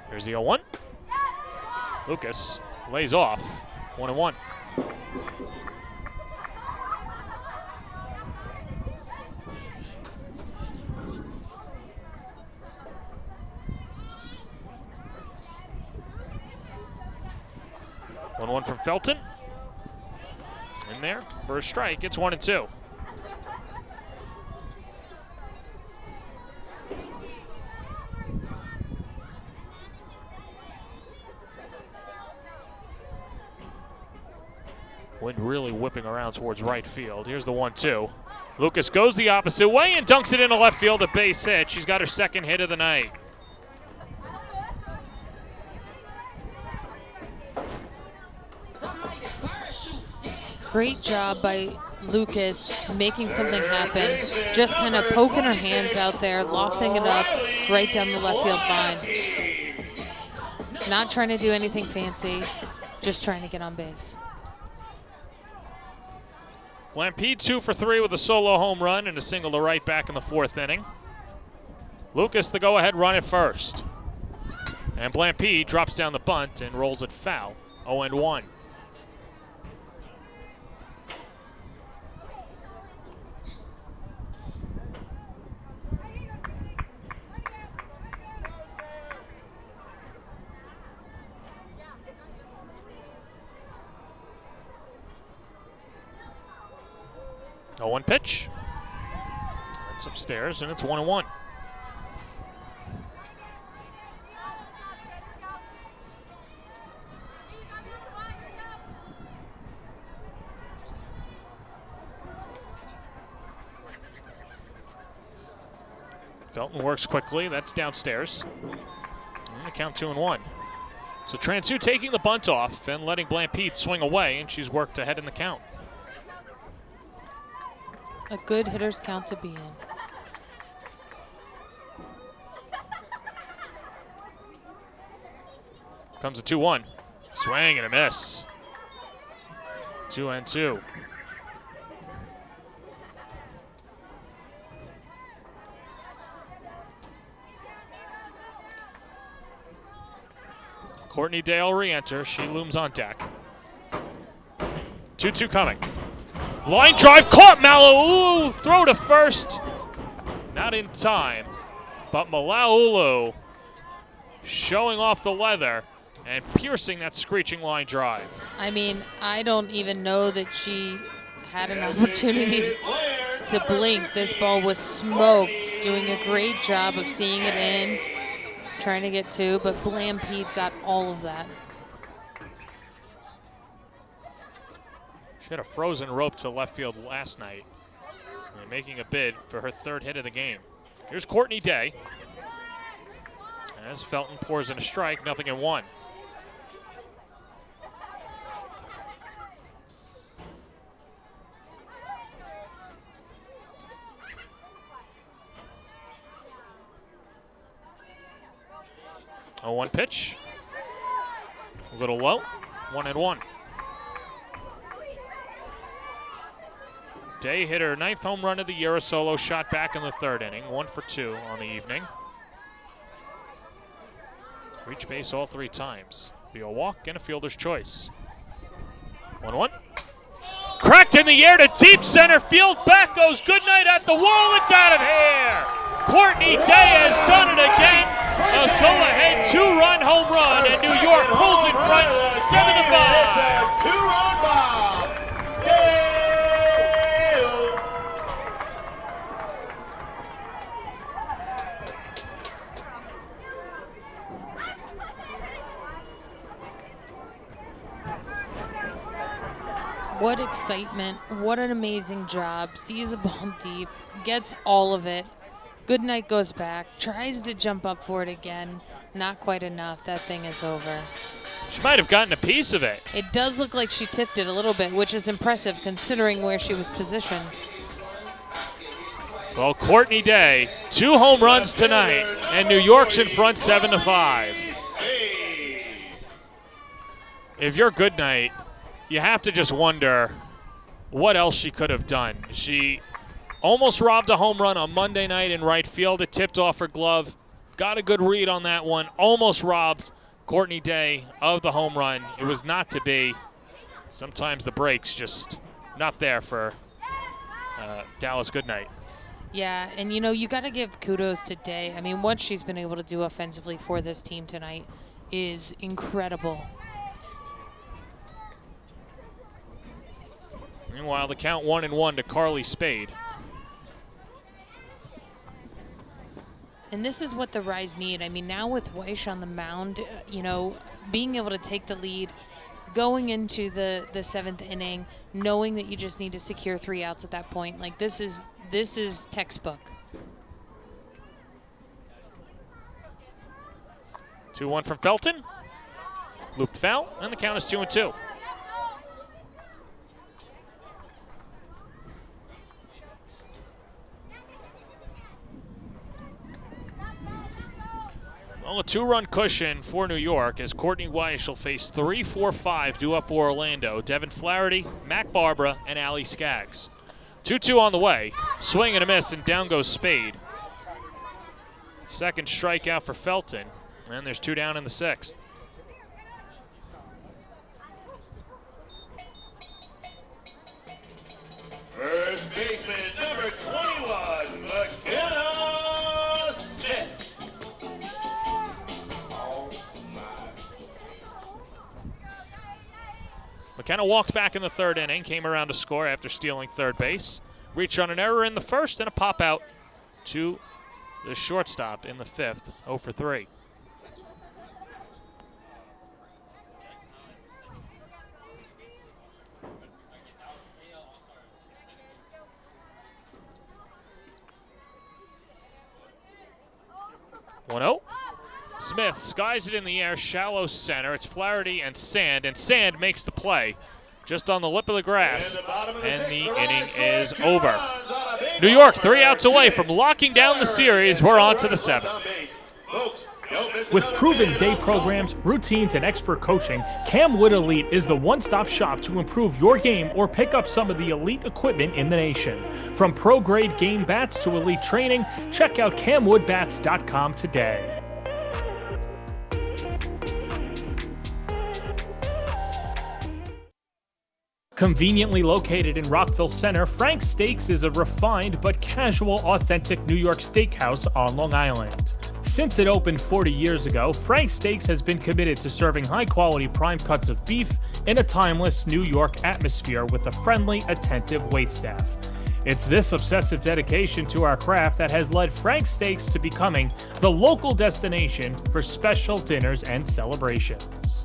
Here's the 0-1. Lucas lays off. 1-1. One from Felton. In there for a strike. It's 1-2. Wind really whipping around towards right field. Here's the 1-2. Lucas goes the opposite way and dunks it into left field, a base hit. She's got her second hit of the night. Great job by Lucas making something happen, just kind of poking her hands out there, lofting it up right down the left field line. Not trying to do anything fancy, just trying to get on base. Blampede 2 for 3 with a solo home run and a single to right back in the fourth inning. Lucas the go-ahead run at first. And Blampede drops down the bunt and rolls it foul. 0-1. One pitch. That's upstairs, and it's 1-1. Felton works quickly. That's downstairs. And the count 2-1. So Transu taking the bunt off and letting Blampede swing away, and she's worked ahead in the count. A good hitter's count to be in. Comes a 2-1. Swing and a miss. 2-2. Courtney Dale re-enters. She looms on deck. 2-2 coming. Line drive caught. Malaulu throw to first. Not in time. But Malaulu showing off the leather and piercing that screeching line drive. I mean, I don't even know that she had an opportunity to blink. This ball was smoked, doing a great job of seeing it in, trying to get two, but Blampede got all of that. She had a frozen rope to left field last night, and making a bid for her third hit of the game. Here's Courtney Day. As Felton pours in a strike, 0-1. A 1 pitch. A little low. 1-1. Day hit her 9th home run of the year, a solo shot back in the 3rd inning. 1 for 2 on the evening. Reach base all 3 times. Via walk and a fielder's choice. 1-1. Cracked in the air to deep center field. Back goes Goodnight at the wall. It's out of here. Courtney Day has done it again. A go-ahead 2-run home run, and New York pulls in front 7-5. 2-run bomb. Yay! What excitement, what an amazing job. Sees a ball deep, gets all of it. Goodnight goes back, tries to jump up for it again. Not quite enough. That thing is over. She might have gotten a piece of it. It does look like she tipped it a little bit, which is impressive considering where she was positioned. Well, Courtney Day, 2 home runs tonight, and New York's in front 7-5. If you're Goodnight, you have to just wonder what else she could have done. She almost robbed a home run on Monday night in right field. It tipped off her glove. Got a good read on that one. Almost robbed Courtney Day of the home run. It was not to be. Sometimes the break's just not there for Dallas Goodnight. Yeah, and you know, you got to give kudos to Day. I mean, what she's been able to do offensively for this team tonight is incredible. Meanwhile, the count 1-1 to Carly Spade. And this is what the Rise need. I mean, now with Weish on the mound, you know, being able to take the lead, going into the 7th inning, knowing that you just need to secure 3 outs at that point, like this is textbook. 2-1 from Felton. Looped foul, and the count is 2-2. Well, a 2-run cushion for New York as Courtney Weish will face 3, 4, 5 due up for Orlando. Devin Flaherty, Mac Barbara, and Allie Skaggs. 2-2 on the way. Swing and a miss, and down goes Spade. Second strikeout for Felton, and there's 2 down in the 6th. First baseman number 21, McKenna Smith. McKenna walked back in the 3rd inning, came around to score after stealing 3rd base. Reach on an error in the 1st and a pop out to the shortstop in the 5th, 0 for 3. Smith skies it in the air, shallow center. It's Flaherty and Sand makes the play just on the lip of the grass, and the inning is over. New York 3 outs away from locking down the series. We're on to the 7th. Folks, don't With proven day programs, routines, and expert coaching, Cam Wood Elite is the one-stop shop to improve your game or pick up some of the elite equipment in the nation. From pro-grade game bats to elite training, check out CamWoodBats.com today. Conveniently located in Rockville Center, Frank's Steaks is a refined but casual, authentic New York steakhouse on Long Island. Since it opened 40 years ago, Frank's Steaks has been committed to serving high-quality prime cuts of beef in a timeless New York atmosphere with a friendly, attentive waitstaff. It's this obsessive dedication to our craft that has led Frank's Steaks to becoming the local destination for special dinners and celebrations.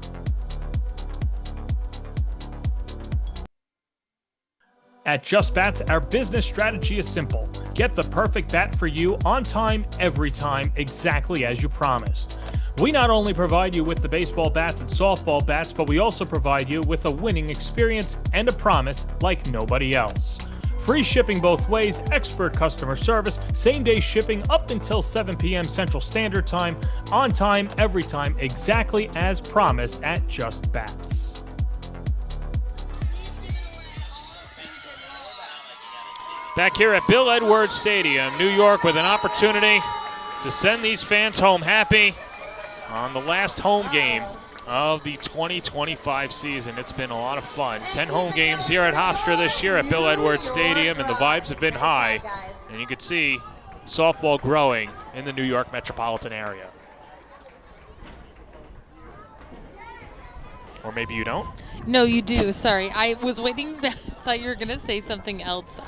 At Just Bats, our business strategy is simple. Get the perfect bat for you on time, every time, exactly as you promised. We not only provide you with the baseball bats and softball bats, but we also provide you with a winning experience and a promise like nobody else. Free shipping both ways, expert customer service, same-day shipping up until 7 p.m. Central Standard Time, on time, every time, exactly as promised at Just Bats. Back here at Bill Edwards Stadium, New York, with an opportunity to send these fans home happy on the last home game of the 2025 season. It's been a lot of fun. 10 home games here at Hofstra this year at Bill Edwards Stadium, and the vibes have been high. And you can see softball growing in the New York metropolitan area. Or maybe you don't? No, you do. Sorry. I was waiting. Thought you were going to say something else.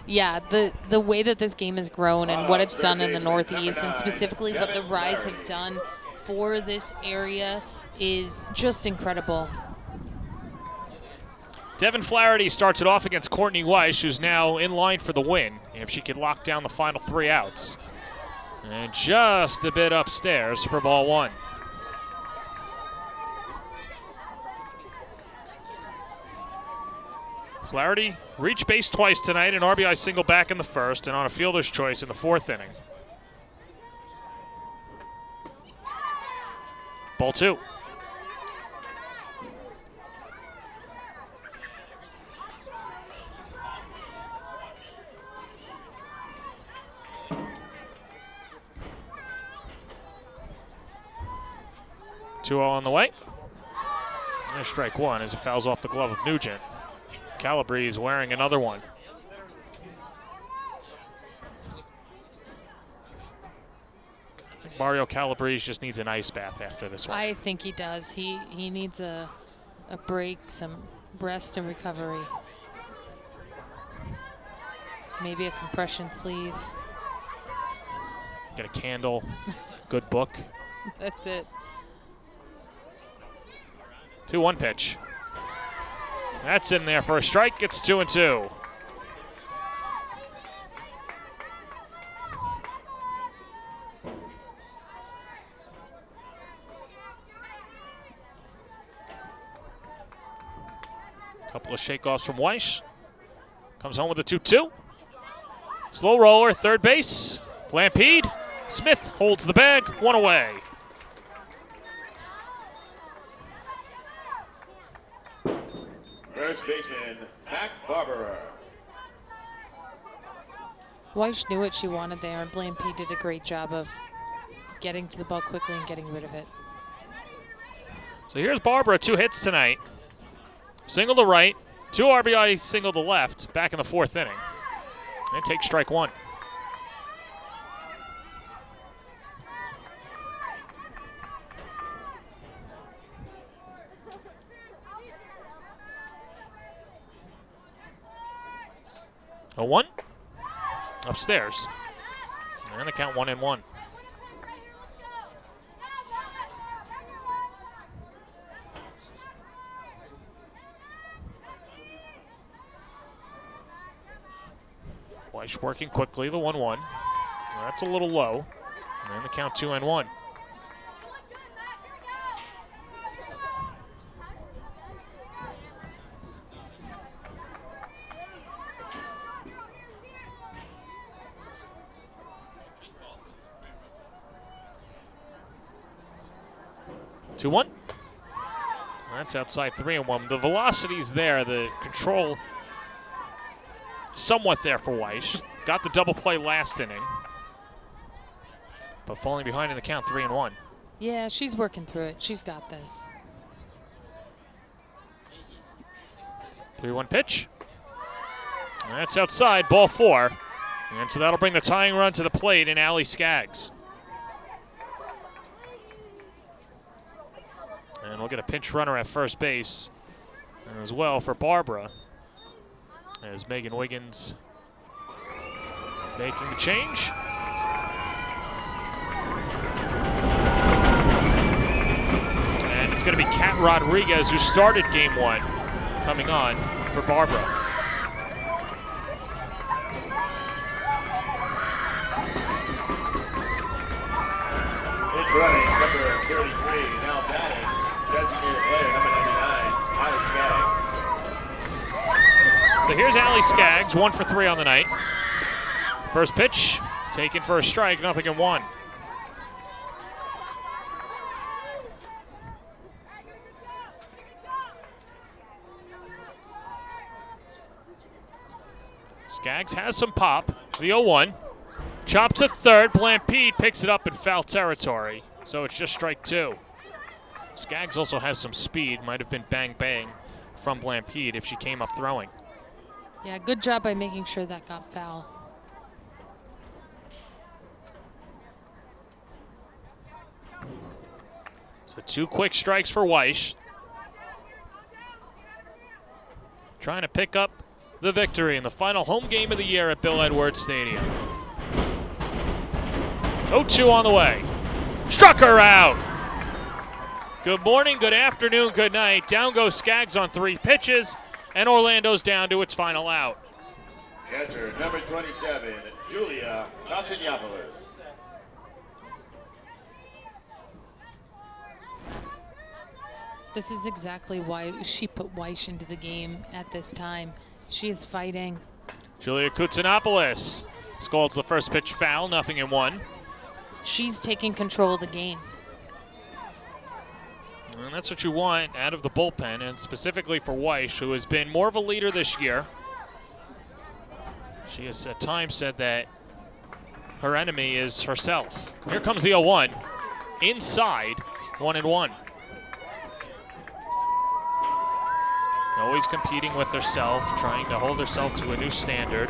Yeah, the way that this game has grown and what it's done in the Northeast, and specifically what the Rise have done for this area, is just incredible. Devin Flaherty starts it off against Courtney Weiss, who's now in line for the win, if she could lock down the final 3 outs. And just a bit upstairs for ball 1. Flaherty reached base twice tonight, an RBI single back in the first, and on a fielder's choice in the 4th inning. Ball 2. Two on the way. There's strike 1 as it fouls off the glove of Nugent. Calabrese wearing another one. I think Mario Calabrese just needs an ice bath after this one. I think he does. He needs a break, some rest and recovery. Maybe a compression sleeve. Get a candle, good book. That's it. 2-1 pitch. That's in there for a strike. It's 2-2. Couple of shakeoffs from Weiss. Comes home with a 2-2. Slow roller, third base. Lampede. Smith holds the bag. 1 away. First baseman, Mac Barber. Weiss knew what she wanted there, and Blampy did a great job of getting to the ball quickly and getting rid of it. So here's Barbara, 2 hits tonight. Single to right, 2 RBI single to left, back in the 4th inning. And take strike 1. A 1 upstairs, and the count 1-1. Weiss working quickly, the 1-1. That's a little low, and the count 2-1. 2-1. That's outside 3-1. The velocity's there, the control somewhat there for Weish. Got the double play last inning, but falling behind in the count, 3-1. Yeah, she's working through it. She's got this. 3-1 pitch. That's outside, ball 4. And so that'll bring the tying run to the plate in Allie Skaggs. And we'll get a pinch runner at first base as well for Barbara, as Megan Wiggins making the change. And it's going to be Kat Rodriguez, who started game 1, coming on for Barbara. It's running, number 33, now batting, designated player, number 99, Allie Skaggs. So here's Allie Skaggs, 1 for 3 on the night. First pitch, taken for a strike, 0-1. Skaggs has some pop. The 0-1. Chop to third. Blampede picks it up in foul territory. So it's just strike 2. Skaggs also has some speed. Might have been bang-bang from Blampede if she came up throwing. Yeah, good job by making sure that got foul. So 2 quick strikes for Weish. Trying to pick up the victory in the final home game of the year at Bill Edwards Stadium. 0-2 on the way. Struck her out. Good morning, good afternoon, good night. Down goes Skaggs on 3 pitches, and Orlando's down to its final out. Catcher, number 27, Julia Natsignopoulos. This is exactly why she put Weish into the game at this time. She is fighting. Julia Kutsinopoulos scalds the first pitch foul, 0-1. She's taking control of the game. And that's what you want out of the bullpen, and specifically for Weish, who has been more of a leader this year. She has at times said that her enemy is herself. Here comes the 0-1. Inside, 1-1. Always competing with herself, trying to hold herself to a new standard.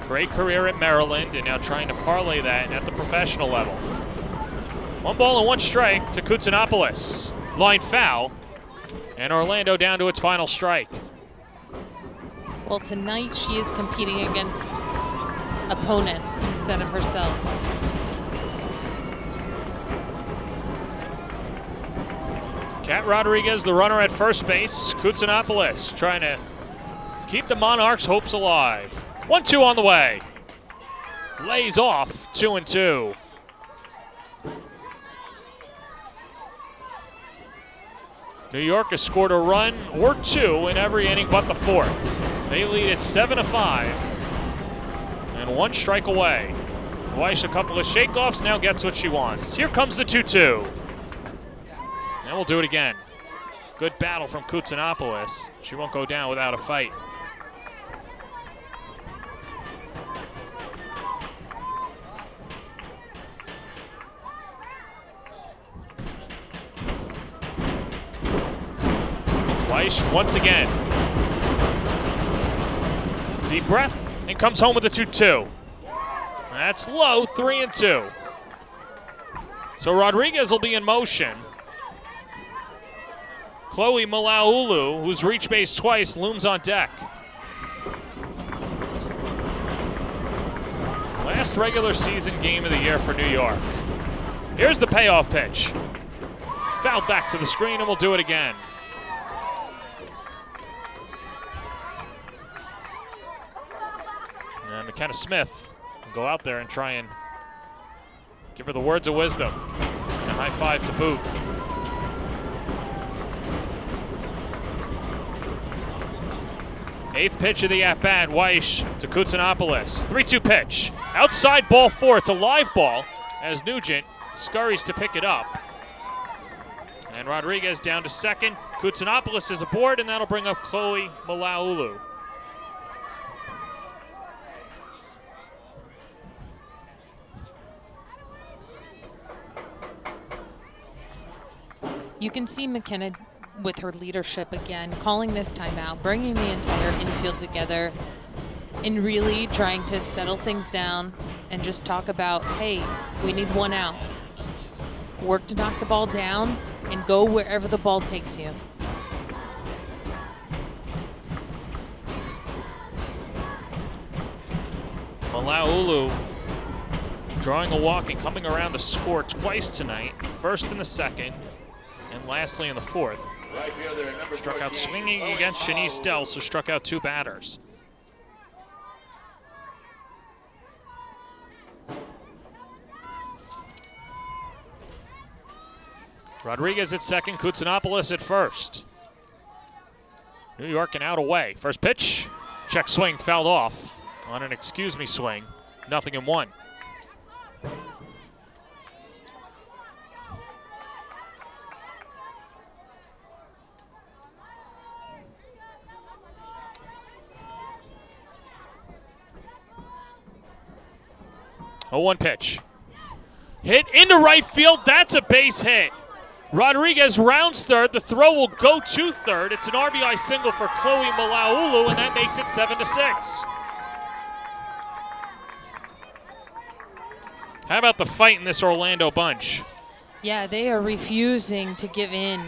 Great career at Maryland, and now trying to parlay that at the professional level. 1 ball and 1 strike to Kutsinopoulos. Line foul, and Orlando down to its final strike. Well, tonight she is competing against opponents instead of herself. Kat Rodriguez, the runner at first base. Kutsinopoulos trying to keep the Monarchs' hopes alive. 1-2 on the way. Lays off, 2-2. New York has scored a run or 2 in every inning but the 4th. They lead at 7-5 and 1 strike away. Weish, a couple of shakeoffs, now gets what she wants. Here comes the 2-2. And we'll do it again. Good battle from Kutsinopoulos. She won't go down without a fight. Weish once again. Deep breath and comes home with a 2-2. That's low, 3-2. So Rodriguez will be in motion. Chloe Malaulu, who's reached base twice, looms on deck. Last regular season game of the year for New York. Here's the payoff pitch. Fouled back to the screen, and we'll do it again. And McKenna Smith will go out there and try and give her the words of wisdom. And a high five to boot. Eighth pitch of the at-bat, Weish to Kutsinopoulos. 3-2 pitch. Outside ball 4. It's a live ball as Nugent scurries to pick it up. And Rodriguez down to second. Koutsanopoulos is aboard, and that'll bring up Chloe Malaulu. You can see McKenna with her leadership again, calling this timeout, bringing the entire infield together, and really trying to settle things down and just talk about, hey, we need one out. Work to knock the ball down and go wherever the ball takes you. Malaulu drawing a walk and coming around to score twice tonight, first in the second and lastly in the fourth. Right fielder, number Struck out 14, swinging Chloe against Shanice Malaulu. Dells, who struck out 2 batters. Rodriguez at second, Koutsanopoulos at first. New York and out away. First pitch, check swing, fouled off on an excuse me swing. 0-1. Oh, 1 pitch. Hit into right field. That's a base hit. Rodriguez rounds third. The throw will go to third. It's an RBI single for Chloe Malaulu, and that makes it 7-6. How about the fight in this Orlando bunch? Yeah, they are refusing to give in.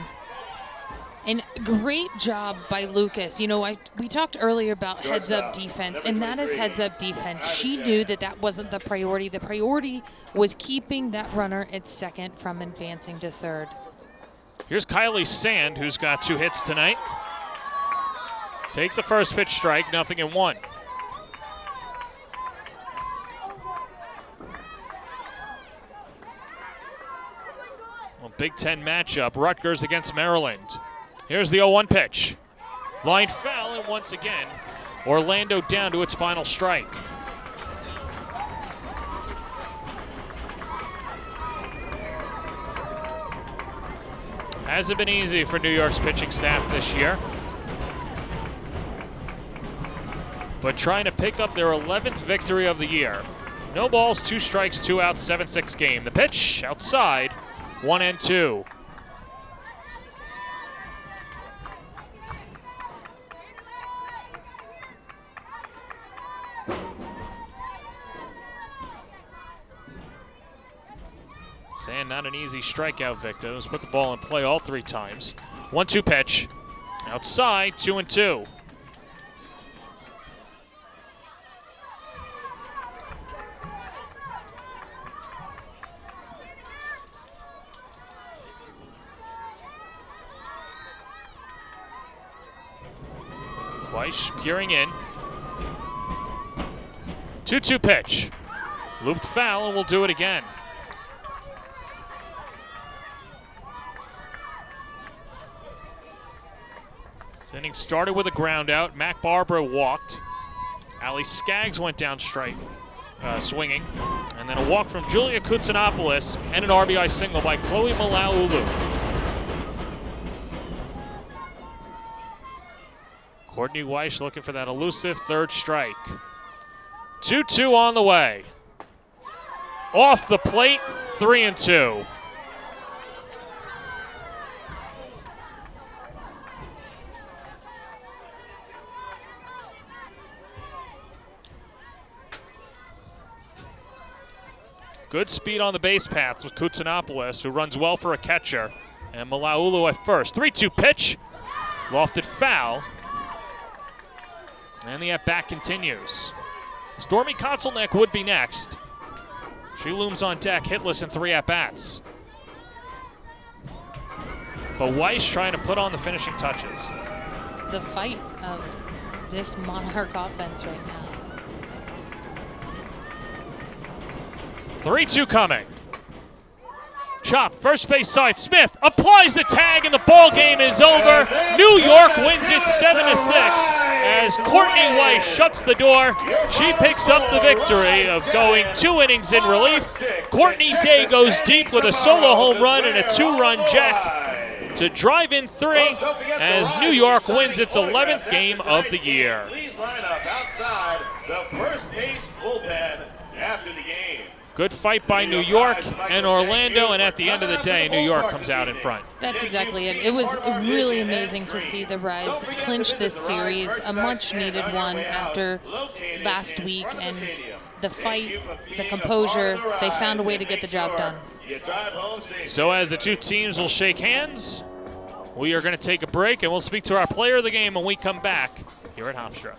And great job by Lucas. You know, we talked earlier about heads-up defense, and that is heads-up defense. She knew that wasn't the priority. The priority was keeping that runner at second from advancing to third. Here's Kylie Sand, who's got 2 hits tonight. Takes a first pitch strike, 0-1. Well, Big Ten matchup, Rutgers against Maryland. Here's the 0-1 pitch. Line foul, and once again, Orlando down to its final strike. Hasn't been easy for New York's pitching staff this year, but trying to pick up their 11th victory of the year. No balls, 2 strikes, 2 outs, 7-6 game. The pitch outside, 1-2. Saying not an easy strikeout, Victor. Let's put the ball in play all 3 times. 1-2 pitch. Outside, 2-2. Weiss peering in. 2-2 pitch. Looped foul, and we'll do it again. This inning started with a ground out. Mac Barbara walked. Allie Skaggs went down straight, swinging. And then a walk from Julia Koutsanopoulos and an RBI single by Chloe Malaulu. Courtney Weiss looking for that elusive third strike. 2-2 on the way. Off the plate, 3-2. Good speed on the base paths with Koutsanopoulos, who runs well for a catcher. And Malaulu at first. 3-2 pitch. Lofted foul. And the at-bat continues. Stormy Kotzelneck would be next. She looms on deck, hitless in 3 at-bats. But Weiss trying to put on the finishing touches. The fight of this Monarch offense right now. 3-2 coming. Chop, first base side. Smith applies the tag, and the ball game is over. New York wins it 7-6 as Courtney Weiss shuts the door. She picks up the victory of going 2 innings in relief. Courtney Day goes deep with a solo home run and a 2-run jack. to drive in 3 as New York wins its 11th game of the year. Please line up outside the first base bullpen after the game. Good fight by New York and Orlando, and at the end of the day, New York comes out in front. That's exactly it. It was really amazing to see the Rise clinch this series, a much-needed one after last week, and the fight, the composure, they found a way to get the job done. So as the two teams will shake hands, we are going to take a break, and we'll speak to our player of the game when we come back here at Hofstra.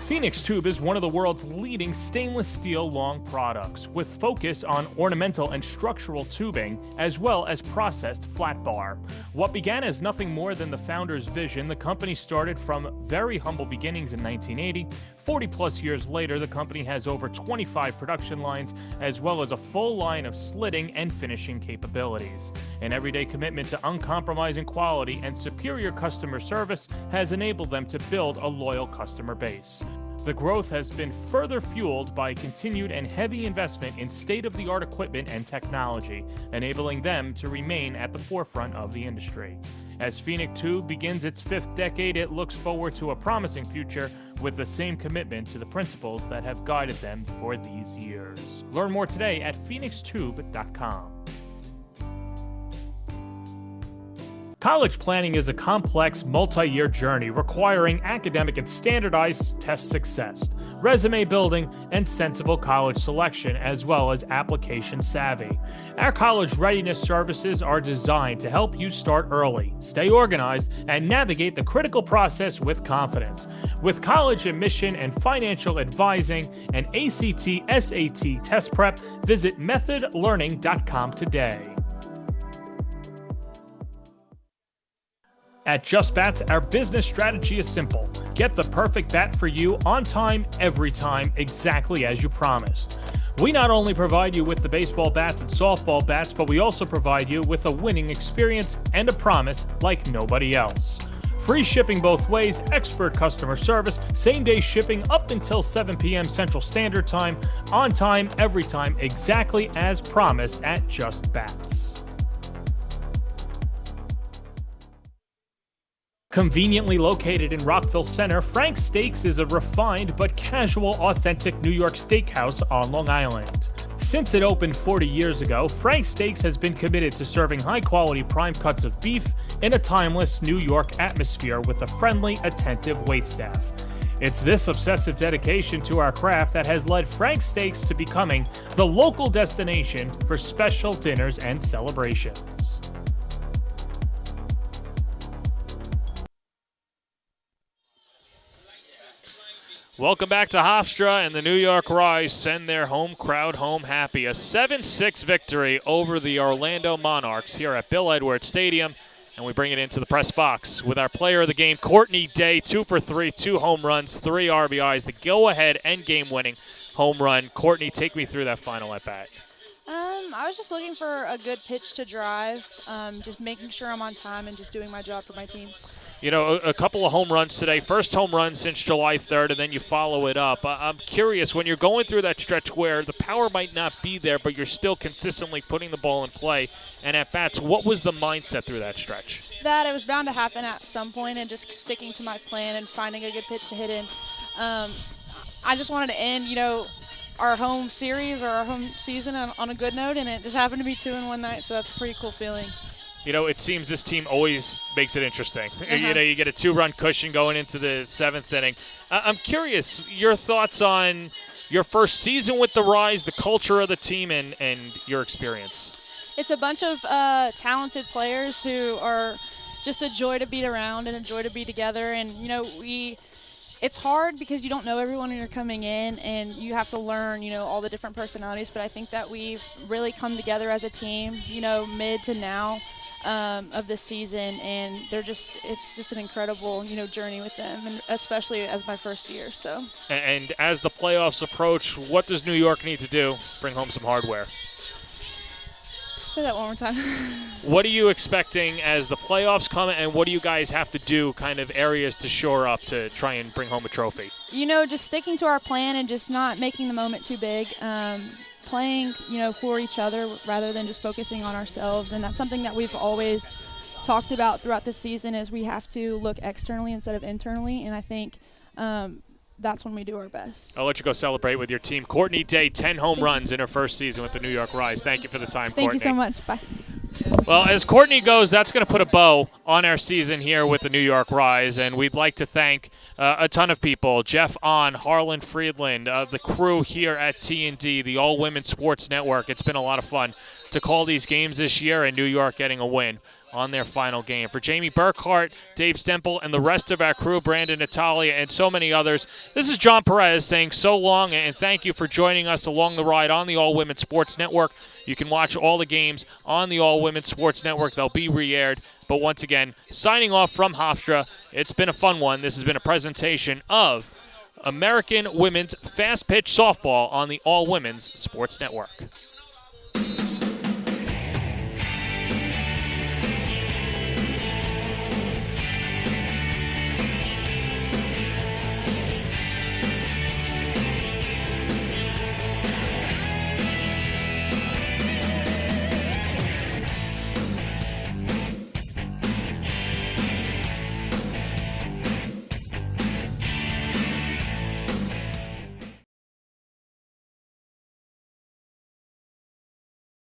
Phoenix Tube is one of the world's leading stainless steel long products, with focus on ornamental and structural tubing, as well as processed flat bar. What began as nothing more than the founder's vision, the company started from very humble beginnings in 1980. 40-plus years later, the company has over 25 production lines, as well as a full line of slitting and finishing capabilities. An everyday commitment to uncompromising quality and superior customer service has enabled them to build a loyal customer base. The growth has been further fueled by continued and heavy investment in state-of-the-art equipment and technology, enabling them to remain at the forefront of the industry. As Phoenix Tube begins its 5th decade, it looks forward to a promising future with the same commitment to the principles that have guided them for these years. Learn more today at phoenixtube.com. College planning is a complex, multi-year journey requiring academic and standardized test success, resume building, and sensible college selection, as well as application savvy. Our college readiness services are designed to help you start early, stay organized, and navigate the critical process with confidence. With college admission and financial advising and ACT/SAT test prep, visit methodlearning.com today. At Just Bats, our business strategy is simple. Get the perfect bat for you on time, every time, exactly as you promised. We not only provide you with the baseball bats and softball bats, but we also provide you with a winning experience and a promise like nobody else. Free shipping both ways, expert customer service, same-day shipping up until 7 p.m. Central Standard Time, on time, every time, exactly as promised at Just Bats. Conveniently located in Rockville Center, Frank's Steaks is a refined but casual, authentic New York steakhouse on Long Island. Since it opened 40 years ago, Frank's Steaks has been committed to serving high-quality prime cuts of beef in a timeless New York atmosphere with a friendly, attentive waitstaff. It's this obsessive dedication to our craft that has led Frank's Steaks to becoming the local destination for special dinners and celebrations. Welcome back to Hofstra, and the New York Rise send their home crowd home happy. A 7-6 victory over the Orlando Monarchs here at Bill Edwards Stadium, and we bring it into the press box with our player of the game, Courtney Day, 2 for 3, 2 home runs, 3 RBIs, the go-ahead and game-winning home run. Courtney, take me through that final at-bat. I was just looking for a good pitch to drive, just making sure I'm on time and just doing my job for my team. You know, a couple of home runs today. First home run since July 3rd, and then you follow it up. I'm curious, when you're going through that stretch where the power might not be there, but you're still consistently putting the ball in play and at bats, what was the mindset through that stretch? That it was bound to happen at some point, and just sticking to my plan and finding a good pitch to hit in. I just wanted to end, our home series or our home season on a good note, and it just happened to be 2 in one night, so that's a pretty cool feeling. It seems this team always makes it interesting. You get a 2-run cushion going into the 7th inning. I'm curious, your thoughts on your first season with the Rise, the culture of the team, and your experience. It's a bunch of talented players who are just a joy to be around and a joy to be together. And, it's hard because you don't know everyone when you're coming in, and you have to learn, all the different personalities. But I think that we've really come together as a team, mid to now. Of this season, and it's just an incredible journey with them, and especially as my first year. So. And as the playoffs approach, what does New York need to do? Bring home some hardware. Say that one more time. What are you expecting as the playoffs come, and what do you guys have to do, kind of areas to shore up to try and bring home a trophy? Just sticking to our plan and just not making the moment too big. playing, for each other rather than just focusing on ourselves. And that's something that we've always talked about throughout the season is we have to look externally instead of internally. And I think that's when we do our best. I'll let you go celebrate with your team. Courtney Day, 10 home runs in her first season with the New York Rise. Thank you for the time, Thank Courtney. you so much. Bye. Well, as Courtney goes, that's going to put a bow on our season here with the New York Rise, and we'd like to thank a ton of people: Jeff On, Harlan Friedland, the crew here at T&D, the All Women Sports Network. It's been a lot of fun to call these games this year, and New York getting a win on their final game. For Jamie Burkhart, Dave Stemple, and the rest of our crew, Brandon Natalia, and so many others, this is John Perez saying so long and thank you for joining us along the ride on the All Women Sports Network. You can watch all the games on the All Women Sports Network. They'll be re-aired. But once again, signing off from Hofstra, it's been a fun one. This has been a presentation of American Women's Fast Pitch Softball on the All Women's Sports Network.